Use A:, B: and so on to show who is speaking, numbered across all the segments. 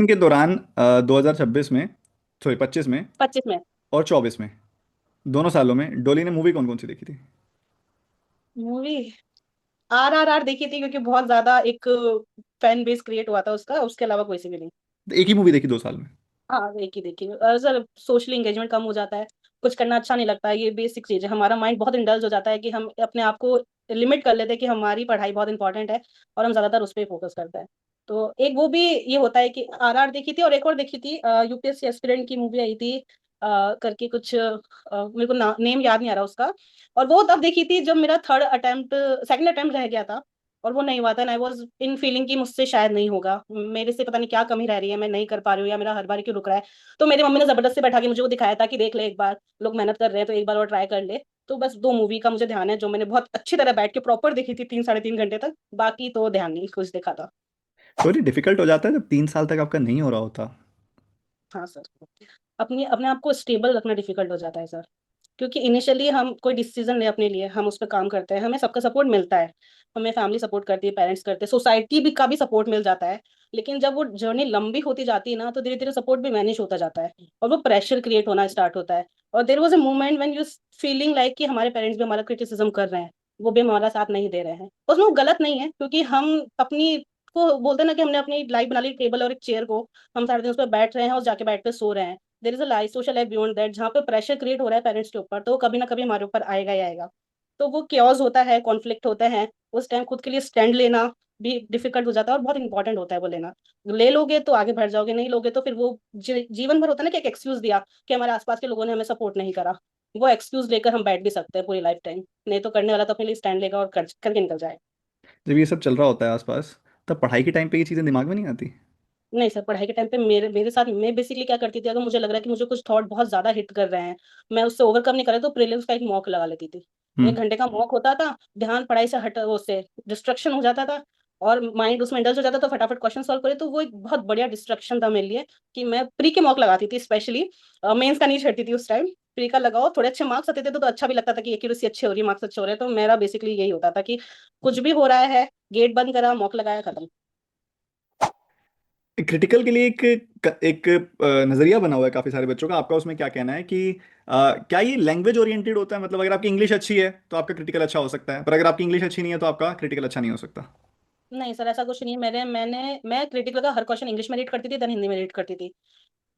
A: Election के दौरान 2026 में, सॉरी 25 में
B: 25 में।
A: और 24 में, दोनों सालों में डोली ने मूवी कौन कौन सी देखी थी?
B: मूवी RRR देखी थी, क्योंकि बहुत ज्यादा एक फैन बेस क्रिएट हुआ था उसका, उसके अलावा कोई सी भी नहीं।
A: तो एक ही मूवी देखी 2 साल में?
B: हाँ, देखी देखी। सर, सोशली एंगेजमेंट कम हो जाता है, कुछ करना अच्छा नहीं लगता है, ये बेसिक चीज है। हमारा माइंड बहुत इंडल्ज हो जाता है कि हम अपने आप को लिमिट कर लेते हैं कि हमारी पढ़ाई बहुत इंपॉर्टेंट है, और हम ज्यादातर उस पर फोकस करते हैं। तो एक वो भी ये होता है कि RR देखी थी, और एक और देखी थी, UPSC एस्पिरेंट की मूवी आई थी, करके कुछ, मेरे को नेम याद नहीं आ रहा उसका। और वो तब देखी थी जब मेरा थर्ड अटेम्प्ट, सेकंड अटेम्प्ट रह गया था, और वो नहीं हुआ था, and I was in feeling कि मुझसे शायद नहीं होगा, मेरे से पता नहीं क्या कमी रह रही है, मैं नहीं कर पा रही हूँ, या मेरा हर बार क्यों रुक रहा है। तो मेरी मम्मी ने जबरदस्ती बैठा के मुझे वो दिखाया था कि देख ले, एक बार लोग मेहनत कर रहे हैं तो एक बार और ट्राई कर ले। तो बस दो मूवी का मुझे ध्यान है जो मैंने बहुत अच्छी तरह बैठ के प्रॉपर देखी थी, 3 साढ़े 3 घंटे तक। बाकी तो ध्यान नहीं कुछ देखा था।
A: थोड़ी डिफिकल्ट हो जाता है जब 3 साल तक आपका नहीं हो रहा होता।
B: हाँ सर, अपनी अपने आप को स्टेबल रखना डिफिकल्ट हो जाता है सर, क्योंकि इनिशियली हम कोई डिसीजन ले अपने लिए, हम उस पर काम करते हैं, हमें सबका सपोर्ट मिलता है, हमें फैमिली सपोर्ट करती है, पेरेंट्स करते हैं, सोसाइटी भी का भी सपोर्ट मिल जाता है। लेकिन जब वो जर्नी लंबी होती जाती है ना, तो धीरे धीरे सपोर्ट भी मैनेज होता जाता है, और वो प्रेशर क्रिएट होना स्टार्ट होता है। और there was a moment when you feeling like कि हमारे पेरेंट्स भी हमारा क्रिटिसिज्म कर रहे हैं, वो भी हमारा साथ नहीं दे रहे हैं। उसमें वो गलत नहीं है, क्योंकि हम अपनी को बोलते हैं ना कि हमने अपनी लाइफ बना ली, टेबल और एक चेयर को, हम सारे दिन उस पर बैठ रहे हैं और जाके बैठ कर सो रहे हैं। There is a life, social life beyond that, जहाँ पे प्रेशर क्रिएट हो रहा है पेरेंट्स के ऊपर, तो वो कभी ना कभी हमारे ऊपर आएगा ही आएगा। तो वो क्योस होता है, कॉन्फ्लिक्ट होते हैं, उस टाइम खुद के लिए स्टैंड लेना भी डिफिकल्ट हो जाता है, और बहुत इंपॉर्टेंट होता है वो लेना। ले लोगे तो आगे बढ़ जाओगे, नहीं लोगे तो फिर वो जीवन भर होता है ना कि एक एक्सक्यूज दिया कि हमारे आसपास के लोगों ने हमें सपोर्ट नहीं करा, वो एक्सक्यूज लेकर हम बैठ भी सकते हैं पूरी लाइफ टाइम। नहीं तो करने वाला तो अपने लिए स्टैंड लेगा और करके निकल जाए।
A: जब ये सब चल रहा होता है आसपास, तब पढ़ाई के टाइम पे ये चीज़ें दिमाग में नहीं आती?
B: नहीं सर, पढ़ाई के टाइम पे मेरे मेरे साथ मैं बेसिकली क्या करती थी, अगर मुझे लग रहा है कि मुझे कुछ थॉट बहुत ज्यादा हिट कर रहे हैं, मैं उससे ओवरकम नहीं कर रही, तो प्रीलिम्स का एक मॉक लगा लेती थी।
A: हम्म।
B: 1 घंटे का मॉक होता था, ध्यान पढ़ाई से हट, वो से डिस्ट्रक्शन हो जाता था, और माइंड उसमें इंडल्ज हो जाता था, तो फटाफट क्वेश्चन सॉल्व करे। तो वो एक बहुत बढ़िया डिस्ट्रक्शन था मेरे लिए, कि मैं प्री के मॉक लगाती थी स्पेशली, मेंस का नहीं छड़ती थी उस टाइम। प्री का लगाओ, थोड़े अच्छे मार्क्स आते थे तो अच्छा भी लगता था कि एक्यूरेसी अच्छी हो रही है, मार्क्स अच्छे हो रहे हैं। तो मेरा बेसिकली यही होता था कि कुछ भी हो रहा है, गेट बंद करा, मॉक लगाया, खत्म।
A: क्रिटिकल के लिए एक नजरिया बना हुआ है काफी सारे बच्चों का। आपका उसमें क्या कहना है कि क्या ये लैंग्वेज ओरिएंटेड होता है? मतलब अगर आपकी इंग्लिश अच्छी है तो आपका क्रिटिकल अच्छा हो सकता है, पर अगर आपकी इंग्लिश अच्छी नहीं है तो आपका क्रिटिकल अच्छा नहीं हो सकता?
B: नहीं सर, ऐसा कुछ नहीं है। मैं क्रिटिकल का हर क्वेश्चन इंग्लिश में रीड करती थी, देन हिंदी में रीड करती थी।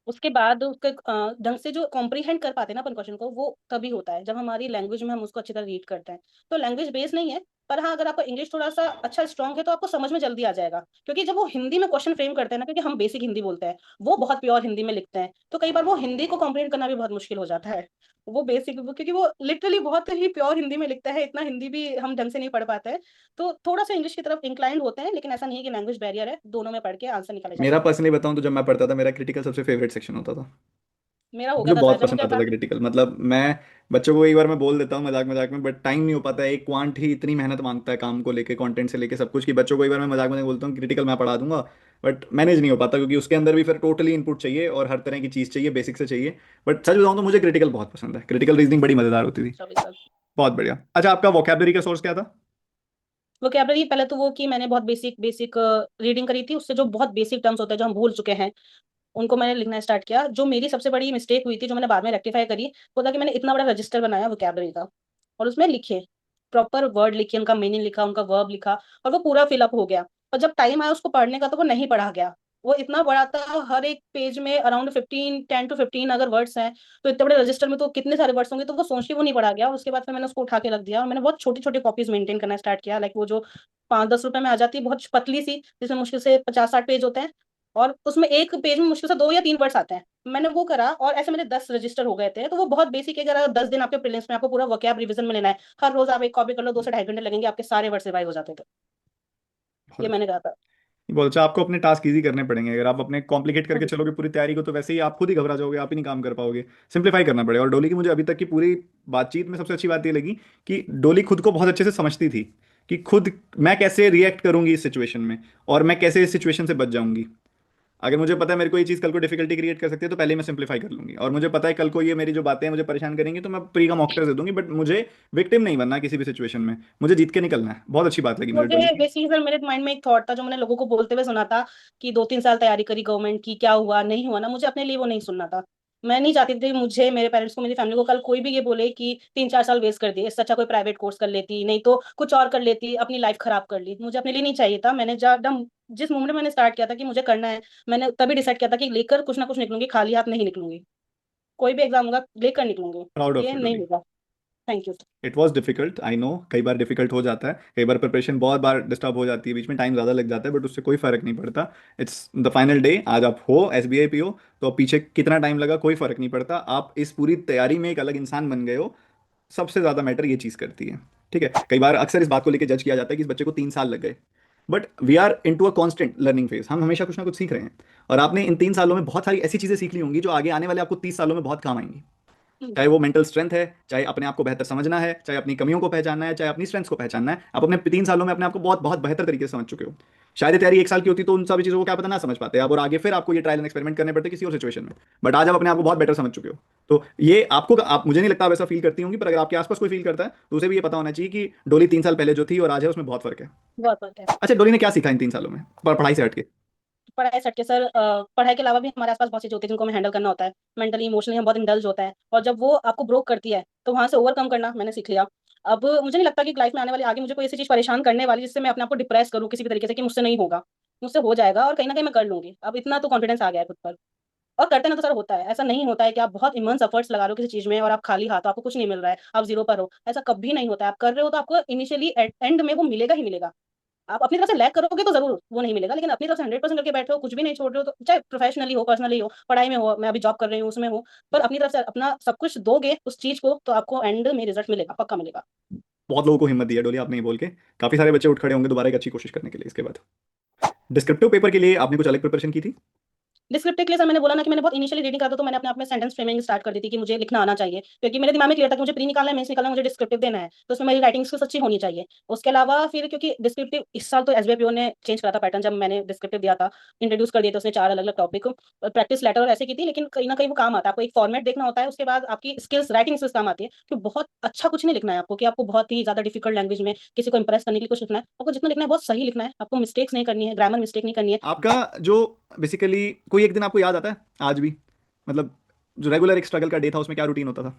B: उसके बाद उसके ढंग से जो कॉम्प्रीहेंड कर पाते हैं ना अपन क्वेश्चन को, वो तभी होता है जब हमारी लैंग्वेज में हम उसको अच्छी तरह रीड करते हैं। तो लैंग्वेज बेस नहीं है, पर हाँ, अगर आपका इंग्लिश थोड़ा सा अच्छा स्ट्रांग है तो आपको समझ में जल्दी आ जाएगा, क्योंकि जब वो हिंदी में क्वेश्चन फ्रेम करते हैं ना, क्योंकि हम बेसिक हिंदी बोलते हैं, वो बहुत प्योर हिंदी में लिखते हैं, तो कई बार वो हिंदी को कॉम्प्रीहेंड करना भी बहुत मुश्किल हो जाता है। वो बेसिक वो, क्योंकि वो लिटरली बहुत ही प्योर हिंदी में लिखता है, इतना हिंदी भी हम ढंग से नहीं पढ़ पाते हैं। तो थोड़ा सा इंग्लिश की तरफ इंक्लाइंड होते हैं, लेकिन ऐसा नहीं है कि लैंग्वेज बैरियर है, दोनों में पढ़ के आंसर निकाले जा
A: मेरा
B: सकते हैं।
A: पर्सनली बताऊं तो जब मैं पढ़ता था, मेरा क्रिटिकल सबसे फेवरेट सेक्शन होता था।
B: मेरा हो
A: मुझे
B: गया था सर,
A: बहुत
B: जब
A: पसंद
B: मुझे
A: आता था
B: था।
A: क्रिटिकल। मतलब मैं बच्चों को एक बार मैं बोल देता हूँ मजाक मजाक में, बट टाइम नहीं हो पाता है। एक क्वांट ही इतनी मेहनत मांगता है काम को लेके, कंटेंट से लेके सब कुछ, कि बच्चों को एक बार मैं मजाक मजाक बोलता हूँ क्रिटिकल मैं पढ़ा दूंगा, बट मैनेज नहीं हो पाता, क्योंकि उसके अंदर भी फिर टोटली इनपुट चाहिए और हर तरह की चीज़ चाहिए, बेसिक से चाहिए। बट सच बताऊँ तो मुझे क्रिटिकल बहुत पसंद है। क्रिटिकल रीजनिंग बड़ी मजेदार होती थी।
B: चौबीस साल
A: बहुत बढ़िया। अच्छा, आपका वोकेबलरी का सोर्स क्या था?
B: वोकैबलरी पहले तो वो कि मैंने बहुत बेसिक बेसिक रीडिंग करी थी, उससे जो बहुत बेसिक टर्म्स होते हैं जो हम भूल चुके हैं, उनको मैंने लिखना स्टार्ट किया। जो मेरी सबसे बड़ी मिस्टेक हुई थी, जो मैंने बाद में रेक्टिफाई करी, वो था कि मैंने इतना बड़ा रजिस्टर बनाया वोकैबलरी का, और उसमें लिखे, प्रॉपर वर्ड लिखे, उनका मीनिंग लिखा, उनका वर्ब लिखा, और वो पूरा फिलअप हो गया। और जब टाइम आया उसको पढ़ने का, तो वो नहीं पढ़ा गया। वो इतना बड़ा था, हर एक पेज में अराउंड 10 to 15 अगर वर्ड्स हैं, तो इतने बड़े रजिस्टर में तो कितने सारे वर्ड्स होंगे, तो वो सोच के वो नहीं पढ़ा गया। और उसके बाद फिर मैंने उसको उठा के रख दिया, और मैंने बहुत छोटी छोटी कॉपीज मेंटेन करना स्टार्ट किया, लाइक वो जो 5-10 रुपए में आ जाती है, बहुत पतली सी, जिसमें मुश्किल से 50-60 पेज होते हैं, और उसमें एक पेज में मुश्किल से 2 या 3 वर्ड्स आते हैं। मैंने वो करा, और ऐसे मेरे 10 रजिस्टर हो गए थे। तो वो बहुत बेसिक है, अगर 10 दिन आपके प्रीलिम्स में आपको पूरा वोकैब रिवीजन में लेना है, हर रोज आप एक कॉपी कर लो, 2 से 2.5 घंटे लगेंगे, आपके सारे वर्ड्स रिवाइज हो जाते थे।
A: बहुत
B: ये
A: अच्छा।
B: मैंने कहा था।
A: बहुत अच्छा। आपको अपने टास्क इजी करने पड़ेंगे। अगर आप अपने कॉम्प्लिकेट करके चलोगे पूरी तैयारी को, तो वैसे ही आप खुद ही घबरा जाओगे, आप ही नहीं काम कर पाओगे। सिंप्लीफाई करना पड़ेगा। और डोली की मुझे अभी तक की पूरी बातचीत में सबसे अच्छी बात ये लगी कि डोली खुद को बहुत अच्छे से समझती थी, कि खुद मैं कैसे रिएक्ट करूंगी इस सिचुएशन में, और मैं कैसे इस सिचुएशन से बच जाऊंगी। अगर मुझे पता है मेरे को ये चीज़ कल को डिफिकल्टी क्रिएट कर सकती है तो पहले ही मैं सिंप्लीफाई कर लूंगी, और मुझे पता है कल को ये मेरी जो बातें हैं मुझे परेशान करेंगी तो मैं प्री का मॉक टेस्ट दे दूंगी, बट मुझे विक्टिम नहीं बनना किसी भी सिचुएशन में, मुझे जीत के निकलना है। बहुत अच्छी बात लगी मुझे
B: मुझे
A: डोली की।
B: बेसिकली सर मेरे माइंड में एक थॉट था जो मैंने लोगों को बोलते हुए सुना था कि 2-3 साल तैयारी करी गवर्नमेंट की, क्या हुआ नहीं हुआ ना, मुझे अपने लिए वो नहीं सुनना था। मैं नहीं चाहती थी मुझे, मेरे पेरेंट्स को, मेरी फैमिली को कल कोई भी ये बोले कि 3-4 साल वेस्ट कर दिए, इससे अच्छा कोई प्राइवेट कोर्स कर लेती, नहीं तो कुछ और कर लेती, अपनी लाइफ खराब कर ली। मुझे अपने लिए नहीं चाहिए था। मैंने जब जिस मोमेंट में मैंने स्टार्ट किया था कि मुझे करना है, मैंने तभी डिसाइड किया था कि लेकर कुछ ना कुछ निकलूंगी, खाली हाथ नहीं निकलूंगी। कोई भी एग्जाम होगा लेकर निकलूंगी।
A: प्राउड ऑफ
B: ये
A: यू
B: नहीं
A: डोली।
B: होगा। Thank you.
A: It was difficult, I know, कई बार डिफिकल्ट हो जाता है, कई बार प्रिपरेशन बहुत बार डिस्टर्ब हो जाती है, बीच में टाइम ज़्यादा लग जाता है, बट उससे कोई फर्क नहीं पड़ता। इट्स द फाइनल डे, आज आप हो SBI PO, तो अब पीछे कितना टाइम लगा कोई फर्क नहीं पड़ता, आप इस पूरी तैयारी में एक अलग इंसान बन गए हो। सबसे ज़्यादा मैटर ये चीज़ करती है। ठीक है, कई बार अक्सर इस बात को लेकर जज किया जाता है कि इस बच्चे को 3 साल लग गए, but we are into a constant learning phase, हम हमेशा कुछ ना कुछ सीख रहे हैं। और आपने इन 3 सालों में बहुत सारी ऐसी चीज़ें सीख ली होंगी जो आगे आने वाले आपको 30 सालों में बहुत काम आएंगी। चाहे वो मेंटल स्ट्रेंथ है, चाहे अपने आप को बेहतर समझना है, चाहे अपनी कमियों को पहचानना है, चाहे अपनी स्ट्रेंथ्स को पहचानना है, आप अपने 3 सालों में अपने आप को बहुत बहुत बेहतर तरीके से समझ चुके हो। शायद ये तैयारी 1 साल की होती तो उन सभी चीज़ों को क्या पता ना समझ पाते आप, और आगे फिर आपको ये ट्रायल एंड एक्सपेरिमेंट करने पड़ते किसी और सिचुएशन में। बट आज आप अपने आप को बहुत बेटर समझ चुके हो। तो ये आपको, आप, मुझे नहीं लगता आप ऐसा फील करती होंगी, पर अगर आपके आसपास कोई फील करता है तो उसे भी ये पता होना चाहिए कि डोली 3 साल पहले जो थी और आज है उसमें बहुत फर्क है।
B: बहुत बहुत है।
A: अच्छा, डोली ने क्या सीखा इन 3 सालों में पढ़ाई से हटके?
B: पढ़ाई सेट के सर, पढ़ाई के अलावा भी हमारे आसपास बहुत चीजें होती है जिनको हमें हैंडल करना होता है। मेंटली इमोशनली हम बहुत इंडल्ज होता है, और जब वो आपको ब्रोक करती है तो वहां से ओवरकम करना मैंने सीख लिया। अब मुझे नहीं लगता कि लाइफ में आने वाली आगे मुझे कोई ऐसी चीज परेशान करने वाली जिससे मैं अपने आप को डिप्रेस करूँ किसी भी तरीके से कि मुझसे नहीं होगा। मुझसे हो जाएगा और कहीं ना कहीं मैं कर लूंगी। अब इतना तो कॉन्फिडेंस आ गया है खुद पर। और करते ना तो सर होता है, ऐसा नहीं होता है कि आप बहुत इमेंस एफर्ट्स लगा रहे हो किसी चीज में और आप खाली हाथ हो, आपको कुछ नहीं मिल रहा है, आप जीरो पर हो। ऐसा कभी नहीं होता है। आप कर रहे हो तो आपको इनिशियली एंड में वो मिलेगा ही मिलेगा। आप अपनी तरफ से लैग करोगे तो जरूर वो नहीं मिलेगा, लेकिन अपनी तरफ से 100% करके बैठे हो, कुछ भी नहीं छोड़ रहे हो, तो चाहे प्रोफेशनली हो, पर्सनली हो, पढ़ाई में हो, मैं अभी जॉब कर रही हूँ उसमें हो, पर अपनी तरफ से अपना सब कुछ दोगे उस चीज को तो आपको एंड में रिजल्ट मिलेगा, पक्का मिलेगा।
A: बहुत लोगों को हिम्मत दी है डोली आपने ये बोल के। काफी सारे बच्चे उठ खड़े होंगे दोबारा एक अच्छी कोशिश करने के लिए इसके बाद। डिस्क्रिप्टिव पेपर के लिए आपने कुछ अलग प्रिपरेशन की थी?
B: डिस्क्रिप्टिव के लिए सर मैंने बोला ना कि मैंने बहुत इनिशियली रीडिंग करा था, तो मैंने अपने आप में सेंटेंस फ्रेमिंग स्टार्ट कर दी थी कि मुझे लिखना आना चाहिए, क्योंकि मेरे दिमाग में क्लियर था कि मुझे प्री निकालना है, मेंस निकालना है, मुझे डिस्क्रिप्टिव देना है, तो उसमें मेरी राइटिंग स्किल्स अच्छी होनी चाहिए। उसके अलावा फिर क्योंकि डिस्क्रिप्टिव इस साल तो एसबीआई ने चेंज करा था पैटर्न, जब मैंने डिस्क्रिप्टिव दिया था, इंट्रोड्यूस कर दिया था उसने 4 अलग अलग टॉपिक। प्रैक्टिस लेटर और ऐसे की थी, लेकिन कहीं ना कहीं वो काम आता है। आपको एक फॉर्मेट देखना होता है, उसके बाद आपकी स्किल्स, राइटिंग स्किल्स काम आती है। तो बहुत अच्छा कुछ नहीं लिखना है आपको कि आपको बहुत ही ज्यादा डिफिकल्ट लैंग्वेज में किसी को इंप्रेस करने के लिए कुछ लिखना है। आपको जितना लिखना है बहुत सही लिखना है, आपको मिस्टेक्स नहीं करनी है, ग्रामर मिस्टेक नहीं करनी है।
A: आपका जो बेसिकली कोई एक दिन आपको याद आता है आज भी, मतलब जो रेगुलर एक स्ट्रगल का डे था उसमें क्या रूटीन होता था?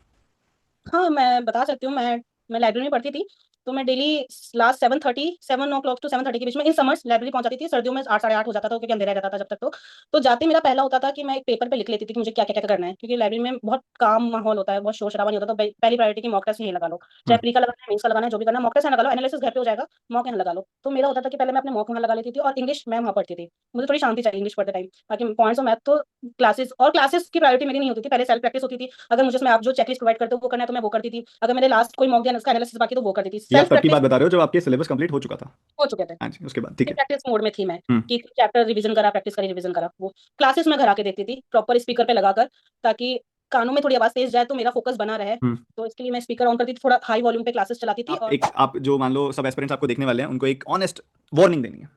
B: हाँ मैं बता सकती हूँ। मैं लाइब्रेरी में पढ़ती थी, तो मैं डेली लास्ट 7:30 7 o'clock to 7:30 के बीच में इन समर्स लाइब्रेरी पहुंच जाती थी। सर्दियों में 8 साढ़े 8 हो जाता था क्योंकि अंधेरा रहता था जब तक। तो जाते ही मेरा पहला होता था कि मैं एक पेपर पे लिख लेती थी कि मुझे क्या क्या क्या करना है, क्योंकि लाइब्रेरी में बहुत काम माहौल होता है, बहुत शोर शराबा नहीं होता। तो पहली प्रायोरिटी की मॉक टेस्ट यही लगा लो, चाहे
A: हम्म।
B: प्री का लगाना है, मेंस का लगाना है, जो भी करना है, मॉक टेस्ट यहाँ लगा लो, एनालिसिस घर पे हो जाएगा, मॉक यहाँ लगा लो। तो मेरा होता था कि पहले मैं अपने मॉक वहाँ लगा लेती थी, और इंग्लिश मैं वहाँ पढ़ती थी। मुझे थोड़ी शांति चाहिए इंग्लिश पढ़ते टाइम, बाकी पॉइंट्स और मैथ तो क्लासेस की प्रायोरिटी मेरी नहीं होती थी, पहले सेल्फ प्रैक्टिस होती थी। अगर मुझे उसमें आप जो चेकलिस्ट प्रोवाइड करते हो वो करना है तो मैं वो करती थी। अगर मैंने लास्ट कोई मॉक दिया उसका एनालिसिस बाकी तो वो करती थी।
A: ये आप
B: सेल्फ
A: तब की
B: प्रैक्टिस
A: बात बता रहे हो जब आपके सिलेबस कंप्लीट हो चुका था?
B: हो चुके थे।
A: हाँ जी, उसके बाद ठीक है।
B: प्रैक्टिस मोड में थी मैं,
A: हम्म।
B: कि चैप्टर रिवीजन करा, प्रैक्टिस करी, रिवीजन करा। वो क्लासेस में घर आके देखती थी प्रॉपर स्पीकर पे लगाकर, ताकि कानों में थोड़ी आवाज तेज जाए तो मेरा फोकस बना रहे।
A: हम्म।
B: तो इसके लिए मैं स्पीकर ऑन करती थी, थोड़ा हाई वॉल्यूम पे क्लासेस चलाती थी। और
A: आप जो मान लो सब एस्पिरेंट्स आपको देखने वाले हैं उनको एक ऑनेस्ट वार्निंग देनी है,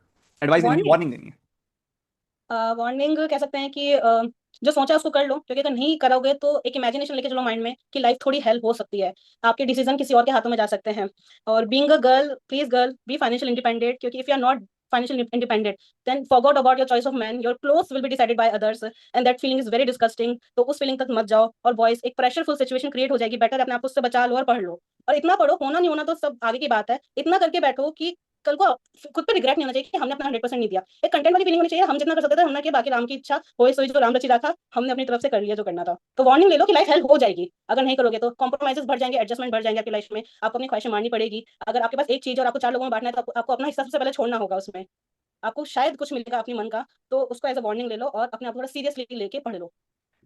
A: एडवाइस नहीं देनी,
B: वार्निंग
A: वार्निंग देनी है।
B: वार्निंग कह सकते हैं कि जो सोचा उसको कर लो, क्योंकि अगर नहीं करोगे तो एक इमेजिनेशन लेके चलो माइंड में कि लाइफ थोड़ी हेल्प हो सकती है, आपके डिसीजन किसी और के हाथों में जा सकते हैं। और being a girl, please girl be financial independent, क्योंकि if you are not financially independent, then forget about your choice of man, your clothes will be decided by others, and that feeling is very disgusting। तो उस feeling तक मत जाओ। और boys, एक प्रेशरफुल situation create हो जाएगी, बेटर अपने आप को उससे बचा लो और पढ़ लो। और इतना पढ़ो, होना नहीं होना तो सब आगे की बात है, इतना करके बैठो कि कल को खुद पे रिग्रेट नहीं होना चाहिए कि हमने अपना 100% नहीं दिया। एक कंटेंट वाली फीलिंग होनी चाहिए, हम जितना कर सकते थे हमने किया, बाकी राम की इच्छा होए सोई, जो राम रची राखा, हमने अपनी तरफ से कर लिया जो करना था। तो वार्निंग ले लो कि लाइफ हेल्प हो जाएगी। अगर नहीं करोगे तो कॉम्प्रोमाइजेस बढ़ जाएंगे, एडजस्टमेंट बढ़ जाएंगे आपकी लाइफ में, आपको अपनी ख्वाहिशें माननी पड़ेगी। अगर आपके पास एक चीज और आपको 4 लोगों में बांटना है तो आपको अपना हिस्सा सबसे पहले छोड़ना होगा उसमें। आपको शायद कुछ मिलेगा अपनी मन का, तो उसको एज अ वार्निंग ले लो और अपने आप को थोड़ा सीरियसली लेके पढ़ लो।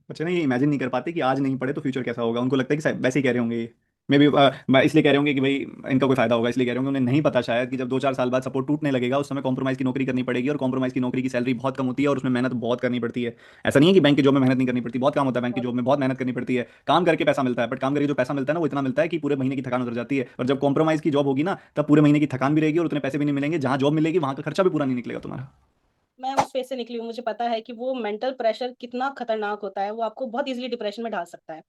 A: बच्चे ना ये इमेजिन नहीं कर पाते कि आज नहीं पढ़े तो फ्यूचर कैसा होगा, उनको लगता है कि शायद वैसे ही कह रहे होंगे ये। मे बी मैं इसलिए कह रहे होंगे कि भाई इनका कोई फायदा होगा, इसलिए कह रहे होंगे, उन्हें नहीं पता शायद कि जब 2-4 साल बाद सपोर्ट टूटने लगेगा उस समय कॉम्प्रोमाइज़ की नौकरी करनी पड़ेगी, और कॉम्प्रोमाइज़ की नौकरी की सैलरी बहुत कम होती है और उसमें मेहनत बहुत करनी पड़ती है। ऐसा नहीं है कि बैंक की जॉब में मेहनत नहीं करनी पड़ती, बहुत काम होता है बैंक की जॉब में, बहुत मेहनत करनी पड़ती है, काम करके पैसा मिलता है, बट काम करके जो पैसा मिलता है ना वो इतना मिलता है कि पूरे महीने की थकान उतर जाती है। और जब कॉम्प्रोमाइज़ की जॉब होगी ना तब पूरे महीने की थकान भी रहेगी और उतने पैसे भी नहीं मिलेंगे, जहाँ जॉब मिलेगी वहाँ का खर्चा भी पूरा नहीं निकलेगा तुम्हारा।
B: मैं उस फेज से निकली हूँ, मुझे पता है कि वो मेंटल प्रेशर कितना खतरनाक होता है, वो आपको बहुत इजीली डिप्रेशन में डाल सकता है।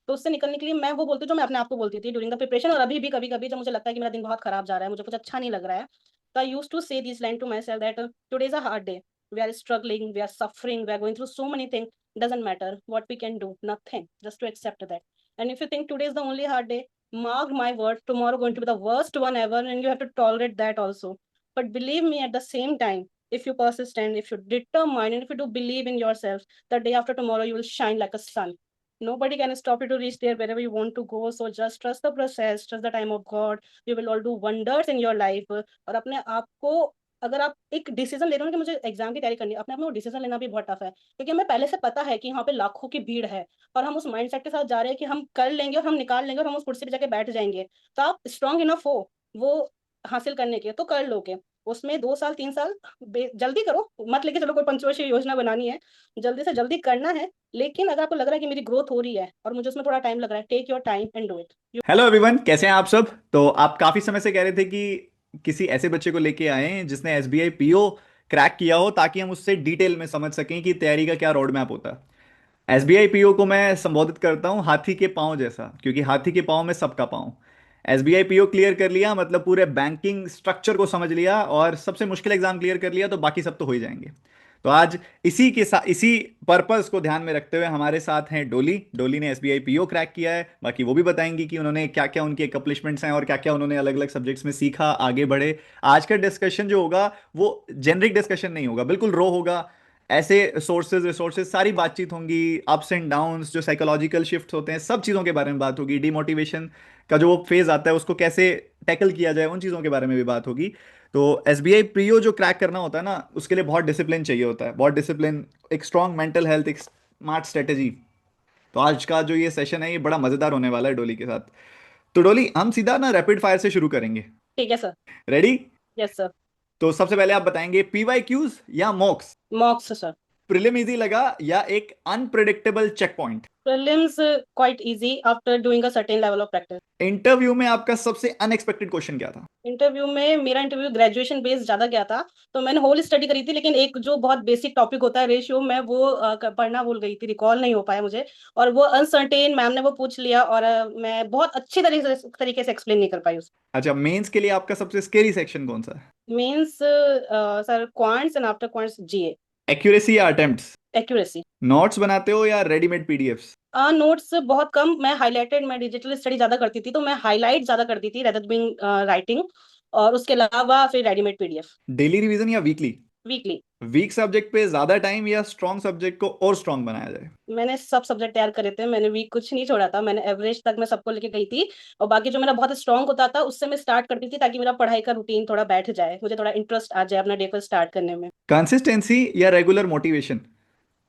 B: तो उससे निकलने के लिए मैं वो बोलती हूँ जो मैं अपने आप को बोलती थी ड्यूरिंग द प्रिपरेशन, और अभी भी कभी कभी जब मुझे लगता है कि मेरा दिन बहुत खराब जा रहा है, मुझे कुछ अच्छा नहीं लग रहा है, तो I use to say this line to myself that today is a hard day, we are struggling, we are suffering, we are going through so many thing, doesn't matter what we can do, nothing, just to accept that. And if you think today is the only hard day, mark my word, tomorrow going to be the worst one ever, and you have to tolerate that also. But believe me, at the same time, if you persistent, if you determine, and if you do believe in yourself, the day after tomorrow you will shine like a sun. Nobody can stop you to reach there wherever you want to go. So just trust the process, trust the time of God. You will all do wonders in your life. और अपने आप को, अगर आप एक decision ले रहे हो ना कि मुझे एग्जाम की तैयारी करनी है, अपने आप में वो डिसीजन लेना भी बहुत टफ है, क्योंकि हमें पहले से पता है कि यहाँ पे लाखों की भीड़ है, और हम उस माइंडसेट के साथ जा रहे हैं कि हम कर लेंगे और हम निकाल लेंगे और हम उस कुर्सी पे जाके बैठ जाएंगे। तो आप स्ट्रांग इनफ हो वो हासिल करने के, तो कर लोगे। उसमें 2 साल 3 साल जल्दी करो, मत लेके चलो कोई पंचवर्षीय योजना बनानी है, जल्दी से जल्दी करना है। लेकिन अगर आपको लग रहा है कि मेरी ग्रोथ हो रही है और मुझे उसमें थोड़ा टाइम लग रहा है, take your time and do it.
A: Hello everyone, कैसे हैं आप सब। तो आप काफी समय से कह रहे थे कि किसी ऐसे बच्चे को लेके आए हैं जिसने एसबीआई पीओ क्रैक किया हो, ताकि हम उससे डिटेल में समझ सकें कि तैयारी का क्या रोड मैप होता है। एसबीआई पीओ को मैं संबोधित करता हूं हाथी के पांव जैसा, क्योंकि हाथी के पांव में सबका पांव। एसबीआई पीओ क्लियर कर लिया मतलब पूरे बैंकिंग स्ट्रक्चर को समझ लिया, और सबसे मुश्किल एग्जाम क्लियर कर लिया तो बाकी सब तो हो ही जाएंगे। तो आज इसी के साथ, इसी पर्पस को ध्यान में रखते हुए हमारे साथ हैं डोली। डोली ने एसबीआई पीओ क्रैक किया है, बाकी वो भी बताएंगी कि उन्होंने क्या क्या उनकी एकम्प्लिशमेंट्स हैं और क्या क्या उन्होंने अलग अलग सब्जेक्ट्स में सीखा, आगे बढ़े। आज का डिस्कशन जो होगा वो जेनरिक डिस्कशन नहीं होगा, बिल्कुल रो होगा। ऐसे सोर्सेज रिसोर्सेज सारी बातचीत होंगी, अप्स एंड डाउन्स जो साइकोलॉजिकल शिफ्ट होते हैं, सब चीज़ों के बारे में बात होगी। डिमोटिवेशन का जो फेज आता है उसको कैसे टैकल किया जाए, उन चीज़ों के बारे में भी बात होगी। तो एसबीआई प्रियो जो क्रैक करना होता है ना, उसके लिए बहुत डिसिप्लिन चाहिए होता है, बहुत डिसिप्लिन, एक स्ट्रांग मेंटल हेल्थ, एक स्मार्ट स्ट्रेटेजी। तो आज का जो ये सेशन है ये बड़ा मज़ेदार होने वाला है डोली के साथ। तो डोली, हम सीधा ना रैपिड फायर से शुरू करेंगे।
B: ठीक है सर।
A: रेडी?
B: Yes sir.
A: तो सबसे पहले आप बताएंगे पीवाई क्यूज या mocks.
B: Mocks sir.
A: Prelim easy लगा या एक unpredictable checkpoint?
B: prelims quite easy after doing a certain level of practice.
A: Interview में आपका सबसे अनएक्सपेक्टेड क्वेश्चन क्या था?
B: इंटरव्यू में मेरा इंटरव्यू ग्रेजुएशन बेस्ड ज्यादा गया था, तो मैंने होल स्टडी करी थी, लेकिन एक जो बहुत बेसिक टॉपिक होता है रेशियो, मैं वो पढ़ना भूल गई थी, रिकॉल नहीं हो पाया मुझे, और वो अनसर्टेन मैम ने वो पूछ लिया, और मैं बहुत अच्छी तरीके से एक्सप्लेन नहीं कर पाई उसको।
A: अच्छा, मेंस के लिए आपका सबसे स्केरी सेक्शन कौन सा है?
B: Means sir quants and after quants GA.
A: Accuracy या अटेम्प्ट्स?
B: एक्यूरेसी।
A: नोट्स बनाते हो या रेडीमेड पीडीएफ्स?
B: नोट्स बहुत कम, मैं हाईलाइटेड, मैं डिजिटल स्टडी ज्यादा करती थी, तो मैं हाईलाइट ज्यादा करती थी रेदर बिंग राइटिंग, और उसके अलावा फिर रेडीमेड पीडीएफ।
A: डेली रिवीजन या वीकली?
B: वीकली।
A: वीक सब्जेक्ट पे ज्यादा टाइम या स्ट्रॉन्ग सब्जेक्ट को और स्ट्रॉन्ग बनाया जाए?
B: मैंने सब सब्जेक्ट तैयार करे थे, मैंने वीक कुछ नहीं छोड़ा था, मैंने एवरेज तक मैं सबको लेके गई थी, और बाकी जो मेरा बहुत स्ट्रांग होता था उससे मैं स्टार्ट करती थी, ताकि मेरा पढ़ाई का रूटीन थोड़ा बैठ जाए, मुझे थोड़ा इंटरेस्ट आ जाए अपना डे को स्टार्ट करने में।
A: कंसिस्टेंसी या रेगुलर मोटिवेशन?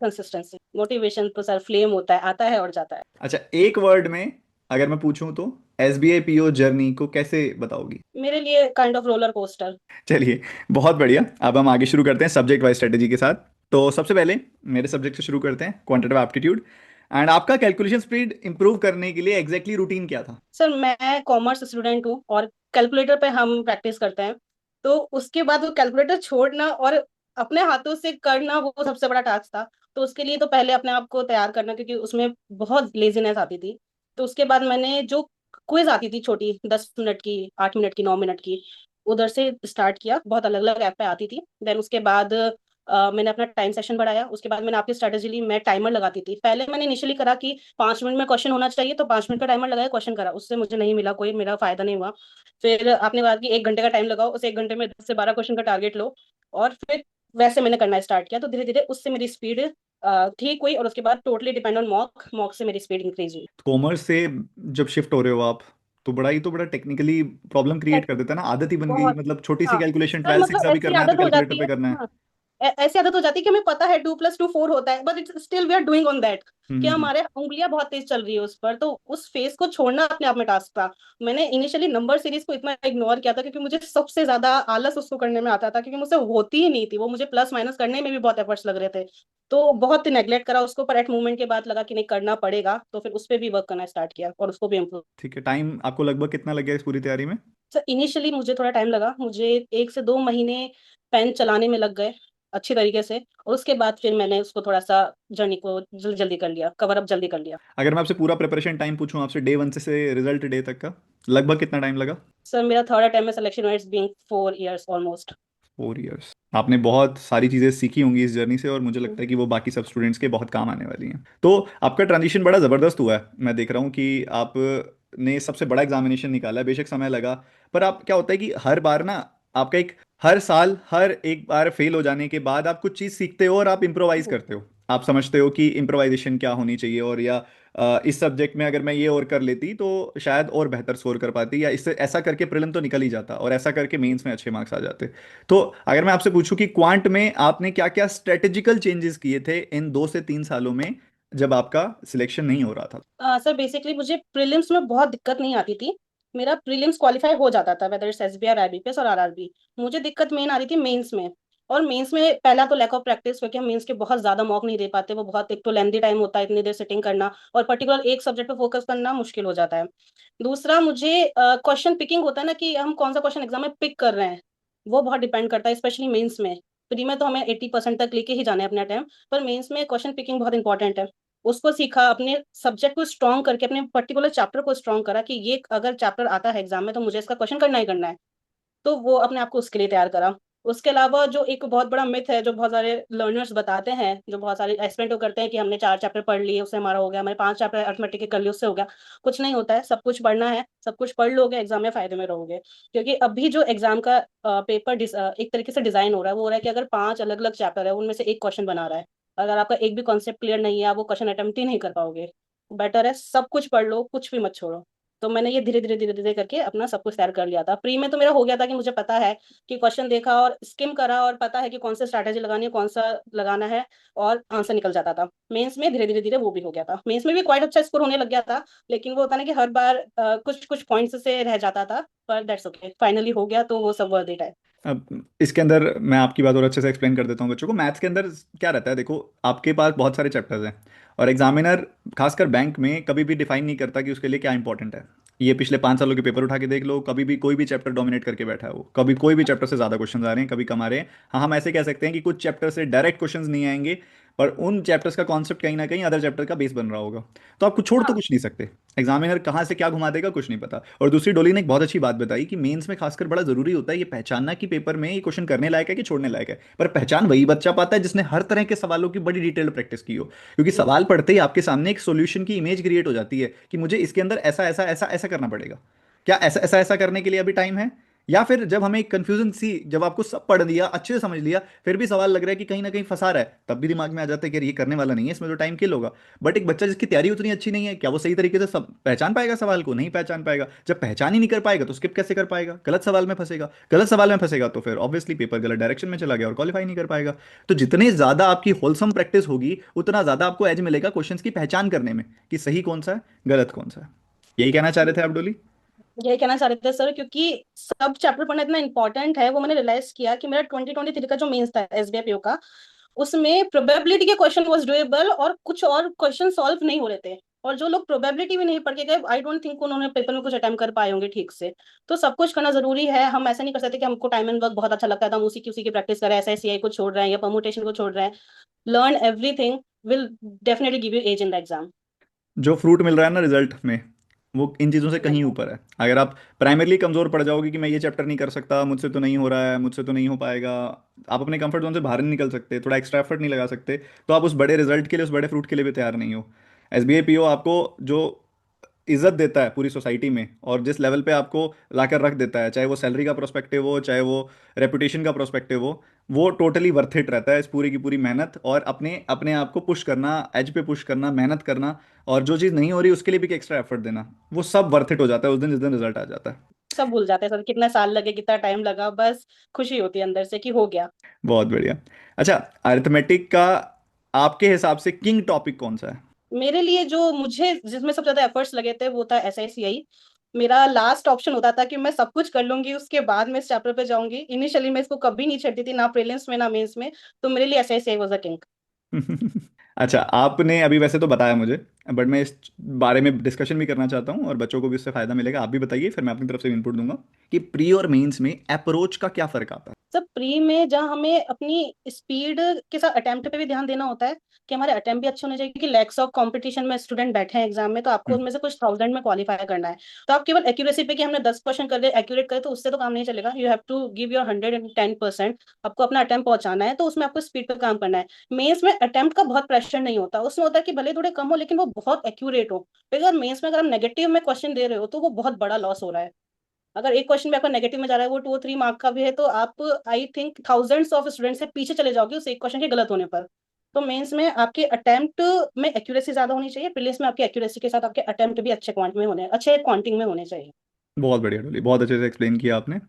B: कंसिस्टेंसी। मोटिवेशन तो सर फ्लेम होता है, आता है और जाता है।
A: अच्छा, एक वर्ड में अगर मैं पूछूं तो एसबीआई पीओ जर्नी को कैसे बताओगी?
B: मेरे लिए काइंड ऑफ रोलर कोस्टर।
A: चलिए, बहुत बढ़िया। अब हम आगे शुरू करते हैं सब्जेक्ट वाइज स्ट्रेटेजी के साथ। तो सबसे पहले मेरे सब्जेक्ट से शुरू करते हैं, क्वांटिटेटिव एप्टीट्यूड। एंड आपका कैलकुलेशन स्पीड इंप्रूव करने के लिए एग्जैक्टली रूटीन क्या था?
B: सर मैं कॉमर्स स्टूडेंट हूँ, और कैलकुलेटर पे हम प्रैक्टिस करते हैं, तो उसके बाद वो कैलकुलेटर छोड़ना और अपने हाथों से करना वो सबसे बड़ा टास्क था। तो उसके लिए तो पहले अपने आप को तैयार करना, क्योंकि उसमें बहुत लेजीनेस आती थी। तो उसके बाद मैंने जो क्विज आती थी छोटी, 10 मिनट की, 8 मिनट की, 9 मिनट की, उधर से स्टार्ट किया, बहुत अलग अलग ऐप पे आती थी। देन उसके बाद मैंने अपना टाइम सेशन बढ़ाया, उसके बाद मैंने आपकी स्ट्रेटेजी ली, मैं टाइमर लगाती थी। पहले मैंने इनिशियली करा कि 5 मिनट में क्वेश्चन होना चाहिए, तो 5 मिनट का टाइमर लगाया, क्वेश्चन करा, उससे मुझे नहीं मिला, कोई मेरा फायदा नहीं हुआ। फिर आपने कहा कि 1 घंटे का टाइम लगाओ, उस 1 घंटे में 10 से 12 क्वेश्चन का टारगेट लो, और फिर वैसे मैंने करना स्टार्ट किया, तो धीरे धीरे उससे मेरी स्पीड ठीक हुई, और उसके बाद totally depend on mock, mock से मेरी स्पीड इंक्रीज हुई।
A: कॉमर्स से जब शिफ्ट हो रहे हो आप, तो बड़ा टेक्निकली प्रॉब्लम क्रिएट कर देता है ना, आदत ही बन गई,
B: बहुत।
A: मतलब छोटी सी
B: हाँ
A: कैलकुलेशन,
B: सर,
A: ट्रायल से
B: मतलब
A: भी
B: ऐसी
A: करना है तो
B: आदत हो
A: कैलकुलेटर
B: जाती
A: पे
B: है।
A: करना है।
B: हाँ, ऐसी आदत हो जाती है कि हमें पता है 2+2 4 होता है, but still we are doing on that, कि
A: हम्म।
B: हमारे उंगलियां बहुत तेज चल रही है उस पर, तो उस फेस को छोड़ना अपने आप में टास्क था। मैंने इनिशियली नंबर सीरीज को इतना इग्नोर किया था, क्योंकि मुझे सबसे ज्यादा आलस उसको करने में आता था, क्योंकि मुझसे होती ही नहीं थी वो, मुझे प्लस माइनस करने में भी बहुत एफर्ट्स लग रहे थे। तो बहुत नेग्लेक्ट करा उसको, पर एट मूवमेंट के बाद लगा कि नहीं, करना पड़ेगा, तो फिर उस पर भी वर्क करना स्टार्ट किया और उसको भी इम्प्रूव।
A: ठीक है, टाइम आपको लगभग कितना लग गया इस पूरी तैयारी में?
B: सर इनिशियली मुझे थोड़ा टाइम लगा, मुझे 1 से 2 महीने पेन चलाने में लग गए। अच्छी तरीके से, और उसके बाद फिर मैंने उसको थोड़ा सा जर्नी को जल्दी जल्दी कर लिया, कवर अप जल्दी कर लिया।
A: अगर मैं आपसे पूरा प्रिपरेशन टाइम पूछूं आपसे, डे वन से रिजल्ट डे तक का, लगभग कितना टाइम लगा?
B: सर मेरा थर्ड अटेम्प्ट में सिलेक्शन हुआ, it's being 4 years almost.
A: 4 years. आपने बहुत सारी चीज़ें सीखी होंगी इस जर्नी से, और मुझे लगता है कि वो बाकी सब स्टूडेंट्स के बहुत काम आने वाली हैं। तो आपका ट्रांजिशन बड़ा ज़बरदस्त हुआ है, मैं देख रहा हूँ कि आप ने सबसे बड़ा एग्जामिनेशन निकाला है, बेशक समय लगा। पर आप, क्या होता है कि हर बार ना, आपका एक, हर साल हर एक बार फेल हो जाने के बाद आप कुछ चीज़ सीखते हो और आप इम्प्रोवाइज करते हो। आप समझते हो कि इम्प्रोवाइजेशन क्या होनी चाहिए, और या इस सब्जेक्ट में अगर मैं ये और कर लेती तो शायद और बेहतर स्कोर कर पाती, या इससे ऐसा करके प्रीलिम तो निकल ही जाता और ऐसा करके मेंस में अच्छे मार्क्स आ जाते। तो अगर मैं आपसे पूछूं कि क्वांट में आपने क्या क्या स्ट्रेटेजिकल चेंजेस किए थे इन 2 से 3 सालों में, जब आपका सिलेक्शन नहीं हो रहा था?
B: सर बेसिकली मुझे प्रीलिम्स में बहुत दिक्कत नहीं आती थी। मेरा प्रीलिम्स क्वालिफाई हो जाता था, वेदर इट्स एसबीआई, आईबीपीएस और आरआरबी। मुझे दिक्कत मेन आ रही थी मेंस में। और मेंस में पहला तो लैक ऑफ प्रैक्टिस, क्योंकि हम मेंस के बहुत ज्यादा मॉक नहीं दे पाते, वो बहुत, एक तो लेंदी टाइम होता है, इतनी देर सिटिंग करना, और पर्टिकुलर एक सब्जेक्ट पे फोकस करना मुश्किल हो जाता है। दूसरा, मुझे क्वेश्चन पिकिंग होता है ना, कि हम कौन सा क्वेश्चन एग्जाम में पिक कर रहे हैं, वो बहुत डिपेंड करता है, स्पेशली मेंस में। प्री में तो हमें 80% तक लेके ही जाना है अपना टाइम, पर मेंस में क्वेश्चन पिकिंग बहुत इंपॉर्टेंट है। उसको सीखा, अपने सब्जेक्ट को स्ट्रॉन्ग करके, अपने पर्टिकुलर चैप्टर को स्ट्रॉन्ग करा कि ये अगर चैप्टर आता है एग्जाम में तो मुझे इसका क्वेश्चन करना ही करना है। तो वो अपने आप को उसके लिए तैयार करा। उसके अलावा जो एक बहुत बड़ा मिथ है, जो बहुत सारे लर्नर्स बताते हैं, जो बहुत सारे एक्सपेरिमेंट करते हैं कि हमने 4 चैप्टर पढ़ लिए उससे हमारा हो गया, हमारे 5 चैप्टर अर्थमेटिक के कर लिए उससे हो गया। कुछ नहीं होता है, सब कुछ पढ़ना है, सब कुछ पढ़ लोगे एग्जाम में फायदे में रहोगे। क्योंकि अभी जो एग्जाम का पेपर एक तरीके से डिजाइन हो रहा है, वो हो रहा है कि अगर 5 अलग अलग चैप्टर है, उनमें से एक क्वेश्चन बना रहा है। अगर आपका एक भी कॉन्सेप्ट क्लियर नहीं है, आप वो क्वेश्चन अटेम्प्ट ही नहीं कर पाओगे। बेटर है सब कुछ पढ़ लो, कुछ भी मत छोड़ो। तो मैंने ये धीरे धीरे धीरे धीरे करके अपना सब कुछ तैयार कर लिया था। प्री में तो मेरा हो गया था कि मुझे पता है कि क्वेश्चन देखा और स्किम करा, और पता है कि कौन सा स्ट्रैटेजी लगानी है, कौन सा लगाना है, और आंसर निकल जाता था। मेंस में धीरे धीरे धीरे वो भी हो गया था, मेंस में भी क्वाइट अच्छा स्कोर होने लग गया था। लेकिन वो होता ना कि हर बार कुछ कुछ पॉइंट्स से रह जाता था, पर दैट्स ओके, फाइनली हो गया, तो वो सब वर्थ इट है।
A: अब इसके अंदर मैं आपकी बात और अच्छे से एक्सप्लेन कर देता हूँ बच्चों को। मैथ्स के अंदर क्या रहता है, देखो, आपके पास बहुत सारे चैप्टर्स हैं, और एग्जामिनर खासकर बैंक में कभी भी डिफाइन नहीं करता कि उसके लिए क्या इंपॉर्टेंट है। ये पिछले 5 सालों के पेपर उठा के देख लो, कभी भी कोई भी चैप्टर डोमिनेट करके बैठा है वो, कभी कोई भी चैप्टर से ज़्यादा क्वेश्चन आ रहे हैं, कभी कम आ रहे हैं। हाँ, हम ऐसे कह सकते हैं कि कुछ चैप्टर से डायरेक्ट क्वेश्चंस नहीं आएंगे, पर उन चैप्टर्स का कॉन्सेप्ट कहीं ना कहीं अदर चैप्टर का बेस बन रहा होगा। तो आपको छोड़ तो
B: हाँ
A: कुछ नहीं सकते, एग्जामिनर कहाँ से क्या घुमा देगा कुछ नहीं पता। और दूसरी, डोली ने एक बहुत अच्छी बात बताई कि मेंस में खासकर बड़ा जरूरी होता है ये पहचानना कि पेपर में ये क्वेश्चन करने लायक है कि छोड़ने लायक है। पर पहचान वही बच्चा पाता है जिसने हर तरह के सवालों की बड़ी डिटेल्ड प्रैक्टिस की हो। क्योंकि सवाल पढ़ते ही आपके सामने एक सॉल्यूशन की इमेज क्रिएट हो जाती है कि मुझे इसके अंदर ऐसा ऐसा ऐसा ऐसा करना पड़ेगा। क्या ऐसा ऐसा ऐसा करने के लिए अभी टाइम है? या फिर जब हमें कंफ्यूजन सी, जब आपको सब पढ़ लिया, अच्छे से समझ लिया, फिर भी सवाल लग रहा है कि कहीं ना कहीं फंसा रहा है, तब भी दिमाग में आ जाता है कि यार ये करने वाला नहीं है, इसमें तो टाइम किल होगा। बट एक बच्चा जिसकी तैयारी उतनी अच्छी नहीं है, क्या वो सही तरीके से सब पहचान पाएगा? सवाल को नहीं पहचान पाएगा। जब पहचान ही नहीं कर पाएगा तो स्किप कैसे कर पाएगा? गलत सवाल में फंसेगा, गलत सवाल में फंसेगा तो फिर ऑब्वियसली पेपर गलत डायरेक्शन में चला गया और क्वालिफाई नहीं कर पाएगा। तो जितने ज्यादा आपकी होलसम प्रैक्टिस होगी, उतना ज्यादा आपको एज मिलेगा क्वेश्चंस की पहचान करने में कि सही कौन सा है, गलत कौन सा है। यही कहना चाह रहे थे आप, डोली?
B: यही कहना चाह रहे थे सर, क्योंकि सब चैप्टर पढ़ना इतना इंपॉर्टेंट है। वो मैंने रियलाइज किया कि मेरा 2023 का जो मेंस था एसबीआई पीओ का, उसमें प्रोबेबिलिटी के क्वेश्चन वाज डुएबल, और कुछ और क्वेश्चन सॉल्व नहीं हो रहे थे। और जो लोग प्रोबेबिलिटी भी नहीं पढ़ के गए, आई डोंट थिंक उन्होंने पेपर में कुछ अटेम्प्ट कर पाए होंगे ठीक से। तो सब कुछ करना जरूरी है। हम ऐसा नहीं कर सकते कि हमको टाइम एंड वर्क बहुत अच्छा लगता है तो हम उसी की प्रैक्टिस करें, एस आई सी आई को छोड़ रहे हैं या परमुटेशन को छोड़ रहे हैं। Learn everything, will definitely give you edge in the exam.
A: जो फ्रूट मिल रहा है ना रिजल्ट में, वो इन चीज़ों से कहीं ऊपर है। अगर आप प्राइमरली कमज़ोर पड़ जाओगे कि मैं ये चैप्टर नहीं कर सकता, मुझसे तो नहीं हो रहा है, मुझसे तो नहीं हो पाएगा, आप अपने कंफर्ट जोन से बाहर नहीं निकल सकते, थोड़ा एक्स्ट्रा एफर्ट नहीं लगा सकते, तो आप उस बड़े रिजल्ट के लिए, उस बड़े फ्रूट के लिए भी तैयार नहीं हो। एसबीआई पीओ आपको जो इज्जत देता है पूरी सोसाइटी में, और जिस लेवल पे आपको लाकर रख देता है, चाहे वो सैलरी का प्रोस्पेक्टिव हो, चाहे वो रेपुटेशन का प्रोस्पेक्टिव हो, वो टोटली वर्थ इट रहता है। इस पूरी की पूरी मेहनत और अपने अपने आप को पुश करना, एज पे पुश करना, मेहनत करना, और जो चीज़ नहीं हो रही उसके लिए भी एक्स्ट्रा एफर्ट देना, वो सब वर्थ इट हो जाता है उस दिन, जिस दिन रिजल्ट आ जाता है।
B: सब भूल जाते हैं सर, कितना साल लगे, कितना टाइम लगा, बस खुशी होती है अंदर से कि हो गया।
A: बहुत बढ़िया। अच्छा, अरिथमेटिक का आपके हिसाब से किंग टॉपिक कौन सा है?
B: मेरे लिए जो मुझे जिसमें सबसे ज्यादा एफर्ट्स लगे थे वो था एस आई सी आई। मेरा लास्ट ऑप्शन होता था कि मैं सब कुछ कर लूंगी उसके बाद मैं इस चैप्टर पे जाऊंगी। इनिशियली मैं इसको कभी नहीं छेड़ती थी, ना प्रीलिम्स में ना मेंस में। तो मेरे लिए S I C I was the king.
A: अच्छा, आपने अभी वैसे तो बताया मुझे बट मैं इस बारे में डिस्कशन भी करना चाहता हूँ और बच्चों को भी उससे फ़ायदा मिलेगा। आप भी बताइए, फिर मैं अपनी तरफ से इनपुट दूंगा कि प्री और मेंस में अप्रोच का क्या फ़र्क आता है।
B: सर प्री में जहाँ हमें अपनी स्पीड के साथ अटेम्प्ट पे भी ध्यान देना होता है कि हमारे अटेम्प्ट भी अच्छे होने चाहिए, क्योंकि लैक्स ऑफ कंपटीशन में स्टूडेंट बैठे हैं एग्जाम में, तो आपको
A: हम्म।
B: उनमें से कुछ थाउजेंड में क्वालिफाई करना है। तो आप केवल एक्यूरेसी पे कि हमने 10 क्वेश्चन कर दिए एक्यूरेट करे तो उससे तो काम नहीं चलेगा। You have to give your 110%। आपको अपना अटेम्प्ट पहुंचाना है, तो उसमें आपको स्पीड पे काम करना है। मेंस में अटेम्प्ट का बहुत प्रेशर नहीं होता, उसमें होता है कि भले थोड़े कम हो लेकिन वो बहुत एक्यूरेट हो। तो अगर मेंस में अगर हम नेगेटिव में क्वेश्चन दे रहे हो तो वो बहुत बड़ा लॉस हो रहा है। अगर एक क्वेश्चन भी आपका नेगेटिव में जा रहा है, वो 2 और 3 मार्क का भी है, तो आप I think thousands of student से पीछे चले जाओगे उस एक क्वेश्चन के गलत होने पर। तो मेंस में आपके अटेम्प्ट में एक्यूरेसी ज्यादा होनी चाहिए, प्रीलिम्स में आपकी एक्यूरेसी के साथ आपके अटेम्प्ट भी अच्छे क्वांट में होने, अच्छे क्वांटिंग में होने चाहिए।
A: बहुत बढ़िया डोली, बहुत अच्छे से एक्सप्लेन किया आपने।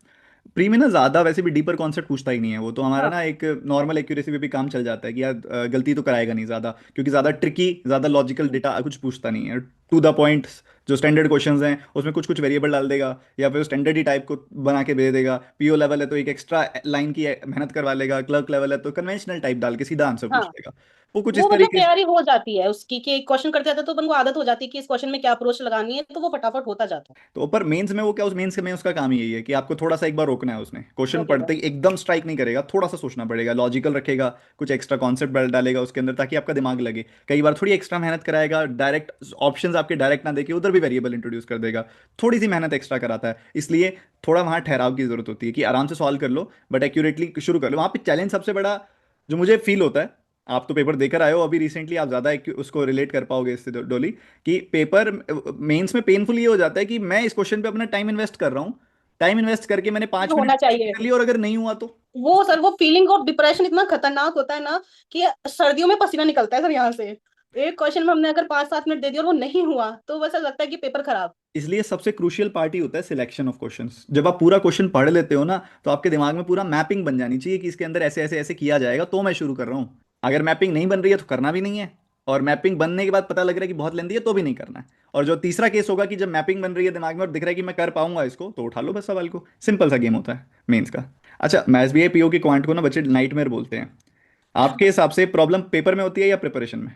A: प्री में ना ज़्यादा वैसे भी डीपर कॉन्सेप्ट पूछता ही नहीं है वो, तो हमारा
B: हाँ
A: ना एक नॉर्मल एक्यूरेसी पे भी काम चल जाता है कि यार गलती तो कराएगा नहीं ज़्यादा, क्योंकि ज़्यादा ट्रिकी, ज़्यादा लॉजिकल डेटा कुछ पूछता नहीं है। टू द पॉइंट जो स्टैंडर्ड क्वेश्चंस हैं उसमें कुछ कुछ वेरिएबल डाल देगा, या फिर स्टैंडर्ड ही टाइप को बना के भेज देगा। पीओ लेवल है तो एक एक्स्ट्रा लाइन की मेहनत करवा लेगा, क्लर्क लेवल है तो कन्वेंशनल टाइप डाल के सीधा आंसर पूछ
B: हाँ,
A: लेगा। वो कुछ
B: वो
A: इस
B: मतलब
A: तरीके से।
B: तैयारी हो जाती है उसकी कि एक क्वेश्चन करते जाते तो अपन को आदत हो जाती है कि इस क्वेश्चन में क्या अप्रोच लगानी है, तो वो फटाफट होता जाता है।
A: तो पर मेंस में वो क्या, उस मेंस में उसका काम ही यही है कि आपको थोड़ा सा एक बार रोकना है। उसने क्वेश्चन
B: रोकेगा।
A: पढ़ते ही एकदम स्ट्राइक नहीं करेगा, थोड़ा सा सोचना पड़ेगा, लॉजिकल रखेगा, कुछ एक्स्ट्रा कॉन्सेप्ट डालेगा उसके अंदर ताकि आपका दिमाग लगे। कई बार थोड़ी एक्स्ट्रा मेहनत कराएगा, डायरेक्ट ऑप्शंस आपके डायरेक्ट ना देके उधर भी वेरिएबल इंट्रोड्यूस कर देगा, थोड़ी सी मेहनत एक्स्ट्रा कराता है। इसलिए थोड़ा वहाँ ठहराव की जरूरत होती है कि आराम से सॉल्व कर लो बट एक्यूरेटली शुरू कर लो। वहाँ पे चैलेंज सबसे बड़ा जो मुझे फील होता है, आप तो पेपर देकर आए हो अभी रिसेंटली, आप ज़्यादा उसको रिलेट कर पाओगे इससे डोली, कि पेपर मेंस में पेनफुल ये हो जाता है कि मैं इस क्वेश्चन पे अपना टाइम इन्वेस्ट कर रहा हूँ, टाइम इन्वेस्ट करके मैंने
B: ये
A: 5 मिनट
B: होना
A: मेहनत
B: चाहिए।
A: कर ली और अगर नहीं हुआ तो।
B: वो सर वो फीलिंग ऑफ डिप्रेशन इतना खतरनाक होता है ना कि सर्दियों में पसीना निकलता है सर यहाँ से। एक क्वेश्चन में हमने अगर 5-7 मिनट दे दिया और वो नहीं हुआ तो वैसा लगता है कि पेपर खराब।
A: इसलिए सबसे क्रूशियल पार्ट ही होता है सिलेक्शन ऑफ क्वेश्चंस। जब आप पूरा क्वेश्चन पढ़ लेते हो ना, तो आपके दिमाग में पूरा मैपिंग बन जानी चाहिए कि इसके अंदर ऐसे ऐसे ऐसे किया जाएगा तो मैं शुरू कर रहा हूँ। अगर मैपिंग नहीं बन रही है तो करना भी नहीं है, और मैपिंग बनने के बाद पता लग रहा है कि बहुत लेंदी है तो भी नहीं करना है। और जो तीसरा केस होगा कि जब मैपिंग बन रही है दिमाग में और दिख रहा है कि मैं कर पाऊंगा इसको, तो उठा लो बस सवाल को। सिंपल सा गेम होता है मेंस का। अच्छा, मैं एसबीआई पीओ की क्वांट को ना बच्चे नाइटमेयर बोलते हैं। आपके हिसाब से प्रॉब्लम पेपर में होती है या प्रिपरेशन में?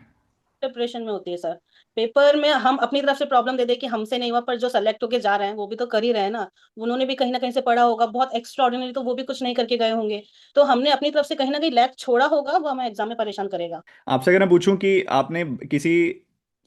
B: प्रिपरेशन में होती है सर। पेपर में हम अपनी तरफ से प्रॉब्लम दे दे कि हमसे नहीं हुआ, पर जो सेलेक्ट होके जा रहे हैं वो भी तो कर ही रहे हैं ना। उन्होंने भी कहीं ना कहीं से पढ़ा होगा, बहुत एक्स्ट्रा ऑर्डिनरी तो वो भी कुछ नहीं करके गए होंगे। तो हमने अपनी तरफ से कहीं ना कहीं लैग छोड़ा होगा, वो हमें एग्जाम में परेशान करेगा।
A: आपसे अगर मैं पूछूं कि आपने किसी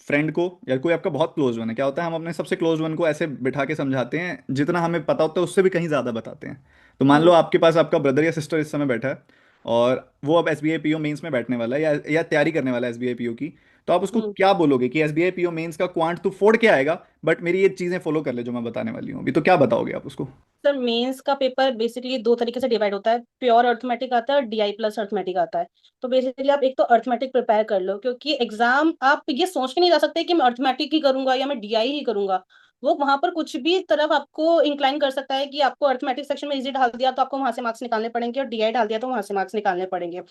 A: फ्रेंड को या कोई आपका बहुत क्लोज वन है, क्या होता है हम अपने सबसे क्लोज वन को ऐसे बिठा के समझाते हैं जितना हमें पता होता है उससे भी कहीं ज़्यादा बताते हैं। तो मान लो
B: हम्म।
A: आपके पास आपका ब्रदर या सिस्टर इस समय बैठा है और वो अब एसबीआई पीओ मेंस में बैठने वाला है या तैयारी करने वाला है एसबीआई पीओ की। तो आप उसको
B: हम्म।
A: क्या बोलोगे कि एसबीआई पीओ मेंस का क्वांट तू फोड़ के आएगा, बट मेरी ये चीज़ें फॉलो कर ले जो मैं बताने वाली हूँ अभी, तो क्या बताओगे आप उसको?
B: सर मेंस का पेपर बेसिकली 2 तरीके से डिवाइड होता है, प्योर अर्थमेटिक आता है और डीआई प्लस अर्थमेटिक आता है। तो बेसिकली आप एक तो अर्थमेटिक प्रिपेयर कर लो, क्योंकि एग्जाम आप ये सोच के नहीं जा सकते कि मैं अर्थमेटिक ही करूंगा या मैं डीआई ही करूंगा। वो वहां पर कुछ भी तरफ आपको इंक्लाइन कर सकता है कि आपको अर्थमेटिक सेक्शन में इजी डाल दिया तो आपको वहां से मार्क्स निकालने पड़ेंगे, और डीआई डाल दिया तो वहां से मार्क्स निकालने पड़ेंगे।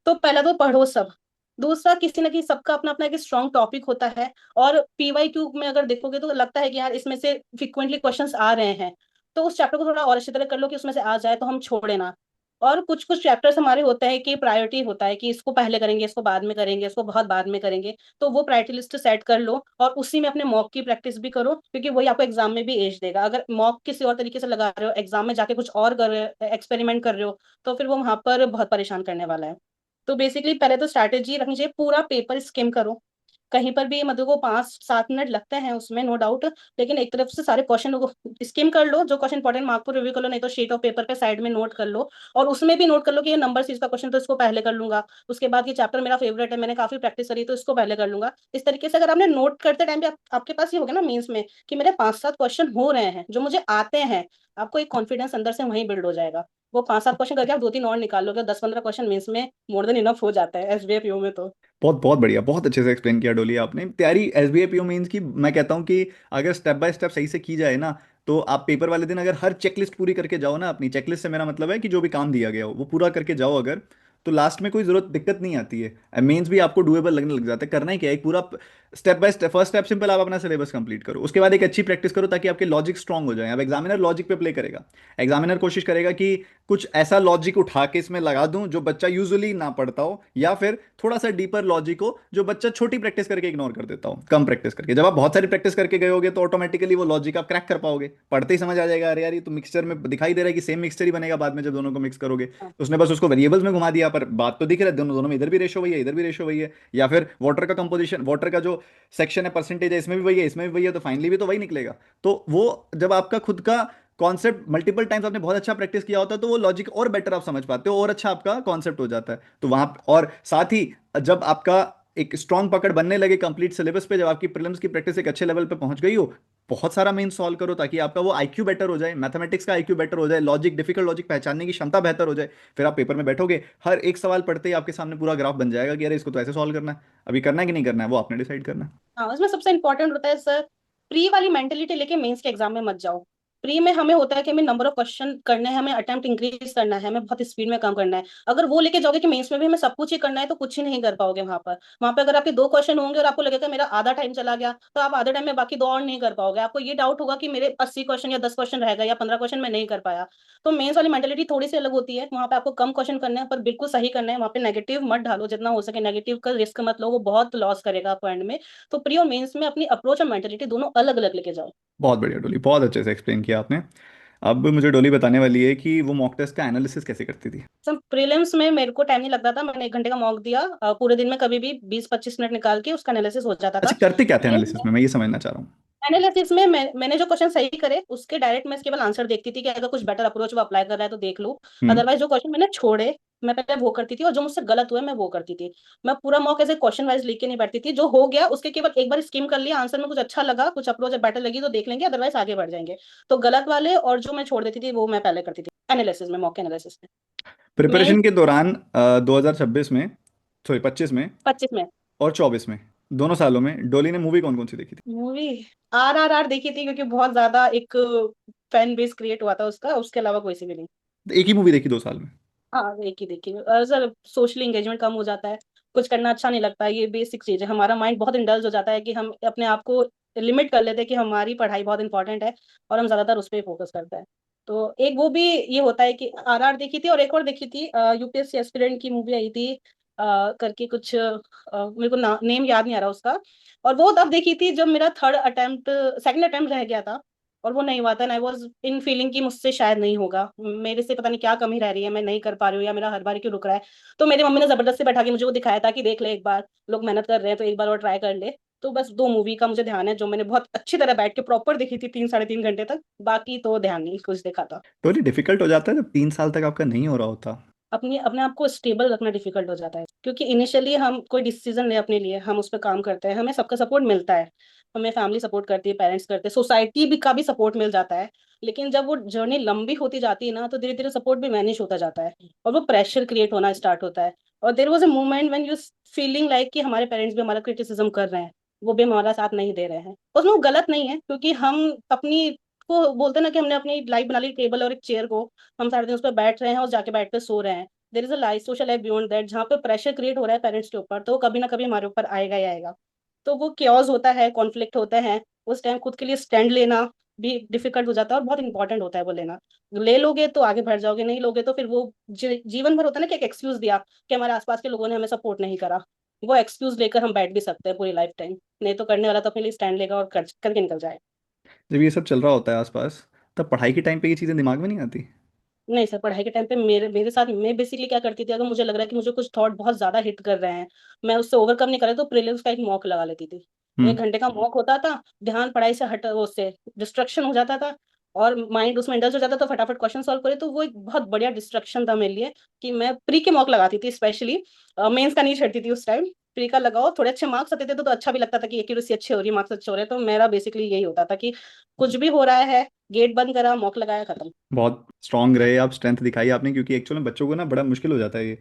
B: तो पहला तो पढ़ो सब। दूसरा, किसी ना किसी सबका अपना अपना एक स्ट्रॉन्ग टॉपिक होता है। और पीवाई क्यू में अगर देखोगे तो लगता है कि यार इसमें से फ्रिक्वेंटली क्वेश्चंस आ रहे हैं, तो उस चैप्टर को थोड़ा और अच्छी तरह कर लो कि उसमें से आ जाए तो हम छोड़े ना। और कुछ कुछ चैप्टर्स हमारे होते हैं कि प्रायोरिटी होता है कि इसको पहले करेंगे, इसको बाद में करेंगे, इसको बहुत बाद में करेंगे। तो वो प्रायोरिटी लिस्ट सेट कर लो और उसी में अपने मॉक की प्रैक्टिस भी करो, क्योंकि वही आपको एग्जाम में भी एज देगा। अगर मॉक किसी और तरीके से लगा रहे हो, एग्जाम में जाके कुछ और कर रहे हो, एक्सपेरिमेंट कर रहे हो, तो फिर वो वहां पर बहुत परेशान करने वाला है। तो बेसिकली पहले तो स्ट्रैटेजी रखनी चाहिए, पूरा पेपर स्किम करो। कहीं पर भी मतलब को 5-7 मिनट लगते हैं उसमें, नो डाउट। लेकिन एक तरफ से सारे क्वेश्चन को स्किम कर लो, जो क्वेश्चन इंपॉर्टेंट मार्क पर रिव्यू कर लो, नहीं तो शीट ऑफ पेपर पे साइड में नोट कर लो। और उसमें भी नोट कर लो कि ये नंबर सीरीज का क्वेश्चन तो इसको पहले कर लूंगा, उसके बाद ये चैप्टर मेरा फेवरेट है, मैंने काफी प्रैक्टिस करी तो इसको पहले कर लूंगा। इस तरीके से अगर आपने नोट करते टाइम भी आपके पास ये हो गया ना मीन्स में कि मेरे 5-7 क्वेश्चन हो रहे हैं जो मुझे आते हैं, आपको एक कॉन्फिडेंस अंदर से वहीं बिल्ड हो जाएगा। वो 5-7 क्वेश्चन करके आप 2-3 और निकाल लोगे, 10-15 क्वेश्चन मीन्स में मोर देन इनफ हो जाता है एसबीआई में तो।
A: बहुत बहुत बढ़िया, बहुत अच्छे से एक्सप्लेन किया डोली आपने। तैयारी एसबीआई पीओ मेंस की मैं कहता हूँ कि अगर स्टेप बाय स्टेप सही से की जाए ना, तो आप पेपर वाले दिन अगर हर चेकलिस्ट पूरी करके जाओ ना, अपनी चेकलिस्ट से मेरा मतलब है कि जो भी काम दिया गया हो वो पूरा करके जाओ अगर, तो लास्ट में कोई जरूरत दिक्कत नहीं आती है, मेंस भी आपको डुएबल लगने लग जाता है। करना ही क्या है, एक पूरा step by step, first step simple, आप अपना सिलेबस कंप्लीट करो, उसके बाद एक अच्छी प्रैक्टिस करो ताकि आपके लॉजिक स्ट्रांग हो जाए। अब एग्जामिनर लॉजिक पे प्ले करेगा, एग्जामिनर कोशिश करेगा कि कुछ ऐसा लॉजिक उठा के इसमें लगा दूं जो बच्चा यूजुअली ना पढ़ता हो, या फिर थोड़ा सा डीपर लॉजिक हो जो बच्चा छोटी प्रैक्टिस करके इग्नोर कर देता हो, कम प्रैक्टिस करके। जब आप बहुत सारी प्रैक्टिस करके गए होगे तो ऑटोमेटिकली वो लॉजिक आप क्रैक कर पाओगे, पढ़ते ही समझ आ जाएगा, अरे यार ये तो मिक्सचर में दिखाई दे रहा है कि सेम मिक्सचर ही बनेगा बाद में जब दोनों को मिक्स करोगे।
B: हाँ।
A: तो उसने बस उसको वेरिएबल्स में घुमा दिया, पर बात तो दिख रहा है, दोनों दोनों में इधर भी रेशो वही है, इधर भी रेशो वही है। या फिर वाटर का कंपोजिशन, वाटर का जो सेक्शन है, परसेंटेज है, इसमें भी वही है, इसमें भी वही है, तो फाइनली भी तो वही निकलेगा। तो वो जब आपका खुद का कॉन्सेप्ट मल्टीपल टाइम्स आपने बहुत अच्छा प्रैक्टिस किया होता है तो वो लॉजिक और बेटर आप समझ पाते हो, और अच्छा आपका कॉन्सेप्ट हो जाता है। तो वहां और साथ ही जब आपका एक स्ट्रांग पकड़ बनने लगे कंप्लीट सिलेबस पे, जब आपकी प्रीलिम्स की प्रैक्टिस एक अच्छे लेवल पे पहुंच गई हो, बहुत सारा मेन सॉल्व करो ताकि आपका वो आईक्यू बेटर हो जाए, मैथमेटिक्स का आईक्यू बेटर हो जाए, लॉजिक, डिफिकल्ट लॉजिक पहचानने की क्षमता बेहतर हो जाए। फिर आप पेपर में बैठोगे, हर एक सवाल पढ़ते ही आपके सामने पूरा ग्राफ बन जाएगा कि अरे इसको तो ऐसे सॉल्व करना है, अभी करना है कि नहीं करना है वो आपने डिसाइड करना है।
B: हाँ, उसमें सबसे इंपॉर्टेंट होता है सर, प्री वाली मेंटेलिटी लेके मेंस के एग्जाम में मत जाओ। प्री में हमें होता है कि हमें नंबर ऑफ क्वेश्चन करने हैं, हमें अटेम्प्ट इंक्रीज करना है, हमें बहुत स्पीड में काम करना है। अगर वो लेके जाओगे कि मेंस में भी हमें सब कुछ ही करना है, तो कुछ ही नहीं कर पाओगे वहां पर अगर आपके दो क्वेश्चन होंगे और आपको लगेगा मेरा आधा टाइम चला गया, तो आप आधे टाइम में बाकी दो और नहीं कर पाओगे। आपको ये डाउट होगा कि मेरे 80 क्वेश्चन या 10 क्वेश्चन रह गए या 15 क्वेश्चन मैं नहीं कर पाया। तो मेंस वाली मेंटेलिटी थोड़ी सी अलग होती है, वहां पे आपको कम क्वेश्चन करने हैं पर बिल्कुल सही करना है। वहां पे नेगेटिव मत डालो, जितना हो सके नेगेटिव का रिस्क मत लो, वो बहुत लॉस करेगा आपको एंड में। तो प्री और मेंस में अपनी अप्रोच और मेंटेलिटी दोनों अलग अलग लेके जाओ।
A: बहुत बढ़िया डोली, बहुत अच्छे से एक्सप्लेन किया आपने। अब मुझे डोली बताने वाली है कि वो मॉक टेस्ट का एनालिसिस कैसे करती थी।
B: सब प्रीलिम्स में मेरे को टाइम नहीं लगता था, मैंने 1 घंटे का मॉक दिया, पूरे दिन में कभी भी 20-25 मिनट निकाल के उसका एनालिसिस हो जाता
A: अच्छा,
B: था।
A: करते क्या थे
B: मेन
A: एनालिसिस में, मैं ये समझना चाह रहा हूँ।
B: एनालिसिस में मैंने जो क्वेश्चन सही करे उसके डायरेक्ट मैं केवल आंसर देखती थी कि अगर कुछ बेटर अप्रोच वो अप्लाई कर रहा है तो देख लूं।
A: हम्म।
B: अदरवाइज जो क्वेश्चन मैंने छोड़े, मैं पहले वो करती थी, और जो मुझसे गलत हुए मैं वो करती थी। मैं पूरा मॉक ऐसे क्वेश्चन वाइज लिख के नहीं बैठती थी, जो हो गया उसके केवल एक बार स्किम कर लिया, आंसर में कुछ अच्छा लगा, कुछ अप्रोच बेटर लगी तो देख लेंगे, अदरवाइज आगे बढ़ जाएंगे। तो गलत वाले और जो मैं छोड़ देती थी वो मैं पहले करती थी एनालिसिस में, मॉक एनालिसिस में।
A: प्रिपरेशन के दौरान 2026 में, सॉरी 25 में
B: 25 में
A: और 24 में, दोनों सालों में डोली ने मूवी कौन कौन सी देखी थी।
B: मूवी RRR देखी थी, क्योंकि बहुत ज्यादा एक फैन बेस क्रिएट हुआ था उसका, उसके अलावा कोई सी भी नहीं।
A: तो एक ही मूवी देखी 2 साल में।
B: हाँ, एक ही देखी सर, सोशली एंगेजमेंट कम हो जाता है, कुछ करना अच्छा नहीं लगता है, ये बेसिक चीज है। हमारा माइंड बहुत इंडल्ज हो जाता है कि हम अपने आप को लिमिट कर लेते हैं कि हमारी पढ़ाई बहुत इंपॉर्टेंट है, और हम ज्यादातर उस पर फोकस करते हैं। तो एक वो भी ये होता है कि RR देखी थी, और एक और देखी थी UPSC एस्पिरेंट की मूवी आई थी करके कुछ, मेरे को नेम याद नहीं आ रहा उसका। और वो तब देखी थी जब मेरा थर्ड अटेम्प्ट, सेकंड अटेम्प्ट रह गया था, और वो नहीं हुआ था, आई वॉज इन फीलिंग कि मुझसे शायद नहीं होगा, मेरे से पता नहीं क्या कमी रह रही है, मैं नहीं कर पा रही हूँ, या मेरा हर बार क्यों रुक रहा है। तो मेरी मम्मी ने जबरदस्ती बैठा के मुझे वो दिखाया था कि देख ले एक बार, लोग मेहनत कर रहे हैं तो एक बार और ट्राई कर ले। तो बस दो मूवी का मुझे ध्यान है जो मैंने बहुत अच्छी तरह बैठ के प्रॉपर देखी थी, 3 साढ़े 3 घंटे तक। बाकी तो ध्यान नहीं कुछ देखा था।
A: डोली, डिफिकल्ट हो जाता है जब 3 साल तक आपका नहीं हो रहा होता।
B: अपनी अपने आप को स्टेबल रखना डिफिकल्ट हो जाता है, क्योंकि इनिशियली हम कोई डिसीजन ले अपने लिए, हम उस पर काम करते हैं, हमें सबका सपोर्ट मिलता है, हमें फैमिली सपोर्ट करती है, पेरेंट्स करते हैं, सोसाइटी भी का भी सपोर्ट मिल जाता है। लेकिन जब वो जर्नी लंबी होती जाती है ना, तो धीरे धीरे सपोर्ट भी मैनेज होता जाता है, और वो प्रेशर क्रिएट होना स्टार्ट होता है। और there was a moment when you feeling like कि हमारे पेरेंट्स भी हमारा क्रिटिसिज्म कर रहे हैं, वो भी हमारा साथ नहीं दे रहे हैं। उसमें वो गलत नहीं है, क्योंकि हम अपनी को बोलते हैं ना कि हमने अपनी लाइफ बना ली, टेबल और एक चेयर को, हम सारे दिन उस पर बैठ रहे हैं और जाके बेड पे सो रहे हैं। There is a life, social life beyond that, जहाँ पे प्रेशर क्रिएट हो रहा है पेरेंट्स के ऊपर, तो वो कभी ना कभी हमारे ऊपर आएगा ही आएगा। तो वो क्योस होता है, कॉन्फ्लिक्ट होते हैं, उस टाइम खुद के लिए स्टैंड लेना भी डिफिकल्ट हो जाता है, और बहुत इंपॉर्टेंट होता है वो लेना। ले लोगे तो आगे बढ़ जाओगे, नहीं लोगे तो फिर वो जीवन भर होता है ना कि एक एक्सक्यूज दिया कि हमारे आसपास के लोगों ने हमें सपोर्ट नहीं करा, वो एक्सक्यूज लेकर हम बैठ भी सकते हैं पूरी लाइफ टाइम। नहीं तो करने वाला तो अपने लिए स्टैंड लेगा और करके निकल जाए।
A: जब ये सब चल रहा होता है आसपास, तब पढ़ाई के टाइम पे ये चीज़ें दिमाग में नहीं आती।
B: नहीं सर, पढ़ाई के टाइम पे मेरे मेरे साथ मैं बेसिकली क्या करती थी, अगर मुझे लग रहा है कि मुझे कुछ थॉट बहुत ज्यादा हिट कर रहे हैं, मैं उससे ओवरकम नहीं कर रही, तो प्रीलिम्स का एक मॉक लगा लेती थी।
A: हम्म।
B: 1 घंटे का मॉक होता था, ध्यान पढ़ाई से हट, उससे डिस्ट्रक्शन हो जाता था, और माइंड उसमें इंडल्ज हो जाता था, फटाफट क्वेश्चन सॉल्व करे। तो वो एक बहुत बढ़िया डिस्ट्रक्शन था मेरे लिए, कि मैं प्री के मॉक लगाती थी स्पेशली, मेंस का नहीं छेड़ती थी उस टाइम। प्री का लगाओ, थोड़े अच्छे मार्क्स आते थे तो अच्छा भी लगता था कि एक्यूरेसी अच्छी हो रही है, मार्क्स अच्छे हो रहे हैं। तो मेरा बेसिकली यही होता था कि कुछ भी हो रहा है, गेट बंद करा, मॉक लगाया, खत्म।
A: बहुत स्ट्रांग रहे आप, स्ट्रेंथ दिखाई आपने, क्योंकि एक्चुअल में बच्चों को ना बड़ा मुश्किल हो जाता है ये।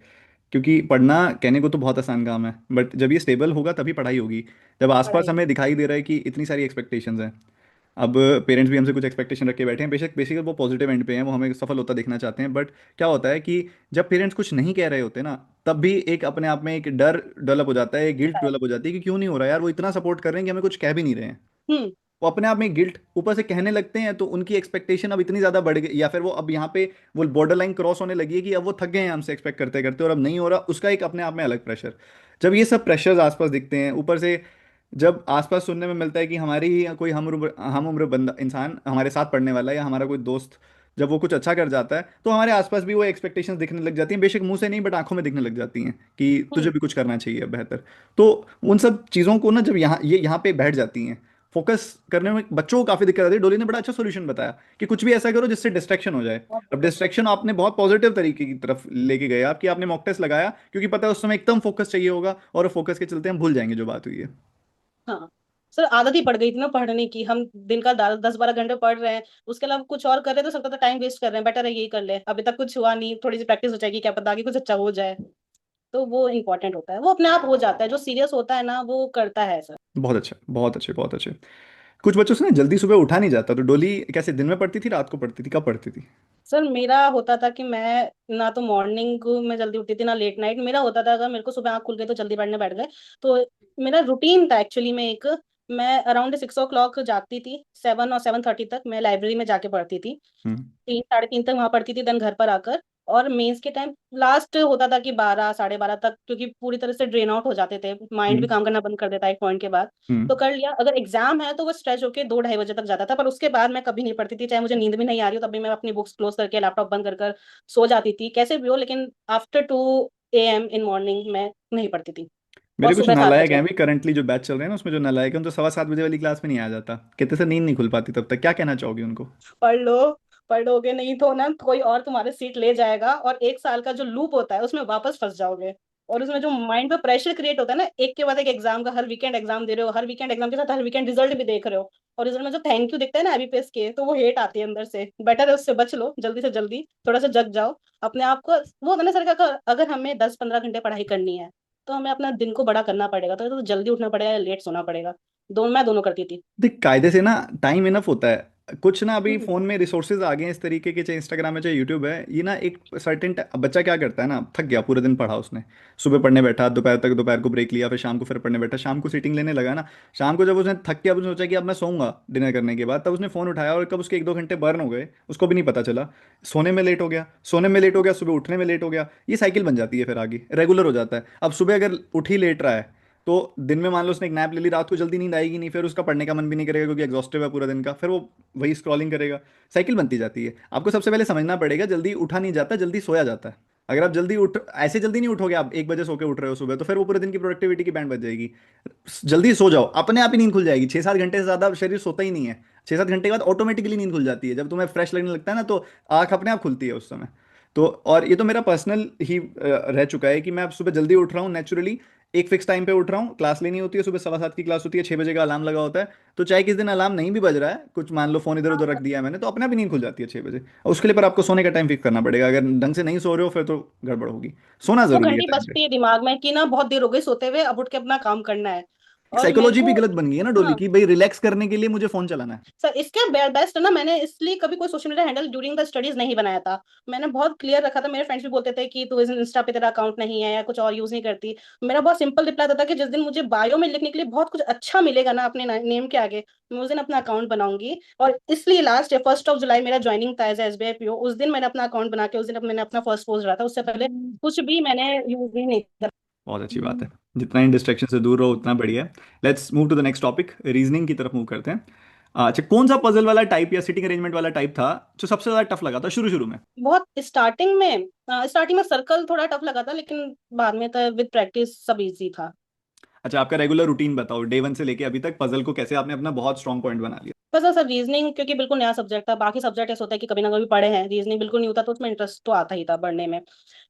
A: क्योंकि पढ़ना कहने को तो बहुत आसान काम है, बट जब ये स्टेबल होगा तभी पढ़ाई होगी। जब आसपास
B: पढ़ाई।
A: हमें दिखाई दे रहा है कि इतनी सारी एक्सपेक्टेशंस हैं, अब पेरेंट्स भी हमसे कुछ एक्सपेक्टेशन रख के बैठे हैं, बेशक बेसिकली वो पॉजिटिव एंड पे हैं, वो हमें सफल होता देखना चाहते हैं, बट क्या होता है कि जब पेरेंट्स कुछ नहीं कह रहे होते ना, तब भी एक अपने आप में एक डर डेवलप हो जाता है, एक गिल्ट डेवलप हो जाती है कि क्यों नहीं हो रहा यार, वो इतना सपोर्ट कर रहे हैं कि हमें कुछ कह भी नहीं रहे हैं।
B: हम्म।
A: वो अपने आप में गिल्ट ऊपर से कहने लगते हैं, तो उनकी एक्सपेक्टेशन अब इतनी ज़्यादा बढ़ गई, या फिर वो अब यहाँ पे वो बॉर्डर लाइन क्रॉस होने लगी है कि अब वो थक गए हैं हमसे एक्सपेक्ट करते करते, और अब नहीं हो रहा, उसका एक अपने आप में अलग प्रेशर। जब ये सब प्रेशर्स आसपास दिखते हैं, ऊपर से जब आसपास सुनने में मिलता है कि हमारी ही कोई हम उम्र बंदा इंसान हमारे साथ पढ़ने वाला है, या हमारा कोई दोस्त जब वो कुछ अच्छा कर जाता है, तो हमारे आसपास भी वो एक्सपेक्टेशंस दिखने लग जाती हैं, बेशक मुंह से नहीं बट आंखों में दिखने लग जाती हैं कि तुझे
B: हम्म।
A: भी कुछ करना चाहिए अब बेहतर। तो उन सब चीज़ों को ना जब यहाँ पे बैठ जाती हैं, फोकस करने में बच्चों को काफी दिक्कत आती है। डोली ने बड़ा अच्छा सोल्यूशन बताया कि कुछ भी ऐसा करो जिससे डिस्ट्रैक्शन हो जाए।
B: बहुत
A: अब
B: बढ़िया।
A: डिस्ट्रैक्शन आपने बहुत पॉजिटिव तरीके की तरफ लेके गए आप, कि आपने मॉक टेस्ट लगाया क्योंकि पता है उस समय एकदम फोकस चाहिए होगा, और फोकस के चलते हम भूल जाएंगे जो बात हुई है।
B: हाँ सर, आदत ही पड़ गई थी ना पढ़ने की, हम दिन का 10-12 घंटे पढ़ रहे हैं, उसके अलावा कुछ और कर रहे हैं तो सकता था टाइम वेस्ट कर रहे हैं, बेटर है यही कर ले, अभी तक कुछ हुआ नहीं, थोड़ी सी प्रैक्टिस हो जाएगी, क्या पता आगे कुछ अच्छा हो जाए। तो वो इम्पोर्टेंट होता है, वो अपने आप हो जाता है, जो सीरियस होता है ना वो करता है सर।
A: बहुत अच्छा, बहुत अच्छे, बहुत अच्छे। कुछ बच्चों से ना जल्दी सुबह उठा नहीं जाता, तो डोली कैसे दिन में पढ़ती थी, रात को पढ़ती थी, कब पढ़ती थी?
B: सर मेरा होता था कि मैं ना तो मॉर्निंग में जल्दी उठती थी ना लेट नाइट, मेरा होता था अगर मेरे को सुबह आँख खुल गई तो जल्दी पढ़ने बैठ गए। तो मेरा रूटीन था एक्चुअली में एक, मैं अराउंड 6 o'clock जागती थी, 7 और 7:30 तक मैं लाइब्रेरी में जाके पढ़ती थी,
A: हम्म।
B: 3 साढ़े 3 तक वहां पढ़ती थी, देन घर पर आकर। और मेंस के टाइम लास्ट होता था कि 12 साढ़े 12 तक, क्योंकि पूरी तरह से ड्रेन आउट हो जाते थे, माइंड भी
A: हम्म।
B: काम करना बंद कर देता है एक पॉइंट के बाद।
A: हम्म।
B: तो कर लिया, अगर एग्जाम है तो वो स्ट्रेच होके 2-2:30 बजे तक जाता था, पर उसके बाद मैं कभी नहीं पढ़ती थी, चाहे मुझे नींद भी नहीं आ रही हो तब भी मैं अपनी बुक्स क्लोज करके लैपटॉप बंद कर कर सो जाती थी, कैसे भी हो, लेकिन आफ्टर 2 AM इन मॉर्निंग मैं नहीं पढ़ती थी। और
A: मेरे कुछ
B: सुबह सात
A: नालायक
B: बजे
A: हैं भी करंटली जो बैच चल रहे हैं ना, उसमें जो नालायक हैं, उन तो 7:15 बजे वाली क्लास में नहीं आ जाता, कहते से नींद नहीं खुल पाती तब तक। क्या कहना चाहोगी उनको?
B: पढ़ लो, पढ़ लोगे नहीं तो ना कोई और तुम्हारे सीट ले जाएगा, और 1 साल का जो लूप होता है उसमें वापस फंस जाओगे। और उसमें जो माइंड पे प्रेशर क्रिएट होता है ना, एक के बाद एक एग्जाम का, हर वीकेंड एग्जाम दे रहे हो, हर वीकेंड एग्जाम के साथ हर वीकेंड रिजल्ट भी देख रहे हो, और रिजल्ट में जो थैंक यू दिखता है ना एबीपीएस के, तो वो हेट आती है अंदर से, बेटर है उससे बच लो जल्दी से जल्दी, थोड़ा सा जग जाओ अपने आप को। वो होता है ना सर का, अगर हमें 10-15 घंटे पढ़ाई करनी है तो हमें अपना दिन को बड़ा करना पड़ेगा, तो जल्दी उठना पड़ेगा या लेट सोना पड़ेगा। दोनों, मैं दोनों करती थी।
A: देख, कायदे से ना टाइम इनफ होता है। कुछ ना अभी
B: हम्म।
A: फोन में रिसोर्सेज आ गए हैं इस तरीके के, चाहे इंस्टाग्राम है चाहे यूट्यूब है, ये ना एक सर्टेन बच्चा क्या करता है ना, थक गया पूरे दिन पढ़ा उसने, सुबह पढ़ने बैठा, दोपहर तक, दोपहर को ब्रेक लिया, फिर शाम को फिर पढ़ने बैठा, शाम को सीटिंग लेने लगा ना, शाम को जब उसने थक के अब उसने सोचा कि अब मैं सोऊंगा डिनर करने के बाद, तब उसने फोन उठाया और कब उसके 1-2 घंटे बर्न हो गए उसको भी नहीं पता चला। सोने में लेट हो गया, सोने में लेट हो गया, सुबह उठने में लेट हो गया, ये साइकिल बन जाती है, फिर आगे रेगुलर हो जाता है। अब सुबह अगर उठ ही लेट रहा है, तो दिन में मान लो उसने एक नैप ले ली, रात को जल्दी नींद आएगी नहीं, फिर उसका पढ़ने का मन भी नहीं करेगा क्योंकि एग्जॉस्टिव है पूरा दिन का, फिर वो वही स्क्रॉलिंग करेगा, साइकिल बनती जाती है। आपको सबसे पहले समझना पड़ेगा, जल्दी उठा नहीं जाता, जल्दी सोया जाता है। अगर आप जल्दी उठ ऐसे जल्दी नहीं उठोगे, आप 1 बजे सो के उठ रहे हो सुबह, तो फिर वो पूरे दिन की प्रोडक्टिविटी की बैंड बज जाएगी। जल्दी सो जाओ, अपने आप ही नींद खुल जाएगी, 6-7 घंटे से ज्यादा शरीर सोता ही नहीं है। 6-7 घंटे के बाद ऑटोमेटिकली नींद खुल जाती है, जब तुम्हें फ्रेश लगने लगता है ना, तो आंख अपने आप खुलती है उस समय। तो और ये तो मेरा पर्सनल ही रह चुका है कि मैं अब सुबह जल्दी उठ रहा हूँ नेचुरली, एक फिक्स टाइम पे उठ रहा हूँ, क्लास लेनी होती है सुबह 7:15 की क्लास होती है, 6 बजे का अलार्म लगा होता है। तो चाहे किस दिन अलार्म नहीं भी बज रहा है, कुछ मान लो फोन इधर उधर रख दिया है मैंने, तो अपने आप ही नींद खुल जाती है 6 बजे। और उसके लिए पर आपको सोने का टाइम फिक्स करना पड़ेगा, अगर ढंग से नहीं सो रहे हो फिर तो गड़बड़ होगी। सोना
B: वो
A: जरूरी है
B: घंटी
A: टाइम पे।
B: बजती है दिमाग में कि ना बहुत देर हो गई सोते हुए, अब उठ के अपना काम करना है। और मेरे
A: साइकोलॉजी
B: को,
A: भी गलत बन गई है ना डोली
B: हाँ
A: की, भाई रिलैक्स करने के लिए मुझे फोन चलाना है।
B: सर, इसके बेस्ट है ना, मैंने इसलिए कभी कोई social media handle during the studies नहीं बनाया था। मैंने बहुत क्लियर रखा था, मेरे फ्रेंड्स भी बोलते थे कि तू इस इंस्टा पे तेरा अकाउंट नहीं है या कुछ और यूज नहीं करती। मेरा बहुत सिंपल रिप्लाई था कि जिस दिन मुझे बायो में लिखने के लिए बहुत कुछ अच्छा मिलेगा ना अपने नेम के आगे, मैं उस दिन अपना अकाउंट बनाऊंगी। और इसलिए लास्ट 1 जुलाई मेरा ज्वाइनिंग था एज एसबीआई पीओ, उस दिन मैंने अपना अकाउंट बना के, उस दिन मैंने अपना फर्स्ट पोस्ट डाला था, उससे पहले कुछ भी मैंने यूज ही नहीं किया।
A: बहुत अच्छी बात है, जितना इन डिस्ट्रैक्शन से दूर रहो उतना बढ़िया है। Let's move to the next topic, reasoning की तरफ मूव करते हैं। अच्छा, कौन सा पजल वाला टाइप या सिटिंग अरेंजमेंट वाला टाइप था जो सबसे ज्यादा टफ लगा था शुरू शुरू में?
B: बहुत स्टार्टिंग में सर्कल थोड़ा टफ लगा था, लेकिन बाद में तो विद प्रैक्टिस सब इजी था।
A: अच्छा, आपका रेगुलर रूटीन बताओ, डे 1 से लेके अभी तक पजल को कैसे आपने अपना बहुत स्ट्रॉन्ग पॉइंट बना लिया।
B: बस सर रीजनिंग क्योंकि बिल्कुल नया सब्जेक्ट था, बाकी सब्जेक्ट ऐसा होता है कि कभी ना कभी पढ़े हैं, रीजनिंग बिल्कुल नहीं होता, तो उसमें इंटरेस्ट तो आता ही था पढ़ने में।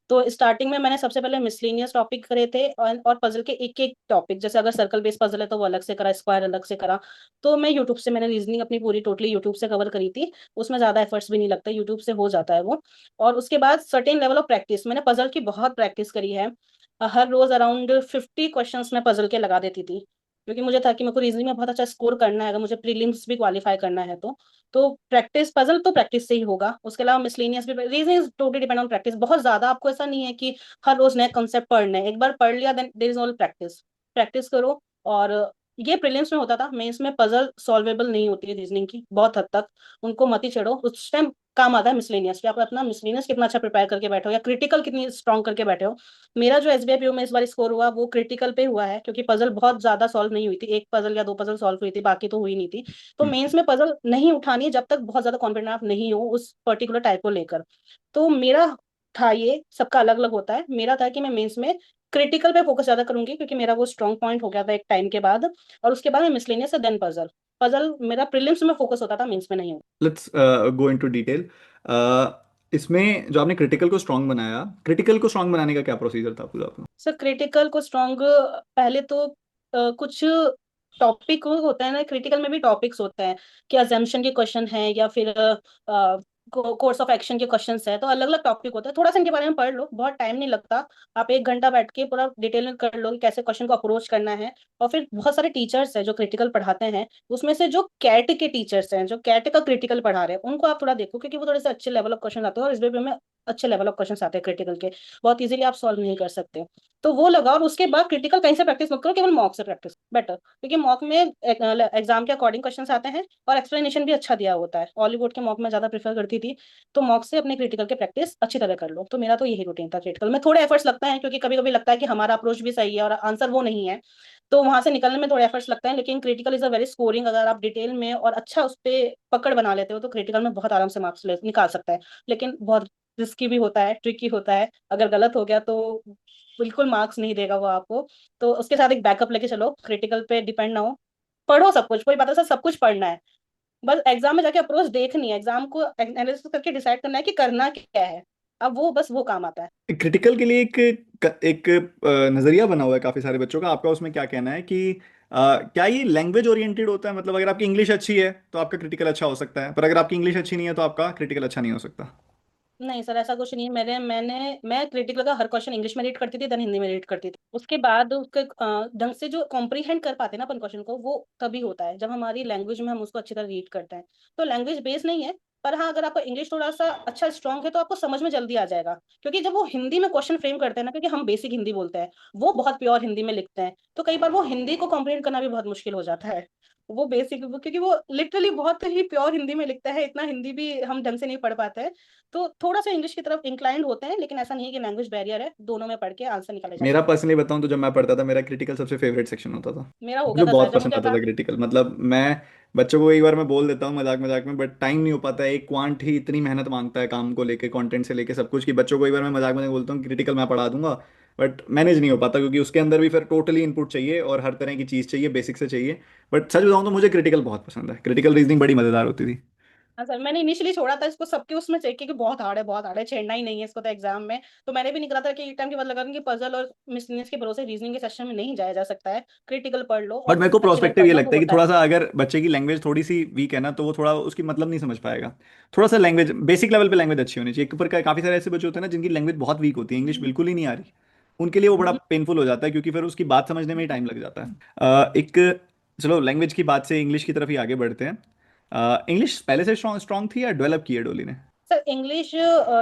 B: तो स्टार्टिंग में मैंने सबसे पहले मिसलेनियस टॉपिक करे थे, और पजल के एक एक टॉपिक, जैसे अगर सर्कल बेस्ड पजल है तो वो अलग से करा, स्क्वायर अलग से करा। तो मैं यूट्यूब से, मैंने रीजनिंग अपनी पूरी टोटली यूट्यूब से कवर करी थी, उसमें ज्यादा एफर्ट्स भी नहीं लगता, यूट्यूब से हो जाता है वो। और उसके बाद सर्टेन लेवल ऑफ प्रैक्टिस, मैंने पजल की बहुत प्रैक्टिस करी है। हर रोज अराउंड 50 क्वेश्चंस मैं पजल के लगा देती थी। क्योंकि मुझे था कि मेरे को रीजनिंग में बहुत अच्छा स्कोर करना है, अगर मुझे प्रीलिम्स भी क्वालिफाई करना है तो प्रैक्टिस, पजल तो प्रैक्टिस से ही होगा, उसके अलावा मिसलेनियस भी। Reasoning totally depend on practice, बहुत ज्यादा आपको ऐसा नहीं है कि हर रोज नए कॉन्सेप्ट पढ़ने हैं, एक बार पढ़ लिया then there is all practice. Practice करो। और ये प्रीलिम्स में होता था, मेंस में पजल सॉल्वेबल नहीं होती है रीजनिंग की बहुत हद तक, उनको मत ही चढ़ो उस टाइम। काम आता है मिसलेनियस कि आप अपना मिसलेनियस कितना अच्छा प्रिपेयर करके बैठे हो या क्रिटिकल कितनी स्ट्रॉन्ग करके बैठे हो। मेरा जो एसबीआई पीओ में इस बार स्कोर हुआ वो क्रिटिकल पे हुआ है, क्योंकि पजल बहुत ज्यादा सॉल्व नहीं हुई थी, एक पजल या दो पजल सॉल्व हुई थी, बाकी तो हुई नहीं थी। तो
A: हम्म।
B: मेंस में पजल नहीं उठानी है जब तक बहुत ज्यादा कॉन्फिडेंट आप नहीं हो उस पर्टिकुलर टाइप को लेकर। तो मेरा था, ये सबका अलग अलग होता है, मेरा था कि मैं मेंस में क्रिटिकल पे फोकस ज्यादा करूंगी, क्योंकि मेरा वो स्ट्रॉन्ग पॉइंट हो गया था एक टाइम के बाद। और उसके बाद मैं मिसलेनियस से देन पजल। पजल मेरा प्रीलिम्स में फोकस होता था, मेंस में नहीं होता।
A: Let's go into detail. इसमें जो आपने क्रिटिकल को स्ट्रांग बनाया, क्रिटिकल को स्ट्रांग बनाने का क्या प्रोसीजर था पूरा आपका?
B: सर क्रिटिकल को स्ट्रॉन्ग, पहले तो कुछ टॉपिक होता है ना, क्रिटिकल में भी टॉपिक्स होते हैं कि अजम्पशन के क्वेश्चन है या फिर कोर्स ऑफ एक्शन के क्वेश्चंस है, तो अलग अलग टॉपिक होता है, थोड़ा सा इनके बारे में पढ़ लो, बहुत टाइम नहीं लगता। आप एक घंटा बैठ के पूरा डिटेल में कर लो कि कैसे क्वेश्चन को अप्रोच करना है। और फिर बहुत सारे टीचर्स हैं जो क्रिटिकल पढ़ाते हैं, उसमें से जो कैट के टीचर्स हैं जो कैट का क्रिटिकल पढ़ा रहे हैं उनको आप थोड़ा देखो, क्योंकि वो थोड़े से अच्छे लेवल ऑफ क्वेश्चन आते हैं, और इस पेपर में अच्छे लेवल ऑफ क्वेश्चन आते हैं क्रिटिकल के, बहुत इजीली आप सॉल्व नहीं कर सकते। तो वो लगाओ, और उसके बाद क्रिटिकल कहीं से प्रैक्टिस मत करो, केवल मॉक से प्रैक्टिस बेटर, क्योंकि मॉक में एग्जाम के अकॉर्डिंग क्वेश्चंस आते हैं और एक्सप्लेनेशन भी अच्छा दिया होता है। हॉलीवुड के मॉक में ज्यादा प्रेफर करती थी। तो मॉक से अपने क्रिटिकल के प्रैक्टिस अच्छी तरह कर लो। तो मेरा तो यही रूटीन था क्रिटिकल में, थोड़े एफर्ट्स लगता है क्योंकि कभी कभी लगता है कि हमारा अप्रोच भी सही है और आंसर वो नहीं है, तो वहां से निकलने में थोड़े एफर्ट्स लगता है, लेकिन critical is a very scoring, अगर आप डिटेल में और अच्छा उस पर पकड़ बना लेते हो तो क्रिटिकल में बहुत आराम से मार्क्स निकाल सकता है। लेकिन बहुत रिस्की भी होता है, ट्रिकी होता है, अगर गलत हो गया तो बिल्कुल मार्क्स नहीं देगा वो आपको। तो उसके साथ एक बैकअप लेके चलो, क्रिटिकल पे डिपेंड ना हो। पढ़ो सब कुछ, कोई बात है, सब कुछ पढ़ना है, बस एग्जाम में जाके अप्रोच देखनी है, एग्जाम को एनालिसिस करके डिसाइड करना है कि करना क्या है। अब वो बस वो काम आता है।
A: क्रिटिकल के लिए एक नजरिया बना हुआ है काफी सारे बच्चों का, आपका उसमें क्या कहना है कि क्या ये लैंग्वेज ओरिएंटेड होता है? मतलब अगर आपकी इंग्लिश अच्छी है तो आपका क्रिटिकल अच्छा हो सकता है, पर अगर आपकी इंग्लिश अच्छी नहीं है तो आपका क्रिटिकल अच्छा नहीं हो सकता।
B: नहीं सर, ऐसा कुछ नहीं है। मैं क्रिटिकल का हर क्वेश्चन इंग्लिश में रीड करती थी, देन हिंदी में रीड करती थी। उसके बाद उसके ढंग से जो कॉम्प्रीहेंड कर पाते हैं ना अपन क्वेश्चन को, वो तभी होता है जब हमारी लैंग्वेज में हम उसको अच्छी तरह रीड करते हैं। तो लैंग्वेज बेस नहीं है, पर हाँ अगर आपका इंग्लिश थोड़ा सा अच्छा स्ट्रांग है तो आपको समझ में जल्दी आ जाएगा। क्योंकि जब वो हिंदी में क्वेश्चन फ्रेम करते हैं ना, क्योंकि हम बेसिक हिंदी बोलते हैं, वो बहुत प्योर हिंदी में लिखते हैं, तो कई बार वो हिंदी को कॉम्प्रीहेंड करना भी बहुत मुश्किल हो जाता है। वो बेसिक क्योंकि वो लिटरली बहुत ही प्योर हिंदी में लिखता है, इतना हिंदी भी हम ढंग से नहीं पढ़ पाते हैं। तो थोड़ा सा इंग्लिश की तरफ इंक्लाइंड होते हैं, लेकिन ऐसा नहीं है कि लैंग्वेज बैरियर है, दोनों में पढ़ के आंसर निकाले जा
A: मेरा
B: सकते हैं।
A: पर्सनली बताऊं तो जब मैं पढ़ता था मेरा क्रिटिकल सबसे फेवरेट सेक्शन होता था।
B: मेरा हो गया
A: मुझे
B: था सर
A: बहुत
B: जब
A: पसंद
B: मुझे
A: आता
B: था।
A: था क्रिटिकल। मतलब मैं बच्चों को एक बार मैं बोल देता हूँ मजाक मजाक में, बट टाइम नहीं हो पाता है, एक क्वांट ही इतनी मेहनत मांगता है काम को लेके, कंटेंट से लेके सब कुछ, कि बच्चों को एक बार मैं मजाक में बोलता हूँ क्रिटिकल मैं पढ़ा दूंगा, बट मैनेज नहीं हो पाता क्योंकि उसके अंदर भी फिर टोटली इनपुट चाहिए और हर तरह की चीज़ चाहिए, बेसिक से चाहिए। बट सच बताऊँ तो मुझे क्रिटिकल बहुत पसंद है, क्रिटिकल रीजनिंग बड़ी मजेदार होती थी।
B: हाँ सर, मैंने इनिशियली छोड़ा था इसको सबके उसमें चेक किया कि बहुत हार्ड है, बहुत हार्ड है, छेड़ना ही नहीं है इसको तो एग्जाम में। तो मैंने भी निकला था कि एक टाइम के बाद लगा कि पजल और मिसलिनियस के भरोसे रीजनिंग के सेशन में नहीं जाया जा सकता है, क्रिटिकल पढ़ लो
A: बट
B: और
A: मेरे को
B: अच्छी तरह
A: प्रोस्पेक्टिव
B: पढ़
A: ये
B: लो
A: लगता
B: तो
A: है कि
B: होता
A: थोड़ा
B: है।
A: सा अगर बच्चे की लैंग्वेज थोड़ी सी वीक है ना तो वो थोड़ा उसकी मतलब नहीं समझ पाएगा। थोड़ा सा लैंग्वेज बेसिक लेवल पे लैंग्वेज अच्छी होनी चाहिए। एक पर काफी सारे ऐसे बच्चे होते हैं ना जिनकी लैंग्वेज बहुत वीक होती है, इंग्लिश बिल्कुल ही नहीं आ रही, उनके लिए वो बड़ा पेनफुल हो जाता है क्योंकि फिर उसकी बात समझने में ही टाइम लग जाता है। एक चलो लैंग्वेज की बात से इंग्लिश की तरफ ही आगे बढ़ते हैं। इंग्लिश पहले से स्ट्रॉन्ग स्ट्रॉन्ग थी या डेवलप की है डोली ने?
B: सर इंग्लिश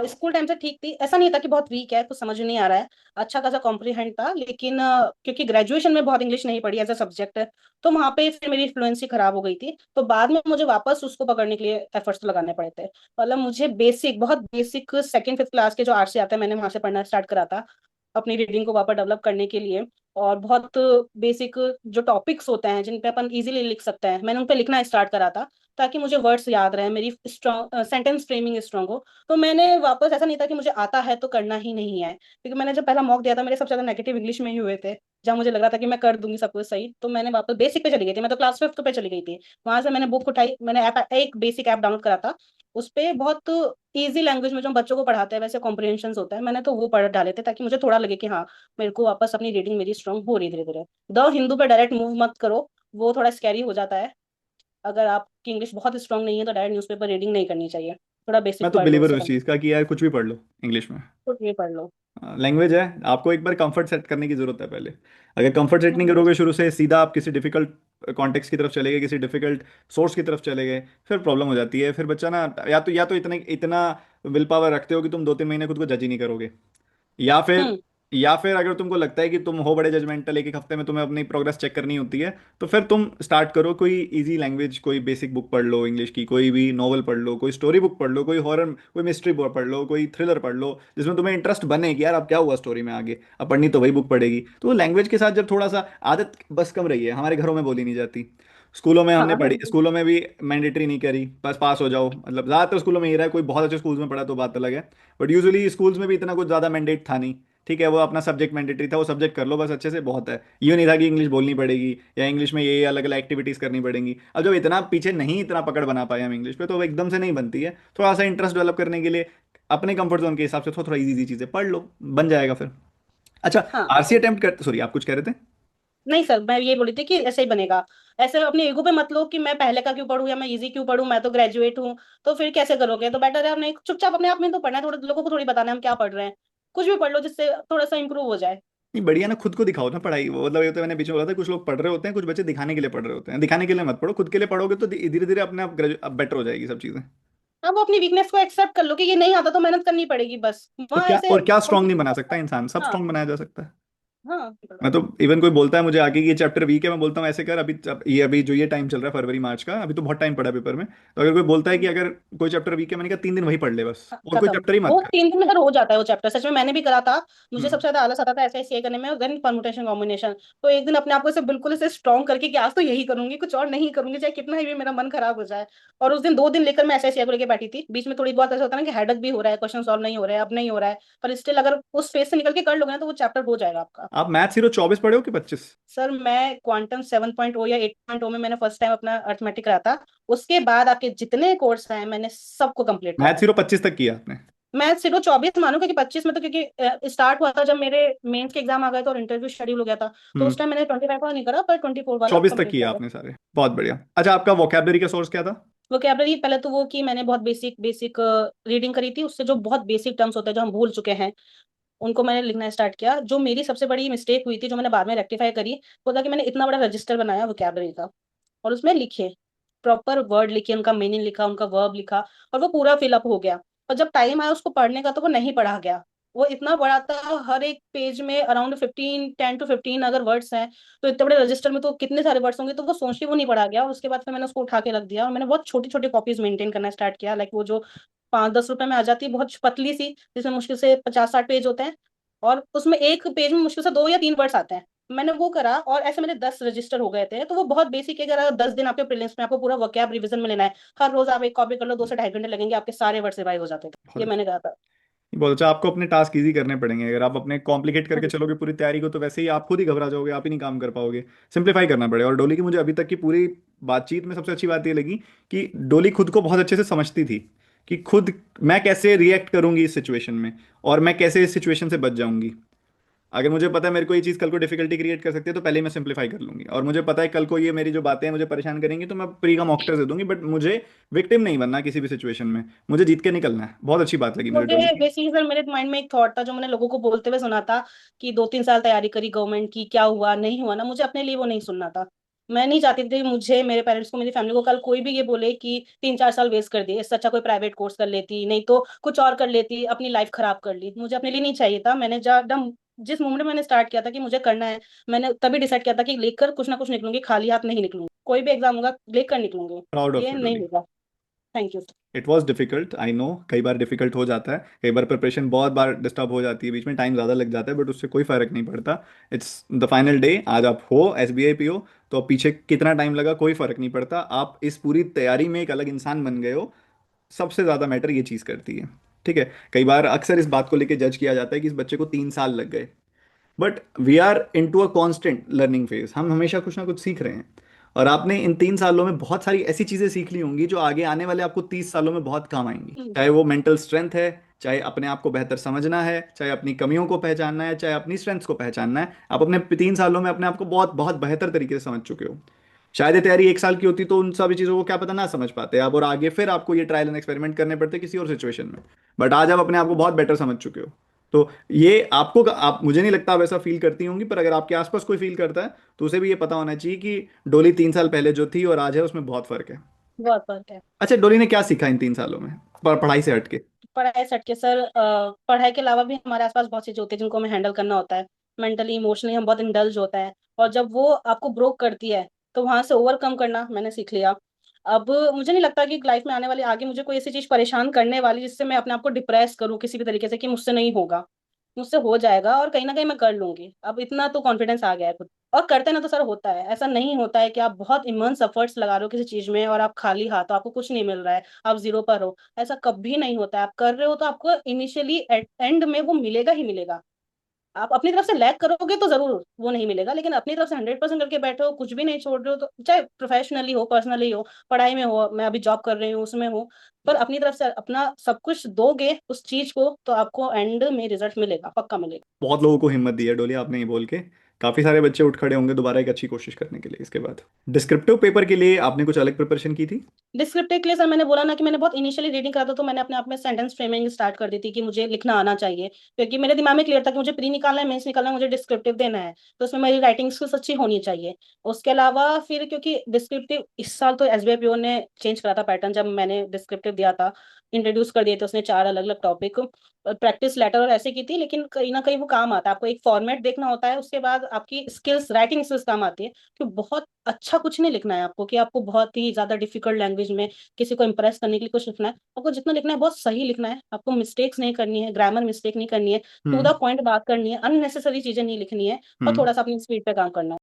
B: स्कूल टाइम से ठीक थी, ऐसा नहीं था कि बहुत वीक है कुछ समझ नहीं आ रहा है, अच्छा खासा कॉम्प्रीहेंड था, लेकिन क्योंकि ग्रेजुएशन में बहुत इंग्लिश नहीं पढ़ी एज अ सब्जेक्ट, तो वहां पे फिर मेरी फ्लुएंसी खराब हो गई थी, तो बाद में मुझे वापस उसको पकड़ने के लिए एफर्ट्स लगाने पड़े थे। मतलब मुझे बेसिक, बहुत बेसिक सेकंड फिफ्थ क्लास के जो आर्ट्स से आते हैं, मैंने वहां से पढ़ना स्टार्ट करा था अपनी रीडिंग को वापस डेवलप करने के लिए। और बहुत बेसिक जो टॉपिक्स होते हैं जिन पे अपन इजीली लिख सकते हैं, मैंने उन पे लिखना स्टार्ट करा था, ताकि मुझे वर्ड्स याद रहे, मेरी स्ट्रॉन्ग सेंटेंस फ्रेमिंग स्ट्रॉन्ग हो। तो मैंने वापस, ऐसा नहीं था कि मुझे आता है तो करना ही नहीं है, क्योंकि मैंने जब पहला मॉक दिया था मेरे सबसे ज्यादा नेगेटिव इंग्लिश में ही हुए थे, जहाँ मुझे लग रहा था कि मैं कर दूंगी सब कुछ सही, तो मैंने वापस बेसिक पे चली गई थी, मैं तो क्लास फिफ्थ पे चली गई थी। वहां से मैंने बुक उठाई, मैंने ऐप, एक बेसिक ऐप डाउनलोड करा था, उस पे बहुत इजी लैंग्वेज में जो हम बच्चों को पढ़ाते हैं वैसे कॉम्प्रिहेंशन होता है, मैंने तो वो पढ़ डाले थे ताकि मुझे थोड़ा लगे कि हाँ मेरे को वापस अपनी रीडिंग मेरी स्ट्रांग हो रही धीरे धीरे। द हिंदू पे डायरेक्ट मूव मत करो, वो थोड़ा स्कैरी हो जाता है। अगर आपकी इंग्लिश बहुत स्ट्रांग नहीं है तो डायरेक्ट न्यूज़पेपर रीडिंग नहीं करनी चाहिए, थोड़ा
A: मैं
B: बेसिक
A: तो
B: पढ़ लो
A: बिलीवर हूँ
B: उससे
A: इस
B: पहले।
A: चीज़ का कि यार कुछ भी पढ़ लो इंग्लिश में।
B: तो ये पढ़ लो।
A: लैंग्वेज है, आपको एक बार कंफर्ट सेट करने की जरूरत है पहले। अगर कंफर्ट सेट नहीं करोगे शुरू से, सीधा आप किसी डिफिकल्ट कॉन्टेक्स्ट की तरफ चले गए, किसी डिफिकल्ट सोर्स की तरफ चले गए, फिर प्रॉब्लम हो जाती है। फिर बच्चा ना, या तो इतने इतना विल पावर रखते हो कि तुम 2-3 महीने खुद को जज ही नहीं करोगे, या फिर
B: हम्म।
A: या फिर अगर तुमको लगता है कि तुम हो बड़े जजमेंटल, एक एक हफ्ते में तुम्हें अपनी प्रोग्रेस चेक करनी होती है, तो फिर तुम स्टार्ट करो कोई इजी लैंग्वेज, कोई बेसिक बुक पढ़ लो इंग्लिश की, कोई भी नॉवल पढ़ लो, कोई स्टोरी बुक पढ़ लो, कोई हॉरर, कोई मिस्ट्री बुक पढ़ लो, कोई थ्रिलर पढ़ लो, जिसमें तुम्हें इंटरेस्ट बने कि यार अब क्या हुआ स्टोरी में आगे, अब पढ़नी तो वही बुक पड़ेगी। तो लैंग्वेज के साथ जब थोड़ा सा आदत बस कम रही है, हमारे घरों में बोली नहीं जाती, स्कूलों में हमने
B: हाँ
A: पढ़ी, स्कूलों में भी मैंडेटरी नहीं करी, बस पास हो जाओ, मतलब ज़्यादातर स्कूलों में ये रहा है, कोई बहुत अच्छे स्कूल्स में पढ़ा तो बात अलग है, बट यूजुअली स्कूल्स में भी इतना कुछ ज़्यादा मैंडेट था नहीं। ठीक है, वो अपना सब्जेक्ट मैंडेटरी था, वो सब्जेक्ट कर लो बस अच्छे से, बहुत है। यूँ नहीं था कि इंग्लिश बोलनी पड़ेगी या इंग्लिश में ये अलग अलग एक्टिविटीज़ करनी पड़ेंगी। अब जब इतना पीछे नहीं, इतना पकड़ बना पाए हम इंग्लिश पे, तो वो एकदम से नहीं बनती है। थोड़ा सा इंटरेस्ट डेवलप करने के लिए अपने कंफर्ट जोन के हिसाब से थोड़ा थोड़ा इजी इजी चीज़ें पढ़ लो, बन जाएगा फिर। अच्छा,
B: हाँ।
A: आरसी अटेम्प्ट करते, सॉरी आप कुछ कह रहे थे?
B: नहीं सर, मैं ये बोली थी कि ऐसे ही बनेगा। ऐसे अपने ईगो पे मत लो कि मैं पहले का क्यों पढूं या मैं इजी क्यों पढूं, मैं तो ग्रेजुएट हूँ। तो फिर कैसे करोगे? तो बेटर है अपने चुपचाप अपने आप में तो पढ़ना है, थोड़े लोगों को थोड़ी बताना है हम क्या पढ़ रहे हैं। कुछ भी पढ़ लो जिससे थोड़ा सा इंप्रूव हो जाए।
A: नहीं बढ़िया ना, खुद को दिखाओ ना पढ़ाई, वो मतलब ये तो मैंने पीछे बोला था, कुछ लोग पढ़ रहे होते हैं, कुछ बच्चे दिखाने के लिए पढ़ रहे होते हैं। दिखाने के लिए मत पढ़ो, खुद के लिए पढ़ोगे तो धीरे धीरे अपने आप अब बेटर हो जाएगी सब चीज़ें।
B: अब अपनी वीकनेस को एक्सेप्ट कर लो कि ये नहीं आता तो मेहनत करनी पड़ेगी बस, वहां ऐसे
A: और क्या स्ट्रांग नहीं बना सकता
B: competition।
A: इंसान, सब
B: हाँ।
A: स्ट्रांग बनाया जा सकता है।
B: हाँ।
A: मैं तो इवन कोई बोलता है मुझे आगे कि ये चैप्टर वीक है, मैं बोलता हूँ ऐसे कर, अभी ये अभी जो ये टाइम चल रहा है फरवरी मार्च का, अभी तो बहुत टाइम पड़ा है पेपर में, तो अगर कोई बोलता है कि अगर कोई चैप्टर वीक है, मैंने कहा 3 दिन वही पढ़ ले बस, और कोई
B: खत्म।
A: चैप्टर ही मत
B: वो
A: कर।
B: 3 दिन में अगर हो जाता है वो चैप्टर, सच में मैंने भी करा था। मुझे
A: हम्म।
B: सबसे ज्यादा आलस आता था ऐसे ऐसे करने में, और देन परमुटेशन कॉम्बिनेशन। तो एक दिन अपने आप को ऐसे बिल्कुल ऐसे स्ट्रॉन्ग करके कि आज तो यही करूंगी, कुछ और नहीं करूंगी, चाहे कितना ही भी मेरा मन खराब हो जाए। और उस दिन 2 दिन लेकर मैं ऐसे ऐसे को लेकर बैठी थी। बीच में थोड़ी बहुत ऐसा होता है ना कि हेडक भी हो रहा है, क्वेश्चन सॉल्व नहीं हो रहा है, अब नहीं हो रहा है, पर स्टिल अगर उस फेज से निकल के कर लोगे ना तो वो चैप्टर हो जाएगा आपका।
A: आप मैथ्स हीरो 24 पढ़े हो कि 25?
B: सर मैं क्वांटम 7.0 या 8.0 में मैंने फर्स्ट टाइम अपना अर्थमेटिक करा था। उसके बाद आपके जितने कोर्स हैं मैंने सबको कंप्लीट करा
A: मैथ्स
B: है।
A: हीरो 25 तक किया आपने?
B: मैं सिर्फ 24 मानू, क्योंकि 25 में तो क्योंकि स्टार्ट हुआ था जब मेरे मेंस के एग्जाम आ गए थे और इंटरव्यू शेड्यूल हो गया था। तो
A: हम्म।
B: उस टाइम मैंने 25 वाला नहीं करा, पर 24 वाला
A: 24 तक
B: कंप्लीट
A: किया
B: कर लिया।
A: आपने सारे, बहुत बढ़िया। अच्छा, आपका वोकेबलरी का सोर्स क्या था?
B: वोकैबुलरी पहले तो वो कि मैंने बहुत बेसिक बेसिक रीडिंग करी थी, उससे जो बहुत बेसिक टर्म्स होते हैं जो हम भूल चुके हैं उनको मैंने लिखना स्टार्ट किया। जो मेरी सबसे बड़ी मिस्टेक हुई थी जो मैंने बाद में रेक्टिफाई करी, वो था कि मैंने इतना बड़ा रजिस्टर बनाया वोकैबुलरी का, और उसमें लिखे, प्रॉपर वर्ड लिखे, उनका मीनिंग लिखा, उनका वर्ब लिखा, और वो पूरा फिलअप हो गया। और जब टाइम आया उसको पढ़ने का तो वो नहीं पढ़ा गया। वो इतना बड़ा था, हर एक पेज में अराउंड 10 to 15 अगर वर्ड्स हैं, तो इतने बड़े रजिस्टर में तो कितने सारे वर्ड्स होंगे, तो वो सोच के वो नहीं पढ़ा गया। और उसके बाद फिर मैंने उसको उठा के रख दिया, और मैंने बहुत छोटी छोटी कॉपीज मेंटेन करना स्टार्ट किया, लाइक वो जो 5-10 रुपए में आ जाती है, बहुत पतली सी, जिसमें मुश्किल से 50-60 पेज होते हैं, और उसमें एक पेज में मुश्किल से 2 या 3 वर्ड्स आते हैं। मैंने वो करा, और ऐसे मेरे 10 रजिस्टर हो गए थे। तो वो बहुत बेसिक है कि अगर 10 दिन आपके प्रीलिम्स में आपको पूरा वोकैब रिवीजन में लेना है, हर रोज आप एक कॉपी कर लो, 2 से 2.5 घंटे लगेंगे, आपके सारे वर्ड रिवाइज हो जाते थे।
A: बहुत
B: ये
A: अच्छा।
B: मैंने कहा था।
A: बहुत अच्छा, आपको अपने टास्क इजी करने पड़ेंगे। अगर आप अपने कॉम्प्लिकेट करके चलोगे पूरी तैयारी को, तो वैसे ही आप खुद ही घबरा जाओगे, आप ही नहीं काम कर पाओगे। सिंप्लीफाई करना पड़ेगा। और डोली की मुझे अभी तक की पूरी बातचीत में सबसे अच्छी बात ये लगी कि डोली खुद को बहुत अच्छे से समझती थी कि खुद मैं कैसे रिएक्ट करूंगी इस सिचुएशन में, और मैं कैसे इस सिचुएशन से बच जाऊंगी। अगर मुझे पता है मेरे को ये चीज़ कल को डिफिकल्टी क्रिएट कर सकती है, तो पहले ही मैं सिंप्लीफाई कर लूंगी। और मुझे पता है कल को ये मेरी जो बातें हैं मुझे परेशान करेंगी, तो मैं प्री का मॉक टेस्ट दे दूंगी, बट मुझे विक्टिम नहीं बनना किसी भी सिचुएशन में, मुझे जीत के निकलना है। बहुत अच्छी बात लगी मुझे
B: मुझे
A: डोली की।
B: बेसिकली सर मेरे माइंड में एक थॉट था जो मैंने लोगों को बोलते हुए सुना था, कि 2-3 साल तैयारी करी गवर्नमेंट की, क्या हुआ नहीं हुआ ना, मुझे अपने लिए वो नहीं सुनना था। मैं नहीं चाहती थी मुझे, मेरे पेरेंट्स को, मेरी फैमिली को कल कोई भी ये बोले कि 3-4 साल वेस्ट कर दिए, इससे अच्छा कोई प्राइवेट कोर्स कर लेती, नहीं तो कुछ और कर लेती, अपनी लाइफ खराब कर ली। मुझे अपने लिए नहीं चाहिए था। मैंने जब जिस मोमेंट में मैंने स्टार्ट किया था कि मुझे करना है, मैंने तभी डिसाइड किया था कि लेकर कुछ ना कुछ निकलूंगी, खाली हाथ नहीं निकलूंगी, कोई भी एग्जाम होगा लेकर निकलूंगी।
A: प्राउड ऑफ
B: ये
A: यू
B: नहीं
A: डोली।
B: होगा। Thank you.
A: It was difficult, I know, कई बार डिफिकल्ट हो जाता है, कई बार प्रिपरेशन बहुत बार डिस्टर्ब हो जाती है, बीच में टाइम ज़्यादा लग जाता है, बट उससे कोई फर्क नहीं पड़ता। इट्स द फाइनल डे, आज आप हो SBI PO, तो अब पीछे कितना टाइम लगा कोई फर्क नहीं पड़ता, आप इस पूरी तैयारी में एक अलग इंसान बन गए हो। सबसे ज़्यादा मैटर ये चीज़ करती है। ठीक है, कई बार अक्सर इस बात को लेकर जज किया जाता है कि इस बच्चे को 3 साल लग गए, but we are into a constant learning phase, हम हमेशा कुछ ना कुछ सीख रहे हैं। और आपने इन 3 सालों में बहुत सारी ऐसी चीजें सीख ली होंगी जो आगे आने वाले आपको 30 सालों में बहुत काम आएंगी, चाहे वो मेंटल स्ट्रेंथ है, चाहे अपने आप को बेहतर समझना है, चाहे अपनी कमियों को पहचानना है, चाहे अपनी स्ट्रेंथ्स को पहचानना है। आप अपने 3 सालों में अपने आप को बहुत बहुत बेहतर तरीके से समझ चुके हो। शायद ये तैयारी 1 साल की होती तो उन सभी चीज़ों को क्या पता ना समझ पाते आप, और आगे फिर आपको ये ट्रायल एंड एक्सपेरिमेंट करने पड़ते किसी और सिचुएशन में। बट आज आप अपने आप को बहुत बेटर समझ चुके हो। तो ये आपको, आप, मुझे नहीं लगता आप ऐसा फील करती होंगी, पर अगर आपके आसपास कोई फील करता है तो उसे भी ये पता होना चाहिए कि डोली 3 साल पहले जो थी और आज है उसमें बहुत फर्क है।
B: बहुत फर्क है।
A: अच्छा, डोली ने क्या सीखा इन 3 सालों में, पढ़ाई से हटके?
B: पढ़ाई से हटके सर, पढ़ाई के अलावा भी हमारे आसपास बहुत चीजें होती है जिनको हमें हैंडल करना होता है। मेंटली इमोशनली हम बहुत इंडल्ज होता है, और जब वो आपको ब्रोक करती है तो वहां से ओवरकम करना मैंने सीख लिया। अब मुझे नहीं लगता कि लाइफ में आने वाली आगे मुझे कोई ऐसी चीज परेशान करने वाली जिससे मैं अपने आप को डिप्रेस करूँ किसी भी तरीके से, कि मुझसे नहीं होगा। मुझसे हो जाएगा और कहीं ना कहीं मैं कर लूंगी। अब इतना तो कॉन्फिडेंस आ गया है खुद। और करते ना तो सर होता है, ऐसा नहीं होता है कि आप बहुत इमंस एफर्ट्स लगा रहे हो किसी चीज में और आप खाली हाथ हो, आपको कुछ नहीं मिल रहा है, आप जीरो पर हो। ऐसा कभी नहीं होता है। आप कर रहे हो तो आपको इनिशियली एंड में वो मिलेगा ही मिलेगा। आप अपनी तरफ से लैग करोगे तो जरूर वो नहीं मिलेगा, लेकिन अपनी तरफ से 100% करके बैठे हो, कुछ भी नहीं छोड़ रहे हो, तो चाहे प्रोफेशनली हो, पर्सनली हो, पढ़ाई में हो, मैं अभी जॉब कर रही हूँ उसमें हो, पर अपनी तरफ से अपना सब कुछ दोगे उस चीज को तो आपको एंड में रिजल्ट मिलेगा, पक्का मिलेगा।
A: बहुत लोगों को हिम्मत दी है डोली आपने ये बोल के। काफी सारे बच्चे उठ खड़े होंगे दोबारा एक अच्छी कोशिश करने के लिए इसके बाद। डिस्क्रिप्टिव पेपर के लिए आपने कुछ अलग प्रिपरेशन की थी?
B: डिस्क्रिप्टिव के लिए सर मैंने बोला ना कि मैंने बहुत इनिशियली रीडिंग करा था, तो मैंने अपने आप में सेंटेंस फ्रेमिंग स्टार्ट कर दी थी कि मुझे लिखना आना चाहिए, क्योंकि मेरे दिमाग में क्लियर था कि मुझे प्री निकालना है, मेंस निकालना है, मुझे डिस्क्रिप्टिव देना है, तो उसमें मेरी राइटिंग स्किल्स अच्छी होनी चाहिए। उसके अलावा फिर क्योंकि डिस्क्रिप्टिव इस साल तो एसबीआई पीओ ने चेंज करा था पैटर्न, जब मैंने डिस्क्रिप्टिव दिया था, इंट्रोड्यूस कर दिए थे उसने 4 अलग अलग टॉपिक। प्रैक्टिस लेटर और ऐसे की थी, लेकिन कहीं ना कहीं वो काम आता है। आपको एक फॉर्मेट देखना होता है, उसके बाद आपकी स्किल्स, राइटिंग स्किल्स काम आती है। कि बहुत अच्छा कुछ नहीं लिखना है आपको, कि आपको बहुत ही ज्यादा डिफिकल्ट लैंग्वेज में किसी को इंप्रेस करने के लिए कुछ लिखना है। आपको जितना लिखना है बहुत सही लिखना है, आपको मिस्टेक्स नहीं करनी है, ग्रामर मिस्टेक नहीं करनी है, टू
A: हम्म।
B: द पॉइंट बात करनी है, अननेसेसरी चीजें नहीं लिखनी है, और
A: हम्म।
B: थोड़ा सा अपनी स्पीड पे काम करना है।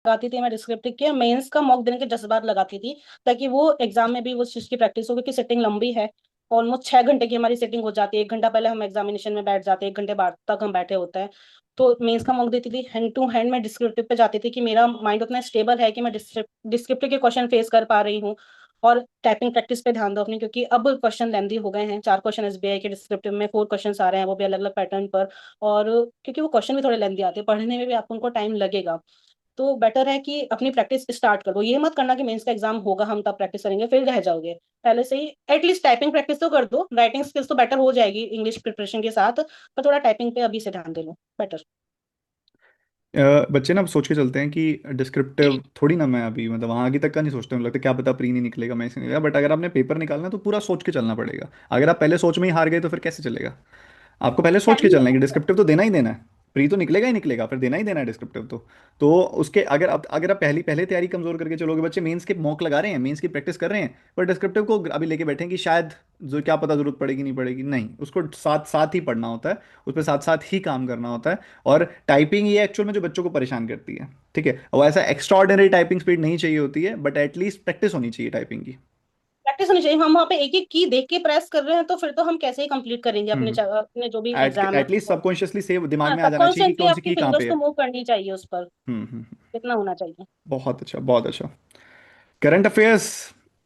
B: लगाती थी मैं डिस्क्रिप्टिव के, मेंस का मॉक देने के 10 बार लगाती थी, ताकि वो एग्जाम में भी वो चीज की प्रैक्टिस हो, क्योंकि सिटिंग लंबी है। ऑलमोस्ट 6 घंटे की हमारी सिटिंग हो जाती है, 1 घंटा पहले हम एग्जामिनेशन में बैठ जाते हैं, 1 घंटे बाद तक हम बैठे होते हैं। तो मेंस का मॉक देती थी, हैंड टू हैंड मैं डिस्क्रिप्टिव पे जाती थी, कि मेरा माइंड उतना स्टेबल है कि मैं डिस्क्रिप्टिव के क्वेश्चन फेस कर पा रही हूँ। और टाइपिंग प्रैक्टिस पे ध्यान दो अपनी, क्योंकि अब क्वेश्चन लेंदी हो गए हैं, 4 क्वेश्चन एसबीआई के डिस्क्रिप्टिव में, 4 क्वेश्चन आ रहे हैं, वो भी अलग अलग पैटर्न पर। और क्योंकि वो क्वेश्चन भी थोड़े लेंदी आते हैं, पढ़ने में भी आपको उनको टाइम लगेगा। तो बेटर है कि अपनी प्रैक्टिस स्टार्ट कर दो। ये मत करना कि मेंस का एग्जाम होगा हम तब प्रैक्टिस करेंगे, फिर रह जाओगे। पहले से ही एटलीस्ट टाइपिंग प्रैक्टिस तो कर दो, राइटिंग स्किल्स तो बेटर हो जाएगी इंग्लिश प्रिपरेशन के साथ, पर थोड़ा टाइपिंग पे अभी से ध्यान दे लो, बेटर।
A: बच्चे ना सोच के चलते हैं कि डिस्क्रिप्टिव थोड़ी ना, मैं अभी मतलब वहाँ आगे तक का नहीं सोचते, मुझे लगता है क्या पता प्री नहीं निकलेगा, मैं नहीं निकलेगा, बट अगर आपने पेपर निकालना है तो पूरा सोच के चलना पड़ेगा। अगर आप पहले सोच में ही हार गए तो फिर कैसे चलेगा? आपको पहले सोच के
B: टाइम
A: चलना है कि डिस्क्रिप्टिव तो देना ही देना है। प्री तो निकलेगा ही निकलेगा, फिर देना ही देना है डिस्क्रिप्टिव तो उसके अगर आप पहली पहले तैयारी कमजोर करके चलोगे, बच्चे मेंस के मॉक लगा रहे हैं, मेंस की प्रैक्टिस कर रहे हैं, पर डिस्क्रिप्टिव को अभी लेके बैठे हैं कि शायद जो क्या पता जरूरत पड़ेगी नहीं पड़ेगी, नहीं, उसको साथ साथ ही पढ़ना होता है, उस पर साथ साथ ही काम करना होता है। और टाइपिंग ये एक्चुअल में जो बच्चों को परेशान करती है, ठीक है, और ऐसा एक्स्ट्रा ऑर्डिनरी टाइपिंग स्पीड नहीं चाहिए होती है, बट एटलीस्ट प्रैक्टिस होनी चाहिए टाइपिंग की।
B: प्रैक्टिस होनी चाहिए। हम वहाँ पे एक एक की देख के प्रेस कर रहे हैं, तो फिर तो हम कैसे ही कंप्लीट करेंगे अपने
A: हम्म।
B: अपने जो भी एग्जाम है
A: एटलीस्ट
B: उसको।
A: सबकॉन्शियसली से दिमाग
B: हाँ,
A: में आ जाना चाहिए कि
B: सबकॉन्शियसली
A: कौन सी
B: आपकी
A: की कहाँ
B: फिंगर्स
A: पे
B: तो
A: है।
B: मूव करनी चाहिए उस पर,
A: हम्म।
B: इतना होना चाहिए।
A: बहुत अच्छा, बहुत अच्छा। करंट अफेयर्स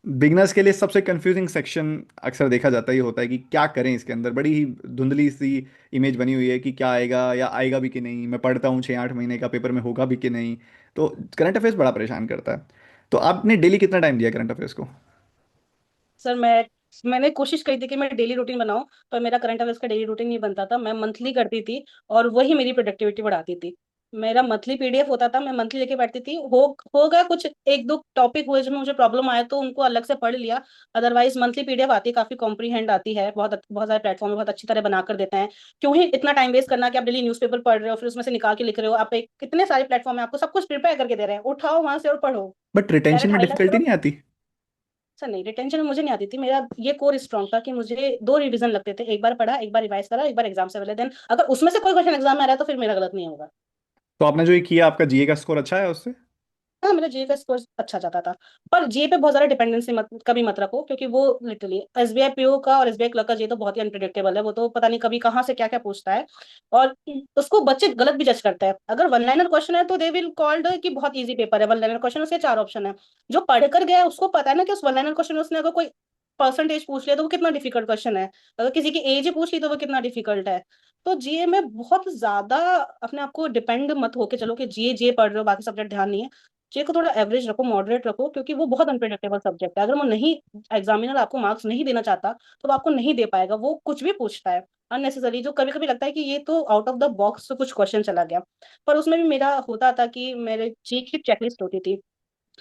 A: बिगनर्स के लिए सबसे कंफ्यूजिंग सेक्शन अक्सर देखा जाता ही होता है कि क्या करें इसके अंदर, बड़ी ही धुंधली सी इमेज बनी हुई है कि क्या आएगा या आएगा भी कि नहीं, मैं पढ़ता हूँ 6-8 महीने का, पेपर में होगा भी कि नहीं। तो करंट अफेयर्स बड़ा परेशान करता है। तो आपने डेली कितना टाइम दिया करंट अफेयर्स को?
B: सर मैंने कोशिश करी थी कि मैं डेली रूटीन बनाऊं, पर मेरा करंट अफेयर्स का डेली रूटीन नहीं बनता था। मैं मंथली करती थी और वही मेरी प्रोडक्टिविटी बढ़ाती थी। मेरा मंथली पीडीएफ होता था, मैं मंथली लेके बैठती थी। हो गया कुछ एक दो टॉपिक हुए जिसमें मुझे प्रॉब्लम आया तो उनको अलग से पढ़ लिया। अदरवाइज मंथली पीडीएफ आती है, काफी कॉम्प्रीहेंड आती है, बहुत बहुत सारे प्लेटफॉर्म में बहुत अच्छी तरह बना कर देते हैं। क्यों ही इतना टाइम वेस्ट करना कि आप डेली न्यूज़पेपर पढ़ रहे हो फिर उसमें से निकाल के लिख रहे हो। आप एक कितने सारे प्लेटफॉर्म है, आपको सब कुछ प्रिपेयर करके दे रहे हैं, उठाओ वहां से और पढ़ो।
A: बट रिटेंशन
B: डायरेक्ट
A: में
B: हाईलाइट
A: डिफिकल्टी
B: करो।
A: नहीं आती?
B: सर नहीं, रिटेंशन में मुझे नहीं आती थी। मेरा ये कोर स्ट्रॉन्ग था कि मुझे दो रिवीजन लगते थे, एक बार पढ़ा, एक बार रिवाइज करा, एक बार एग्जाम से पहले। देन अगर उसमें से कोई क्वेश्चन एग्जाम में आ रहा है तो फिर मेरा गलत नहीं होगा।
A: तो आपने जो ये किया, आपका जीए का स्कोर अच्छा है उससे?
B: हाँ, मेरा जीए का स्कोर अच्छा जाता था। पर जीए पे बहुत ज्यादा डिपेंडेंसी मत कभी मत रखो, क्योंकि वो लिटरली एसबीआई पीओ का और एसबीआई क्लर्क का जीए तो बहुत ही अनप्रिडिक्टेबल है। वो तो पता नहीं कभी कहाँ से क्या क्या पूछता है। और उसको बच्चे गलत भी जज करते हैं। अगर वन लाइनर क्वेश्चन है तो दे विल कॉल्ड कि बहुत इजी पेपर है। वन लाइनर क्वेश्चन, उसके चार ऑप्शन है। जो पढ़ कर गया है उसको पता है ना कि उस वन लाइनर क्वेश्चन में उसने अगर कोई परसेंटेज पूछ लिया तो वो कितना डिफिकल्ट क्वेश्चन है। अगर किसी की एज ही पूछ ली तो वो कितना डिफिकल्ट है। तो जीए में बहुत ज्यादा अपने आप को डिपेंड मत होके चलो कि जीए जीए पढ़ रहे हो, बाकी सब्जेक्ट ध्यान नहीं है। जीए को थोड़ा एवरेज रखो, मॉडरेट रखो, क्योंकि वो बहुत अनप्रिडिक्टेबल सब्जेक्ट है। अगर वो नहीं, एग्जामिनर आपको मार्क्स नहीं देना चाहता तो वो आपको नहीं दे पाएगा। वो कुछ भी पूछता है अननेसेसरी, जो कभी कभी लगता है कि ये तो आउट ऑफ द बॉक्स कुछ क्वेश्चन चला गया। पर उसमें भी मेरा होता था कि मेरे जी की चेकलिस्ट होती थी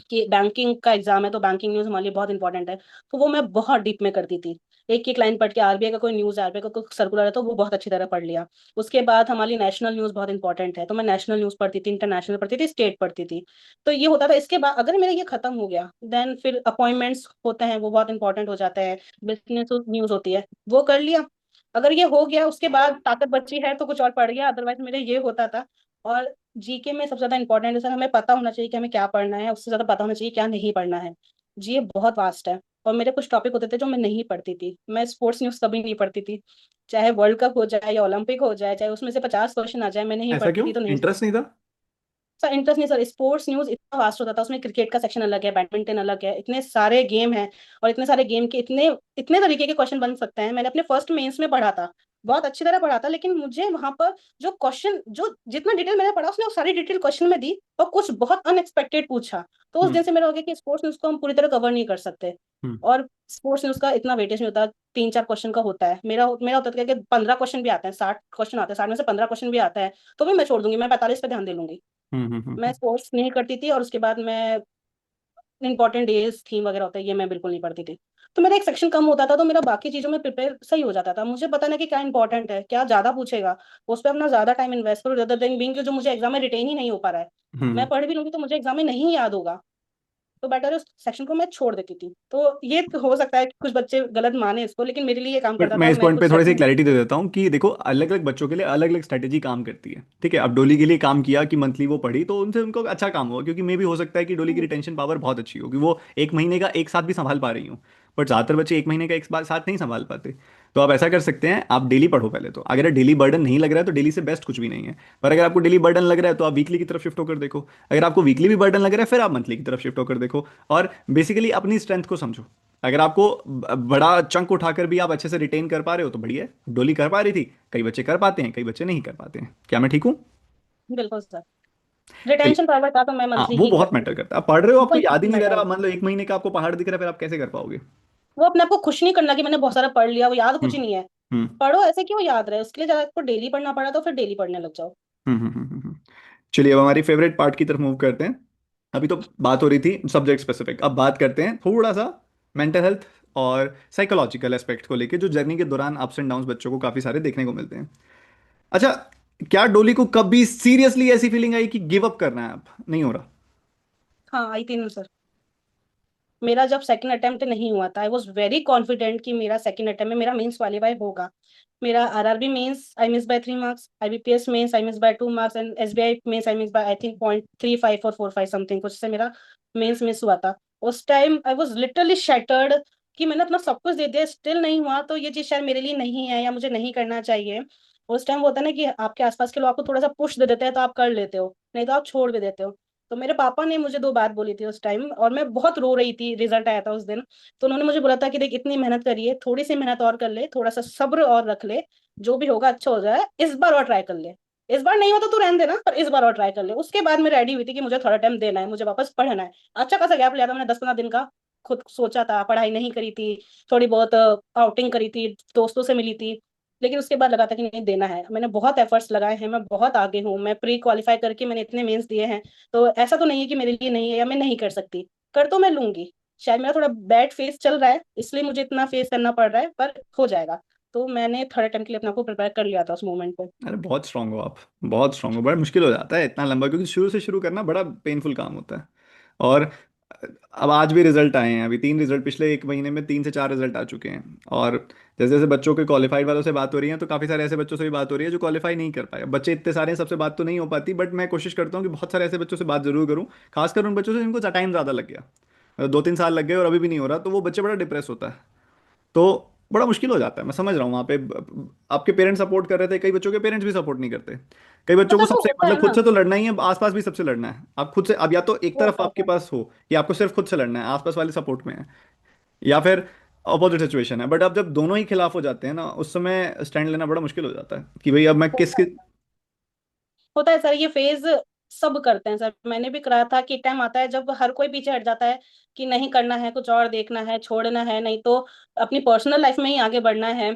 B: कि बैंकिंग का एग्जाम है तो बैंकिंग न्यूज हमारे लिए बहुत इंपॉर्टेंट है। तो वो मैं बहुत डीप में करती थी। एक एक लाइन पढ़ के, आरबीआई का कोई न्यूज, आरबीआई का कोई सर्कुलर है तो वो बहुत अच्छी तरह पढ़ लिया। उसके बाद हमारी नेशनल न्यूज बहुत इंपॉर्टेंट है तो मैं नेशनल न्यूज पढ़ती थी, इंटरनेशनल पढ़ती थी, स्टेट पढ़ती थी। तो ये होता था। इसके बाद अगर मेरा ये खत्म हो गया देन फिर अपॉइंटमेंट्स होते हैं, वो बहुत इंपॉर्टेंट हो जाते हैं। बिजनेस न्यूज होती है, वो कर लिया। अगर ये हो गया उसके बाद ताकत बची है तो कुछ और पढ़ गया। अदरवाइज मेरे ये होता था। और जीके में सबसे ज्यादा इंपॉर्टेंट है सर, हमें पता होना चाहिए कि हमें क्या पढ़ना है, उससे ज्यादा पता होना चाहिए क्या नहीं पढ़ना है। जीए बहुत वास्ट है। और मेरे कुछ टॉपिक होते थे जो मैं नहीं पढ़ती थी। मैं स्पोर्ट्स न्यूज कभी नहीं पढ़ती थी। चाहे वर्ल्ड कप हो जाए या ओलंपिक हो जाए, चाहे उसमें से 50 क्वेश्चन आ जाए, मैं नहीं
A: ऐसा
B: पढ़ती
A: क्यों,
B: थी तो नहीं।
A: इंटरेस्ट नहीं था?
B: सर इंटरेस्ट नहीं सर, स्पोर्ट्स न्यूज इतना वास्ट होता था। उसमें क्रिकेट का सेक्शन अलग है, बैडमिंटन अलग है, इतने सारे गेम हैं। और इतने सारे गेम के इतने इतने तरीके के क्वेश्चन बन सकते हैं। मैंने अपने फर्स्ट मेंस में पढ़ा था, बहुत अच्छी तरह पढ़ा था, लेकिन मुझे वहां पर जो क्वेश्चन, जो जितना डिटेल मैंने पढ़ा उसने वो सारी डिटेल क्वेश्चन में दी और कुछ बहुत अनएक्सपेक्टेड पूछा। तो उस
A: हम्म।
B: दिन से मेरा हो गया कि स्पोर्ट्स न्यूज को हम पूरी तरह कवर नहीं कर सकते।
A: हम्म।
B: और स्पोर्ट्स न्यूज का इतना वेटेज नहीं होता, 3-4 क्वेश्चन का होता है। मेरा होता था कि 15 क्वेश्चन भी आते हैं, 60 क्वेश्चन आते हैं, 60 में से 15 क्वेश्चन भी आता है तो भी मैं छोड़ दूंगी, मैं 45 पे ध्यान दे लूंगी।
A: हम्म।
B: मैं स्पोर्ट्स नहीं करती थी। और उसके बाद मैं इंपॉर्टेंट डेज थीम वगैरह होता है ये मैं बिल्कुल नहीं पढ़ती थी। तो मेरा एक सेक्शन कम होता था तो मेरा बाकी चीजों में प्रिपेयर सही हो जाता था। मुझे पता ना कि क्या इंपॉर्टेंट है, क्या ज्यादा पूछेगा, उस पर अपना ज्यादा टाइम इन्वेस्ट करो रेदर देन बीइंग जो मुझे एग्जाम में रिटेन ही नहीं हो पा रहा है। मैं
A: हम्म।
B: पढ़ भी लूंगी तो मुझे एग्जाम में नहीं याद होगा। तो बेटर है उस सेक्शन को मैं छोड़ देती थी। तो ये तो हो सकता है कि कुछ बच्चे गलत माने इसको, लेकिन मेरे लिए ये काम
A: बट
B: करता
A: मैं
B: था।
A: इस
B: मैं
A: पॉइंट पे
B: कुछ
A: थोड़ी सी
B: सेक्शन।
A: क्लैरिटी दे देता हूँ कि देखो, अलग अलग बच्चों के लिए अलग अलग स्ट्रैटेजी काम करती है। ठीक है, अब डोली के लिए काम किया कि मंथली वो पढ़ी तो उनसे उनको अच्छा काम हुआ, क्योंकि मे भी हो सकता है कि डोली की रिटेंशन पावर बहुत अच्छी हो कि वो एक महीने का एक साथ भी संभाल पा रही हूँ। बट ज़्यादातर बच्चे एक महीने का एक बार साथ नहीं संभाल पाते। तो आप ऐसा कर सकते हैं, आप डेली पढ़ो पहले तो। अगर डेली बर्डन नहीं लग रहा है तो डेली से बेस्ट कुछ भी नहीं है। पर अगर आपको डेली बर्डन लग रहा है तो आप वीकली की तरफ शिफ्ट होकर देखो। अगर आपको वीकली भी बर्डन लग रहा है फिर आप मंथली की तरफ शिफ्ट होकर देखो। और बेसिकली अपनी स्ट्रेंथ को समझो। अगर आपको बड़ा चंक उठाकर भी आप अच्छे से रिटेन कर पा रहे हो तो बढ़िया है। डोली कर पा रही थी, कई बच्चे कर पाते हैं, कई बच्चे नहीं कर पाते हैं। क्या मैं ठीक हूँ?
B: बिल्कुल सर।
A: चलिए।
B: रिटेंशन पावर था तो मैं
A: हाँ,
B: मंथली
A: वो
B: ही
A: बहुत
B: करती
A: मैटर
B: थी।
A: करता है। आप पढ़ रहे हो,
B: वो
A: आपको याद ही नहीं रह
B: मैटर।
A: रहा, मान लो एक महीने का आपको पहाड़ दिख रहा है, फिर आप कैसे कर पाओगे?
B: वो अपने आप को खुश नहीं करना कि मैंने बहुत सारा पढ़ लिया, वो याद कुछ
A: हम्म।
B: ही नहीं है।
A: हम्म।
B: पढ़ो ऐसे क्यों याद रहे, उसके लिए जब आपको डेली पढ़ना पड़ा तो फिर डेली पढ़ने लग जाओ।
A: हम्म। चलिए, अब हमारी फेवरेट पार्ट की तरफ मूव करते हैं। अभी तो बात हो रही थी सब्जेक्ट स्पेसिफिक, अब बात करते हैं थोड़ा सा मेंटल हेल्थ और साइकोलॉजिकल एस्पेक्ट को लेके, जो जर्नी के दौरान अप्स एंड डाउन्स बच्चों को काफ़ी सारे देखने को मिलते हैं। अच्छा, क्या डोली को कभी सीरियसली ऐसी फीलिंग आई कि गिव अप करना है, अब नहीं हो रहा?
B: हाँ, आई थी ना सर। मेरा जब सेकंड अटेम्प्ट नहीं हुआ था आई वॉज वेरी कॉन्फिडेंट कि मेरा सेकंड अटेम्प्ट में मेरा मेंस क्वालिफाई होगा। मेरा RRB mains I miss by 3 marks, IBPS mains I miss by 2 marks and SBI mains I miss by I think 0.35 और 45 समथिंग कुछ से मेरा मेंस मिस हुआ था। उस time I was literally shattered कि मैंने अपना सब कुछ दे दिया, स्टिल नहीं हुआ तो ये चीज शायद मेरे लिए नहीं है या मुझे नहीं करना चाहिए। उस टाइम वो होता है ना कि आपके आसपास के लोग आपको थोड़ा सा पुश दे देते हैं तो आप कर लेते हो, नहीं तो आप छोड़ भी देते हो। तो मेरे पापा ने मुझे दो बात बोली थी उस टाइम, और मैं बहुत रो रही थी, रिजल्ट आया था उस दिन। तो उन्होंने मुझे बोला था कि देख, इतनी मेहनत करी है, थोड़ी सी मेहनत और कर ले, थोड़ा सा सब्र और रख ले, जो भी होगा अच्छा हो जाए, इस बार और ट्राई कर ले। इस बार नहीं होता तो रहने देना, पर इस बार और ट्राई कर ले। उसके बाद मैं रेडी हुई थी कि मुझे थोड़ा टाइम देना है, मुझे वापस पढ़ना है। अच्छा खासा गैप लिया था मैंने, 10-15 दिन का। खुद सोचा था, पढ़ाई नहीं करी थी, थोड़ी बहुत आउटिंग करी थी, दोस्तों से मिली थी। लेकिन उसके बाद लगा था कि नहीं, देना है। मैंने बहुत एफर्ट्स लगाए हैं, मैं बहुत आगे हूँ, मैं प्री क्वालिफाई करके मैंने इतने मेंस दिए हैं। तो ऐसा तो नहीं है कि मेरे लिए नहीं है या मैं नहीं कर सकती। कर तो मैं लूंगी। शायद मेरा थोड़ा बैड फेस चल रहा है, इसलिए मुझे इतना फेस करना पड़ रहा है, पर हो जाएगा। तो मैंने थर्ड अटेम्प्ट के लिए अपने आप को प्रिपेयर कर लिया था उस मोमेंट पे।
A: अरे बहुत स्ट्रांग हो आप, बहुत स्ट्रांग हो। बड़ा मुश्किल हो जाता है इतना लंबा, क्योंकि शुरू से शुरू करना बड़ा पेनफुल काम होता है। और अब आज भी रिजल्ट आए हैं, अभी 3 रिजल्ट, पिछले 1 महीने में 3 से 4 रिजल्ट आ चुके हैं। और जैसे जैसे बच्चों के क्वालिफाइड वालों से बात हो रही है, तो काफ़ी सारे ऐसे बच्चों से भी बात हो रही है जो क्वालिफाई नहीं कर पाए। अब बच्चे इतने सारे हैं, सबसे बात तो नहीं हो पाती, बट मैं कोशिश करता हूँ कि बहुत सारे ऐसे बच्चों से बात जरूर करूँ। खासकर उन बच्चों से जिनको टाइम ज़्यादा लग गया, 2-3 साल लग गए और अभी भी नहीं हो रहा, तो वो बच्चे बड़ा डिप्रेस होता है। तो बड़ा मुश्किल हो जाता है, मैं समझ रहा हूँ वहाँ पे। आपके पेरेंट्स सपोर्ट कर रहे थे, कई बच्चों के पेरेंट्स भी सपोर्ट नहीं करते। कई बच्चों को
B: पता, वो
A: सबसे
B: होता है
A: मतलब खुद
B: ना।
A: से तो लड़ना ही है, आसपास भी सबसे लड़ना है। आप खुद से, अब या तो एक
B: वो
A: तरफ
B: होता
A: आपके
B: है।
A: पास हो कि आपको सिर्फ खुद से लड़ना है, आसपास वाले सपोर्ट में है, या फिर अपोजिट सिचुएशन है। बट अब जब दोनों ही खिलाफ हो जाते हैं ना, उस समय स्टैंड लेना बड़ा मुश्किल हो जाता है कि भाई अब मैं
B: होता
A: किसके।
B: है होता है सर, ये फेज सब करते हैं सर। मैंने भी कराया था कि टाइम आता है जब हर कोई पीछे हट जाता है, कि नहीं करना है, कुछ और देखना है, छोड़ना है, नहीं तो अपनी पर्सनल लाइफ में ही आगे बढ़ना है।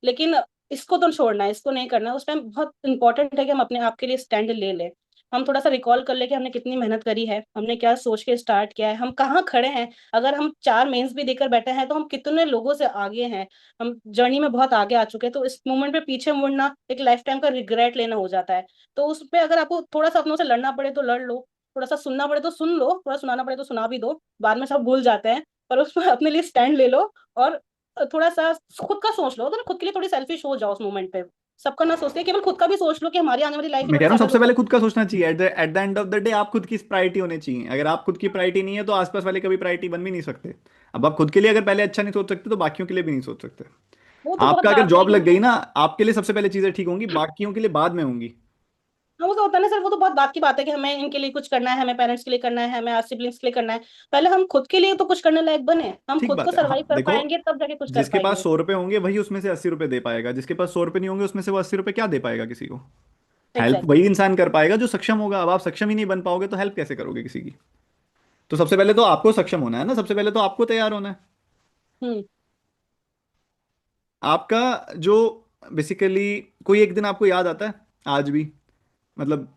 B: लेकिन इसको तो छोड़ना है, इसको नहीं करना है। उस टाइम बहुत इंपॉर्टेंट है कि हम अपने आप के लिए स्टैंड ले लें। हम थोड़ा सा रिकॉल कर ले कि हमने कितनी मेहनत करी है, हमने क्या सोच के स्टार्ट किया है, हम कहाँ खड़े हैं। अगर हम 4 मेंस भी देकर बैठे हैं तो हम कितने लोगों से आगे हैं। हम जर्नी में बहुत आगे आ चुके हैं। तो इस मोमेंट पे पीछे मुड़ना एक लाइफ टाइम का रिग्रेट लेना हो जाता है। तो उस पे अगर आपको थोड़ा सा अपनों से लड़ना पड़े तो लड़ लो, थोड़ा सा सुनना पड़े तो सुन लो, थोड़ा सुनाना पड़े तो सुना भी दो। बाद में सब भूल जाते हैं। पर उसमें अपने लिए स्टैंड ले लो, और थोड़ा सा खुद का सोच लो, तो ना खुद के लिए थोड़ी सेल्फिश हो जाओ उस मोमेंट पे। सबका ना सोचते, केवल खुद का भी सोच लो कि हमारी आने वाली लाइफ ही
A: मैं कह
B: बड़ी
A: रहा हूँ
B: सेटल
A: सबसे
B: हो
A: पहले
B: जाएगी।
A: खुद का सोचना चाहिए। At the end of the day आप खुद की प्रायोरिटी होनी चाहिए। अगर आप खुद की प्रायोरिटी नहीं है तो आसपास वाले कभी प्रायोरिटी बन भी नहीं सकते। अब आप खुद के लिए अगर पहले अच्छा नहीं सोच सकते, तो बाकियों के लिए भी नहीं सोच सकते।
B: वो तो बहुत
A: आपका अगर
B: बात है
A: जॉब लग
B: लेकिन
A: गई ना, आपके लिए सबसे पहले चीजें ठीक होंगी, बाकियों के लिए बाद में होंगी।
B: हाँ, वो तो होता है ना सर। वो तो बहुत बात की बात है कि हमें इनके लिए कुछ करना है, हमें पेरेंट्स के लिए करना है, हमें सिबलिंग्स के लिए करना है। पहले हम खुद के लिए तो कुछ करने लायक बने, हम
A: ठीक
B: खुद को
A: बात है, हाँ
B: सरवाइव कर
A: देखो,
B: पाएंगे तब जाके कुछ कर
A: जिसके पास
B: पाएंगे।
A: 100 रुपए होंगे वही उसमें से 80 रुपए दे पाएगा, जिसके पास 100 रुपए नहीं होंगे उसमें से वो 80 रुपए क्या दे पाएगा किसी को। Help
B: exactly.
A: वही इंसान कर पाएगा जो सक्षम होगा। अब आप सक्षम ही नहीं बन पाओगे तो हेल्प कैसे करोगे किसी की। तो सबसे पहले तो आपको सक्षम होना है ना, सबसे पहले तो आपको तैयार होना है।
B: हम्म।
A: आपका जो बेसिकली, कोई एक दिन आपको याद आता है आज भी, मतलब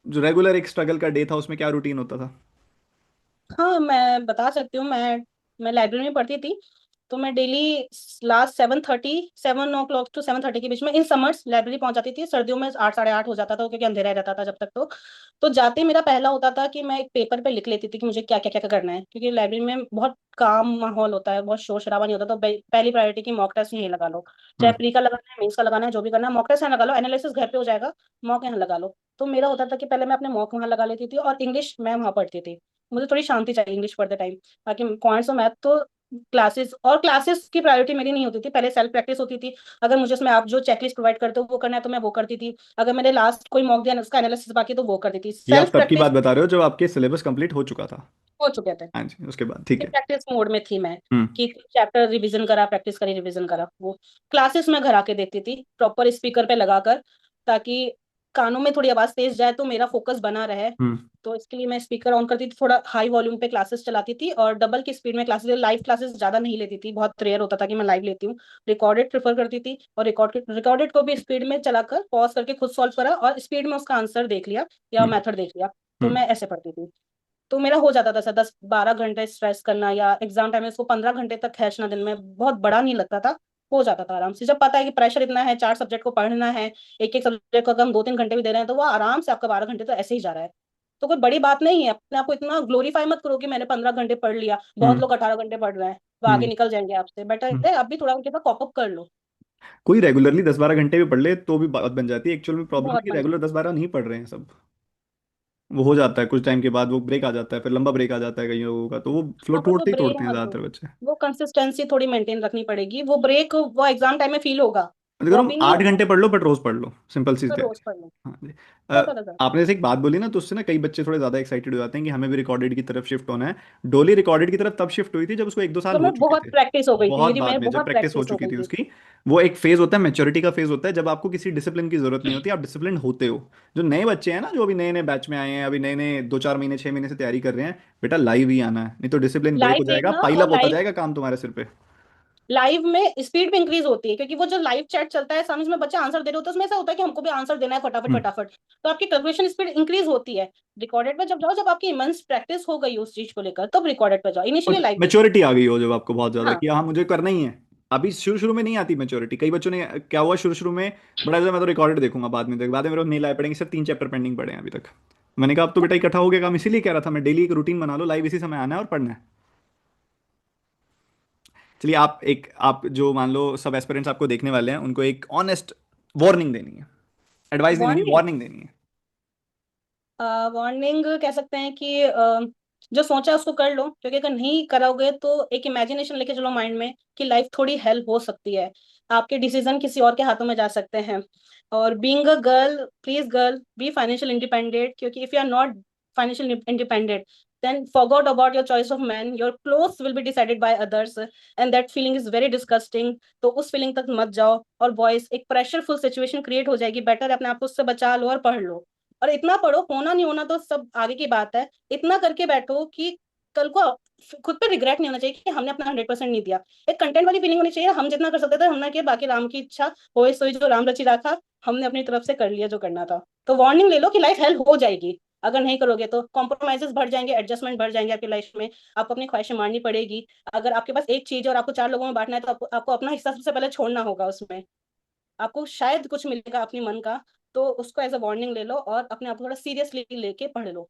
A: जो रेगुलर एक स्ट्रगल का डे था उसमें क्या रूटीन होता था।
B: हाँ, मैं बता सकती हूँ। मैं लाइब्रेरी में पढ़ती थी। तो मैं डेली लास्ट 7:30 7 o'clock to 7:30 के बीच में इन समर्स लाइब्रेरी पहुंच जाती थी। सर्दियों में 8 साढ़े 8 हो जाता था, क्योंकि अंधेरा रहता था जब तक। तो जाते ही मेरा पहला होता था कि मैं एक पेपर पे लिख लेती थी कि मुझे क्या क्या क्या करना है, क्योंकि लाइब्रेरी में बहुत काम माहौल होता है, बहुत शोर शराबा नहीं होता। तो पहली प्रायोरिटी की मॉक टेस्ट यही लगा लो। चाहे
A: हम्म।
B: प्री का लगाना है, मेंस का लगाना है, जो भी करना है, मॉक टेस्ट यहाँ लगा लो, एनालिसिस घर पे हो जाएगा, मॉक यहाँ लगा लो। तो मेरा होता था कि पहले मैं अपने मॉक वहां लगा लेती थी, और इंग्लिश मैं वहां पढ़ती थी। मुझे थोड़ी शांति चाहिए इंग्लिश पढ़ते टाइम। बाकी पॉइंट्स और मैथ तो क्लासेस की प्रायोरिटी मेरी नहीं होती थी। पहले सेल्फ प्रैक्टिस होती थी। अगर मुझे उसमें आप जो चेकलिस्ट प्रोवाइड करते हो वो करना है तो मैं वो करती थी। अगर मैंने लास्ट कोई मॉक दिया उसका एनालिसिस बाकी तो वो करती थी।
A: ये आप
B: सेल्फ
A: तब की बात
B: प्रैक्टिस
A: बता रहे हो जब आपके सिलेबस कंप्लीट हो चुका था।
B: हो चुके थे।
A: हाँ जी, उसके बाद ठीक है।
B: प्रैक्टिस मोड में थी मैं,
A: हम्म।
B: कि चैप्टर रिवीजन करा, प्रैक्टिस करी, रिवीजन करा। वो क्लासेस में घर आके देखती थी प्रॉपर स्पीकर पे लगाकर, ताकि कानों में थोड़ी आवाज तेज जाए तो मेरा फोकस बना रहे।
A: हम्म।
B: तो इसके लिए मैं स्पीकर ऑन करती थी, थोड़ा हाई वॉल्यूम पे क्लासेस चलाती थी, और डबल की स्पीड में क्लासेस, लाइव क्लासेस ज्यादा नहीं लेती थी, बहुत रेयर होता था कि मैं लाइव लेती हूँ। रिकॉर्डेड प्रेफर करती थी, और रिकॉर्डेड को भी स्पीड में चलाकर पॉज करके खुद सॉल्व करा, और स्पीड में उसका आंसर देख लिया या
A: हम्म।
B: मेथड देख लिया। तो
A: हम्म।
B: मैं ऐसे पढ़ती थी। तो मेरा हो जाता था सर 10-12 घंटे स्ट्रेस करना, या एग्जाम टाइम में इसको 15 घंटे तक खींचना दिन में बहुत बड़ा नहीं लगता था। हो जाता था आराम से, जब पता है कि प्रेशर इतना है, 4 सब्जेक्ट को पढ़ना है, एक एक सब्जेक्ट को अगर हम 2-3 घंटे भी दे रहे हैं तो वो आराम से आपका 12 घंटे तो ऐसे ही जा रहा है। तो कोई बड़ी बात नहीं है। अपने आप को इतना ग्लोरीफाई मत करो कि मैंने 15 घंटे पढ़ लिया, बहुत
A: हम्म।
B: लोग 18 घंटे पढ़ रहे हैं, वो आगे
A: हम्म।
B: निकल जाएंगे आपसे। बेटर
A: हम्म।
B: है आप भी थोड़ा उनके साथ कॉप अप कर लो।
A: कोई रेगुलरली 10-12 घंटे भी पढ़ ले तो भी बात बन जाती है। एक्चुअल में प्रॉब्लम है
B: बहुत
A: कि
B: बन
A: रेगुलर
B: जाता
A: 10-12 नहीं पढ़ रहे हैं सब। वो हो जाता है कुछ टाइम के बाद, वो ब्रेक आ जाता है, फिर लंबा ब्रेक आ जाता है कई लोगों का, तो वो फ्लो
B: है। हाँ, पर वो
A: तोड़ते ही
B: ब्रेक,
A: तोड़ते हैं
B: हाँ,
A: ज्यादातर
B: तो
A: बच्चे।
B: वो कंसिस्टेंसी थोड़ी मेंटेन रखनी पड़ेगी। वो ब्रेक वो एग्जाम टाइम में फील होगा,
A: मतलब करो
B: हॉबी नहीं
A: 8 घंटे
B: होता।
A: पढ़ लो बट रोज पढ़ लो, सिंपल सी
B: सर रोज
A: तैयारी।
B: पढ़ लो।
A: हाँ जी।
B: होता था सर।
A: आपने जैसे एक बात बोली ना, तो उससे ना कई बच्चे थोड़े ज्यादा एक्साइटेड हो जाते हैं कि हमें भी रिकॉर्डेड की तरफ शिफ्ट होना है। डोली रिकॉर्डेड की तरफ तब शिफ्ट हुई थी जब उसको 1-2 साल
B: तो
A: हो
B: मैं
A: चुके
B: बहुत
A: थे।
B: प्रैक्टिस हो गई थी
A: बहुत
B: मेरी,
A: बाद
B: मैं
A: में जब
B: बहुत
A: प्रैक्टिस हो
B: प्रैक्टिस हो
A: चुकी
B: गई
A: थी
B: थी।
A: उसकी। वो एक फेज होता है, मेच्योरिटी का फेज होता है, जब आपको किसी डिसिप्लिन की जरूरत नहीं होती, आप डिसिप्लिन होते हो। जो नए बच्चे हैं ना, जो अभी नए नए बैच में आए हैं, अभी नए नए 2-4 महीने 6 महीने से तैयारी कर रहे हैं, बेटा लाइव ही आना है, नहीं तो डिसिप्लिन ब्रेक
B: लाइव
A: हो जाएगा,
B: देखना,
A: पाइल
B: और
A: अप होता
B: लाइव,
A: जाएगा काम तुम्हारे सिर पे।
B: लाइव में स्पीड भी इंक्रीज होती है, क्योंकि वो जो लाइव चैट चलता है सामने में बच्चे आंसर दे रहे होते हैं, उसमें ऐसा होता है कि हमको भी आंसर देना है फटाफट
A: हम्म।
B: फटाफट। तो आपकी कैलकुलेशन स्पीड इंक्रीज होती है। रिकॉर्डेड पे जब जाओ, जब आपकी इमेंस प्रैक्टिस हो गई उस चीज को लेकर, तब रिकॉर्डेड पे जाओ, इनिशियली
A: और
B: लाइव देखो।
A: मेच्योरिटी आ गई हो जब आपको बहुत ज्यादा
B: हाँ।
A: कि हाँ मुझे करना ही है। अभी शुरू शुरू में नहीं आती मेच्योरिटी, कई बच्चों ने क्या हुआ शुरू शुरू में, बड़ा मैं तो रिकॉर्डेड देखूंगा बाद में, देख बाद में मेरे को नहीं लाए पड़ेंगे सर, 3 चैप्टर पेंडिंग पड़े हैं अभी तक। मैंने कहा अब तो बेटा इकट्ठा हो गया काम, इसीलिए कह रहा था मैं, डेली एक रूटीन बना लो, लाइव इसी समय आना है और पढ़ना है। चलिए आप जो मान लो सब एस्पिरेंट्स आपको देखने वाले हैं, उनको एक ऑनेस्ट वार्निंग देनी है, एडवाइस नहीं देनी,
B: वार्निंग,
A: वार्निंग देनी है।
B: वार्निंग कह सकते हैं कि जो सोचा है उसको कर लो, क्योंकि अगर नहीं करोगे तो एक इमेजिनेशन लेके चलो माइंड में कि लाइफ थोड़ी हेल्प हो सकती है। आपके डिसीजन किसी और के हाथों में जा सकते हैं। और being a girl, please girl be financial independent, क्योंकि if you are not financial independent, then forgot about your choice of man, your clothes will be decided by others, and that feeling is very disgusting। तो उस feeling तक मत जाओ। और boys, एक प्रेशरफुल situation create हो जाएगी, बेटर अपने आप को उससे बचा लो और पढ़ लो। और इतना पढ़ो, होना नहीं होना तो सब आगे की बात है। इतना करके बैठो कि कल को खुद पे रिग्रेट नहीं होना चाहिए कि हमने अपना 100% नहीं दिया। एक कंटेंट वाली फीलिंग होनी चाहिए, हम जितना कर सकते थे हमने किया, बाकी राम की इच्छा, होए सोई जो राम रची राखा, हमने अपनी तरफ से कर लिया जो करना था। तो वार्निंग ले लो कि लाइफ हेल्प हो जाएगी। अगर नहीं करोगे तो कॉम्प्रोमाइजेस बढ़ जाएंगे, एडजस्टमेंट बढ़ जाएंगे आपकी लाइफ में। आपको अपनी ख्वाहिशें मारनी पड़ेगी। अगर आपके पास एक चीज है और आपको 4 लोगों में बांटना है, तो आपको अपना हिस्सा सबसे पहले छोड़ना होगा उसमें। आपको शायद कुछ मिलेगा अपनी मन का। तो उसको एज अ वार्निंग ले लो और अपने आप को थोड़ा सीरियसली लेके पढ़ लो।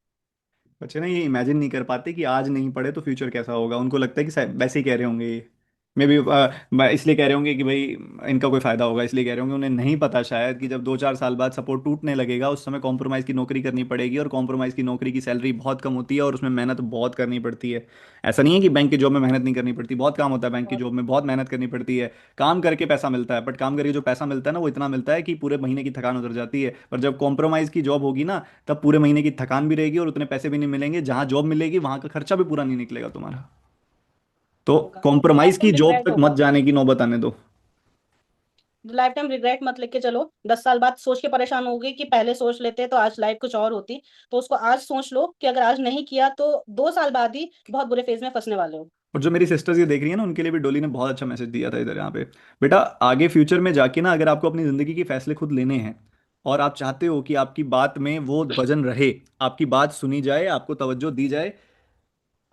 A: बच्चे ना ये इमेजिन नहीं कर पाते कि आज नहीं पढ़े तो फ्यूचर कैसा होगा, उनको लगता है कि शायद वैसे ही कह रहे होंगे ये, मे बी इसलिए कह रहे होंगे कि भाई इनका कोई फायदा होगा, इसलिए कह रहे होंगे, उन्हें नहीं पता शायद कि जब 2-4 साल बाद सपोर्ट टूटने लगेगा उस समय कॉम्प्रोमाइज़ की नौकरी करनी पड़ेगी, और कॉम्प्रोमाइज़ की नौकरी की सैलरी बहुत कम होती है और उसमें मेहनत बहुत करनी पड़ती है। ऐसा नहीं है कि बैंक की जॉब में मेहनत नहीं करनी पड़ती, बहुत काम होता है बैंक की
B: बहुत।
A: जॉब में, बहुत मेहनत करनी पड़ती है। काम करके पैसा मिलता है, बट काम करके जो पैसा मिलता है ना वो इतना मिलता है कि पूरे महीने की थकान उतर जाती है, पर जब कॉम्प्रोमाइज़ की जॉब होगी ना, तब पूरे महीने की थकान भी रहेगी और उतने पैसे भी नहीं मिलेंगे, जहां जॉब मिलेगी वहां का खर्चा भी पूरा नहीं निकलेगा तुम्हारा। तो
B: होगा।
A: कॉम्प्रोमाइज
B: लाइफ
A: की
B: टाइम
A: जॉब
B: रिग्रेट
A: तक मत
B: होगा।
A: जाने की नौबत आने दो।
B: लाइफ टाइम रिग्रेट मत लेके चलो। 10 साल बाद सोच के परेशान होगी कि पहले सोच लेते तो आज लाइफ कुछ और होती। तो उसको आज सोच लो कि अगर आज नहीं किया तो 2 साल बाद ही बहुत बुरे फेज में फंसने वाले हो।
A: और जो मेरी सिस्टर्स ये देख रही है ना, उनके लिए भी डोली ने बहुत अच्छा मैसेज दिया था इधर यहाँ पे। बेटा आगे फ्यूचर में जाके ना, अगर आपको अपनी ज़िंदगी के फैसले खुद लेने हैं और आप चाहते हो कि आपकी बात में वो वजन रहे, आपकी बात सुनी जाए, आपको तवज्जो दी जाए,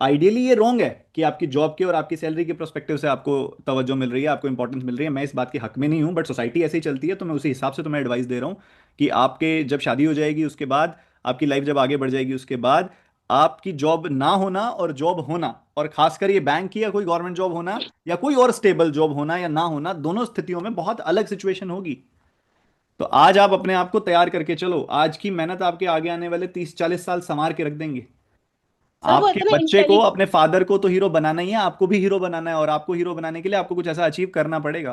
A: आइडियली ये रॉन्ग है कि आपकी जॉब के और आपकी सैलरी के प्रोस्पेक्टिव से आपको तवज्जो मिल रही है, आपको इंपॉर्टेंस मिल रही है, मैं इस बात के हक में नहीं हूँ, बट सोसाइटी ऐसे ही चलती है, तो मैं उसी हिसाब से तुम्हें एडवाइस दे रहा हूँ कि आपके जब शादी हो जाएगी उसके बाद, आपकी लाइफ जब आगे बढ़ जाएगी उसके बाद, आपकी जॉब ना होना और जॉब होना, और खासकर ये बैंक की या कोई गवर्नमेंट जॉब होना या कोई और स्टेबल जॉब होना या ना होना, दोनों स्थितियों में बहुत अलग सिचुएशन होगी। तो आज आप अपने आप को तैयार करके चलो, आज की मेहनत आपके आगे आने वाले 30-40 साल संवार के रख देंगे।
B: सर वो
A: आपके
B: है ना
A: बच्चे को, अपने फादर को तो हीरो बनाना ही है, आपको भी हीरो बनाना है, और आपको हीरो बनाने के लिए आपको कुछ ऐसा अचीव करना पड़ेगा।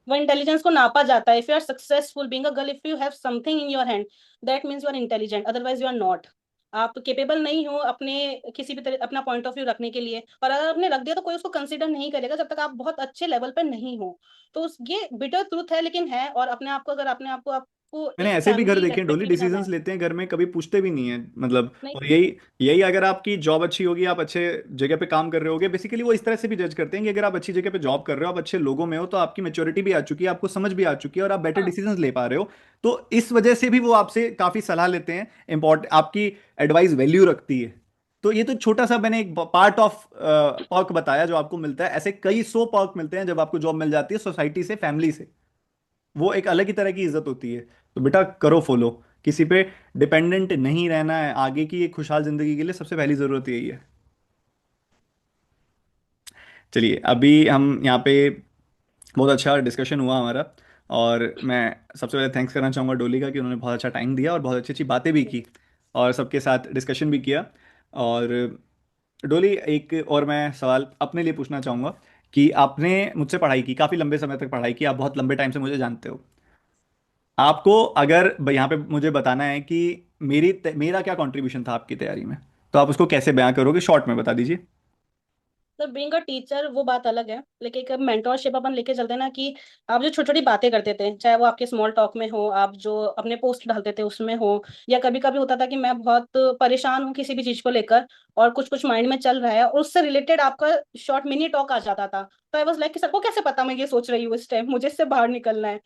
B: वो इंटेलिजेंस को नापा जाता है। If you are successful being a girl, if you have something in your hand, that means you are intelligent, otherwise you are not. आप केपेबल नहीं हो अपने किसी भी तरह अपना पॉइंट ऑफ व्यू रखने के लिए, और अगर आपने रख दिया तो कोई उसको कंसीडर नहीं करेगा जब तक आप बहुत अच्छे लेवल पे नहीं हो। तो ये बिटर ट्रूथ है, लेकिन है। और अपने आप को, अगर अपने आप को आपको
A: मैंने
B: एक
A: ऐसे भी घर
B: फैमिली
A: देखे हैं
B: रेस्पेक्ट
A: डोली,
B: लेके जाना
A: डिसीजंस
B: है।
A: लेते हैं घर में, कभी पूछते भी नहीं है मतलब।
B: नहीं।
A: और यही यही अगर आपकी जॉब अच्छी होगी, आप अच्छे जगह पे काम कर रहे होगे, बेसिकली वो इस तरह से भी जज करते हैं कि अगर आप अच्छी जगह पे जॉब कर रहे हो, आप अच्छे लोगों में हो, तो आपकी मेच्योरिटी भी आ चुकी है, आपको समझ भी आ चुकी है, और आप बेटर
B: हाँ।
A: डिसीजंस ले पा रहे हो। तो इस वजह से भी वो आपसे काफी सलाह लेते हैं, इंपॉर्टेंट आपकी एडवाइस वैल्यू रखती है। तो ये तो छोटा सा मैंने एक पार्ट ऑफ पर्क बताया जो आपको मिलता है, ऐसे कई 100 पर्क मिलते हैं जब आपको जॉब मिल जाती है सोसाइटी से, फैमिली से। वो एक अलग ही तरह की इज्जत होती है। तो बेटा करो फॉलो, किसी पे डिपेंडेंट नहीं रहना है, आगे की एक खुशहाल जिंदगी के लिए सबसे पहली जरूरत यही है। चलिए अभी हम यहाँ पे, बहुत अच्छा डिस्कशन हुआ हमारा, और मैं सबसे पहले थैंक्स करना चाहूँगा डोली का कि उन्होंने बहुत अच्छा टाइम दिया और बहुत अच्छी अच्छी बातें भी की, और सबके साथ डिस्कशन भी किया। और डोली एक और मैं सवाल अपने लिए पूछना चाहूँगा कि आपने मुझसे पढ़ाई की, काफ़ी लंबे समय तक पढ़ाई की, आप बहुत लंबे टाइम से मुझे जानते हो। आपको अगर यहाँ पे मुझे बताना है कि मेरा क्या कंट्रीब्यूशन था आपकी तैयारी में, तो आप उसको कैसे बयां करोगे, शॉर्ट में बता दीजिए।
B: सर बीइंग अ टीचर वो बात अलग है, लेकिन एक मेंटोरशिप अपन लेके चलते हैं ना, कि आप जो छोटी छोटी बातें करते थे, चाहे वो आपके स्मॉल टॉक में हो, आप जो अपने पोस्ट डालते थे उसमें हो, या कभी कभी होता था कि मैं बहुत परेशान हूँ किसी भी चीज को लेकर, और कुछ कुछ माइंड में चल रहा है और उससे रिलेटेड आपका शॉर्ट मिनी टॉक आ जाता था, तो आई वाज लाइक कि सबको कैसे पता मैं ये सोच रही हूँ इस टाइम, मुझे इससे बाहर निकलना है।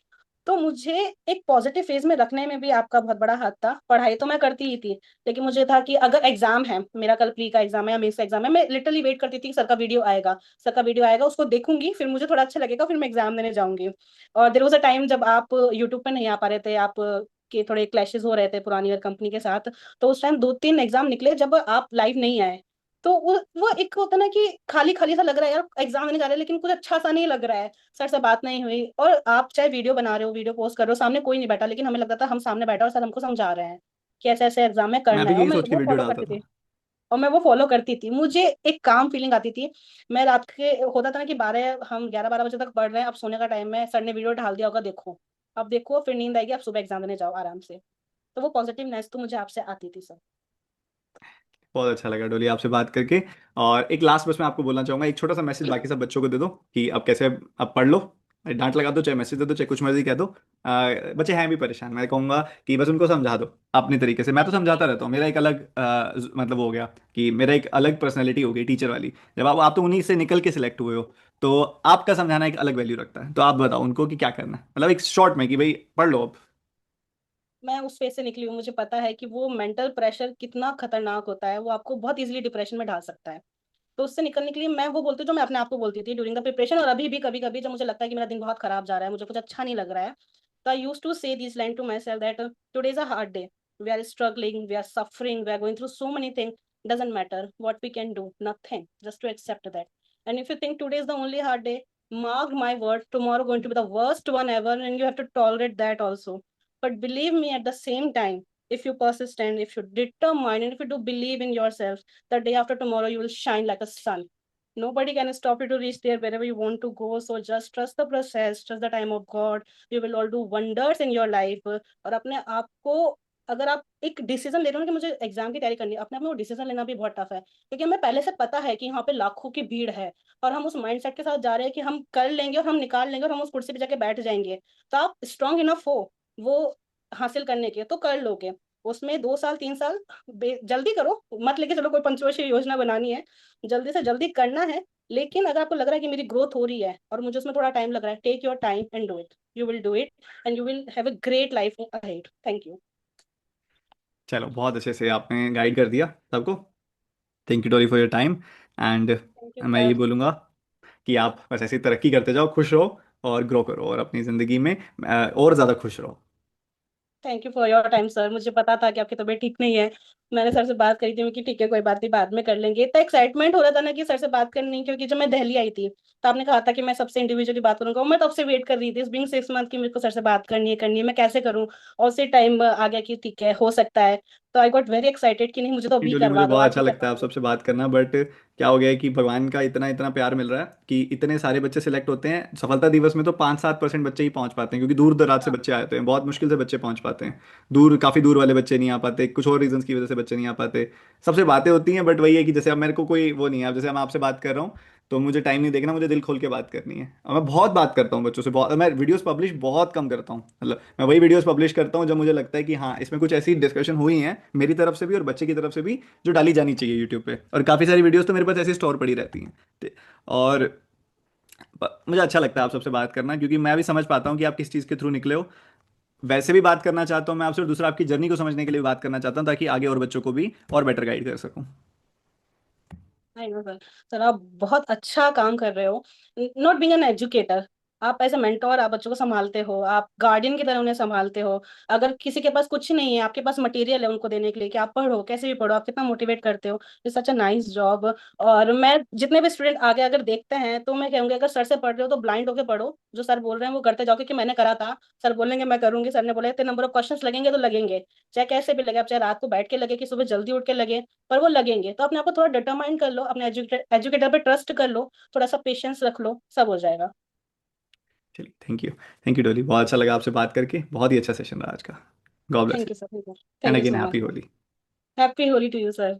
B: तो मुझे एक पॉजिटिव फेज में रखने में भी आपका बहुत बड़ा हाथ था। पढ़ाई तो मैं करती ही थी, लेकिन मुझे था कि अगर एग्जाम है, मेरा कल प्री का एग्जाम है या मेंस का एग्जाम है, मैं लिटरली वेट करती थी कि सर का वीडियो आएगा, सर का वीडियो आएगा, उसको देखूंगी, फिर मुझे थोड़ा अच्छा लगेगा, फिर मैं एग्जाम देने जाऊंगी। और देर वॉज अ टाइम जब आप यूट्यूब पे नहीं आ पा रहे थे, आप के थोड़े क्लैशेस हो रहे थे पुरानी वाली कंपनी के साथ, तो उस टाइम 2-3 एग्जाम निकले जब आप लाइव नहीं आए। तो वो एक होता ना कि खाली खाली सा लग रहा है यार, एग्जाम देने जा रहे हैं लेकिन कुछ अच्छा सा नहीं लग रहा है, सर से बात नहीं हुई। और आप चाहे वीडियो बना रहे हो, वीडियो पोस्ट कर रहे हो, सामने कोई नहीं बैठा, लेकिन हमें लगता था हम सामने बैठा और सर हमको समझा रहे हैं कि ऐसे ऐसे एग्जाम में
A: मैं
B: करना
A: भी
B: है, और
A: यही
B: मैं
A: सोच के
B: वो
A: वीडियो
B: फॉलो
A: डालता
B: करती
A: था।
B: थी। और मैं वो फॉलो करती थी, मुझे एक काम फीलिंग आती थी। मैं रात के होता था ना कि 12, हम 11-12 बजे तक पढ़ रहे हैं, अब सोने का टाइम है, सर ने वीडियो ढाल दिया होगा, देखो अब देखो, फिर नींद आएगी, अब सुबह एग्जाम देने जाओ आराम से। तो वो पॉजिटिवनेस तो मुझे आपसे आती थी सर।
A: बहुत अच्छा लगा डोली आपसे बात करके। और एक लास्ट बस मैं आपको बोलना चाहूंगा, एक छोटा सा मैसेज बाकी सब बच्चों को दे दो कि अब कैसे, अब पढ़ लो, डांट लगा दो चाहे मैसेज दे दो चाहे कुछ मर्जी कह दो। बच्चे हैं भी परेशान, मैं कहूंगा कि बस उनको समझा दो अपनी तरीके से। मैं तो समझाता रहता हूँ, मेरा एक अलग मतलब हो गया कि मेरा एक अलग पर्सनैलिटी हो गई टीचर वाली। जब आप तो उन्हीं से निकल के सिलेक्ट हुए हो, तो आपका समझाना एक अलग वैल्यू रखता है। तो आप बताओ उनको कि क्या करना है, मतलब एक शॉर्ट में कि भाई पढ़ लो अब।
B: मैं उस फेज से निकली हूँ, मुझे पता है कि वो मेंटल प्रेशर कितना खतरनाक होता है, वो आपको बहुत इजीली डिप्रेशन में डाल सकता है। तो उससे निकलने के लिए मैं वो बोलती हूँ जो मैं अपने आप को बोलती थी ड्यूरिंग द प्रिपरेशन, और अभी भी कभी कभी जब मुझे लगता है कि मेरा दिन बहुत खराब जा रहा है, मुझे कुछ अच्छा नहीं लग रहा है, तो I use to say this line to myself that today is a hard day, we are struggling, we are suffering, we are going through so many thing, doesn't matter what we can do, nothing, just to accept that. And if you think today is the only hard day, mark my word, tomorrow going to be the worst one ever, and you have to tolerate that also. But believe me, at the same time, if you persistent, if you determine, and if you do believe in yourself, the day after tomorrow you will shine like a sun. Nobody can stop you to reach there wherever you want to go. So just trust the process, trust the time of God. You will all do wonders in your life. और अपने आप को, अगर आप एक decision ले रहे हो ना कि मुझे एग्जाम की तैयारी करनी है, अपने आप में वो डिसीजन लेना भी बहुत टफ है, क्योंकि हमें पहले से पता है कि यहाँ पे लाखों की भीड़ है, और हम उस माइंडसेट के साथ जा रहे हैं कि हम कर लेंगे और हम निकाल लेंगे और हम उस कुर्सी पे जाके बैठ जाएंगे। तो आप स्ट्रांग इनफ हो वो हासिल करने के, तो कर लोगे। उसमें 2 साल 3 साल जल्दी करो, मत लेके चलो कोई पंचवर्षीय योजना बनानी है, जल्दी से जल्दी करना है। लेकिन अगर आपको लग रहा है कि मेरी ग्रोथ हो रही है और मुझे उसमें थोड़ा टाइम लग रहा है, take your time and do it, you will do it, and you will have a great life ahead. Thank you.
A: चलो बहुत अच्छे से आपने गाइड कर दिया सबको। Thank you Dolly for your time. And
B: thank you
A: मैं ये
B: सर।
A: बोलूँगा कि आप बस ऐसी तरक्की करते जाओ, खुश रहो और ग्रो करो, और अपनी ज़िंदगी में और ज़्यादा खुश रहो।
B: Thank you for your time sir, मुझे पता था कि आपकी तबीयत ठीक नहीं है। मैंने सर से बात करी थी कि ठीक है कोई बात नहीं, बाद में कर लेंगे। इतना एक्साइटमेंट हो रहा था ना कि सर से बात करनी, क्योंकि जब मैं दिल्ली आई थी तो आपने कहा था कि मैं सबसे इंडिविजुअली बात करूंगा, और मैं तब से वेट कर रही थी इस बीइंग 6 मंथ की, मेरे को सर से बात करनी है, मैं कैसे करूँ। और उसी टाइम आ गया कि ठीक है हो सकता है, तो आई गॉट वेरी एक्साइटेड कि नहीं मुझे तो अभी
A: डोली मुझे
B: करवा दो,
A: बहुत
B: आज
A: अच्छा
B: ही
A: लगता है
B: करवा
A: आप
B: दो।
A: सबसे बात करना, बट क्या हो गया है कि भगवान का इतना इतना प्यार मिल रहा है कि इतने सारे बच्चे सिलेक्ट होते हैं सफलता दिवस में, तो 5-7% बच्चे ही पहुंच पाते हैं, क्योंकि दूर दराज से
B: हाँ।
A: बच्चे आते हैं, बहुत मुश्किल से बच्चे पहुंच पाते हैं। दूर, काफ़ी दूर वाले बच्चे नहीं आ पाते, कुछ और रीजंस की वजह से बच्चे नहीं आ पाते। सबसे बातें होती हैं, बट वही है कि जैसे अब मेरे को कोई वो नहीं है, अब जैसे मैं आपसे बात कर रहा हूँ, तो मुझे टाइम नहीं देखना, मुझे दिल खोल के बात करनी है। और मैं बहुत बात करता हूँ बच्चों से, बहुत, मैं वीडियोस पब्लिश बहुत कम करता हूँ, मतलब मैं वही वीडियोस पब्लिश करता हूँ जब मुझे लगता है कि हाँ इसमें कुछ ऐसी डिस्कशन हुई है मेरी तरफ से भी और बच्चे की तरफ से भी, जो डाली जानी चाहिए यूट्यूब पे। और काफ़ी सारी वीडियोस तो मेरे पास ऐसी स्टोर पड़ी रहती हैं। और मुझे अच्छा लगता है आप सबसे बात करना, क्योंकि मैं भी समझ पाता हूँ कि आप किस चीज़ के थ्रू निकले हो। वैसे भी बात करना चाहता हूँ मैं आपसे, और दूसरा आपकी जर्नी को समझने के लिए भी बात करना चाहता हूँ, ताकि आगे और बच्चों को भी और बेटर गाइड कर सकूँ।
B: I know sir. सर आप बहुत अच्छा काम कर रहे हो, नॉट बीइंग एन एजुकेटर, आप एज ए मेंटोर आप बच्चों को संभालते हो, आप गार्डियन की तरह उन्हें संभालते हो। अगर किसी के पास कुछ नहीं है, आपके पास मटेरियल है उनको देने के लिए कि आप पढ़ो, कैसे भी पढ़ो, आप कितना मोटिवेट करते हो, it's such a nice job. और मैं जितने भी स्टूडेंट आगे अगर देखते हैं तो मैं कहूंगी अगर सर से पढ़ रहे हो तो ब्लाइंड होके पढ़ो, जो सर बोल रहे हैं वो करते जाओ, क्योंकि मैंने करा था। सर बोलेंगे मैं करूंगी, सर ने बोला इतने नंबर ऑफ क्वेश्चंस लगेंगे तो लगेंगे, चाहे कैसे भी लगे, आप चाहे रात को बैठ के लगे कि सुबह जल्दी उठ के लगे, पर वो लगेंगे। तो अपने आप को थोड़ा डिटरमाइन कर लो, अपने एजुकेटर पे ट्रस्ट कर लो, थोड़ा सा पेशेंस रख लो, सब हो जाएगा।
A: चलिए, थैंक यू डोली, बहुत अच्छा लगा आपसे बात करके, बहुत ही अच्छा सेशन रहा आज का। God bless
B: thank
A: you
B: you sir,
A: and
B: thank you
A: again
B: so much.
A: Happy Holi.
B: Happy Holi to you sir.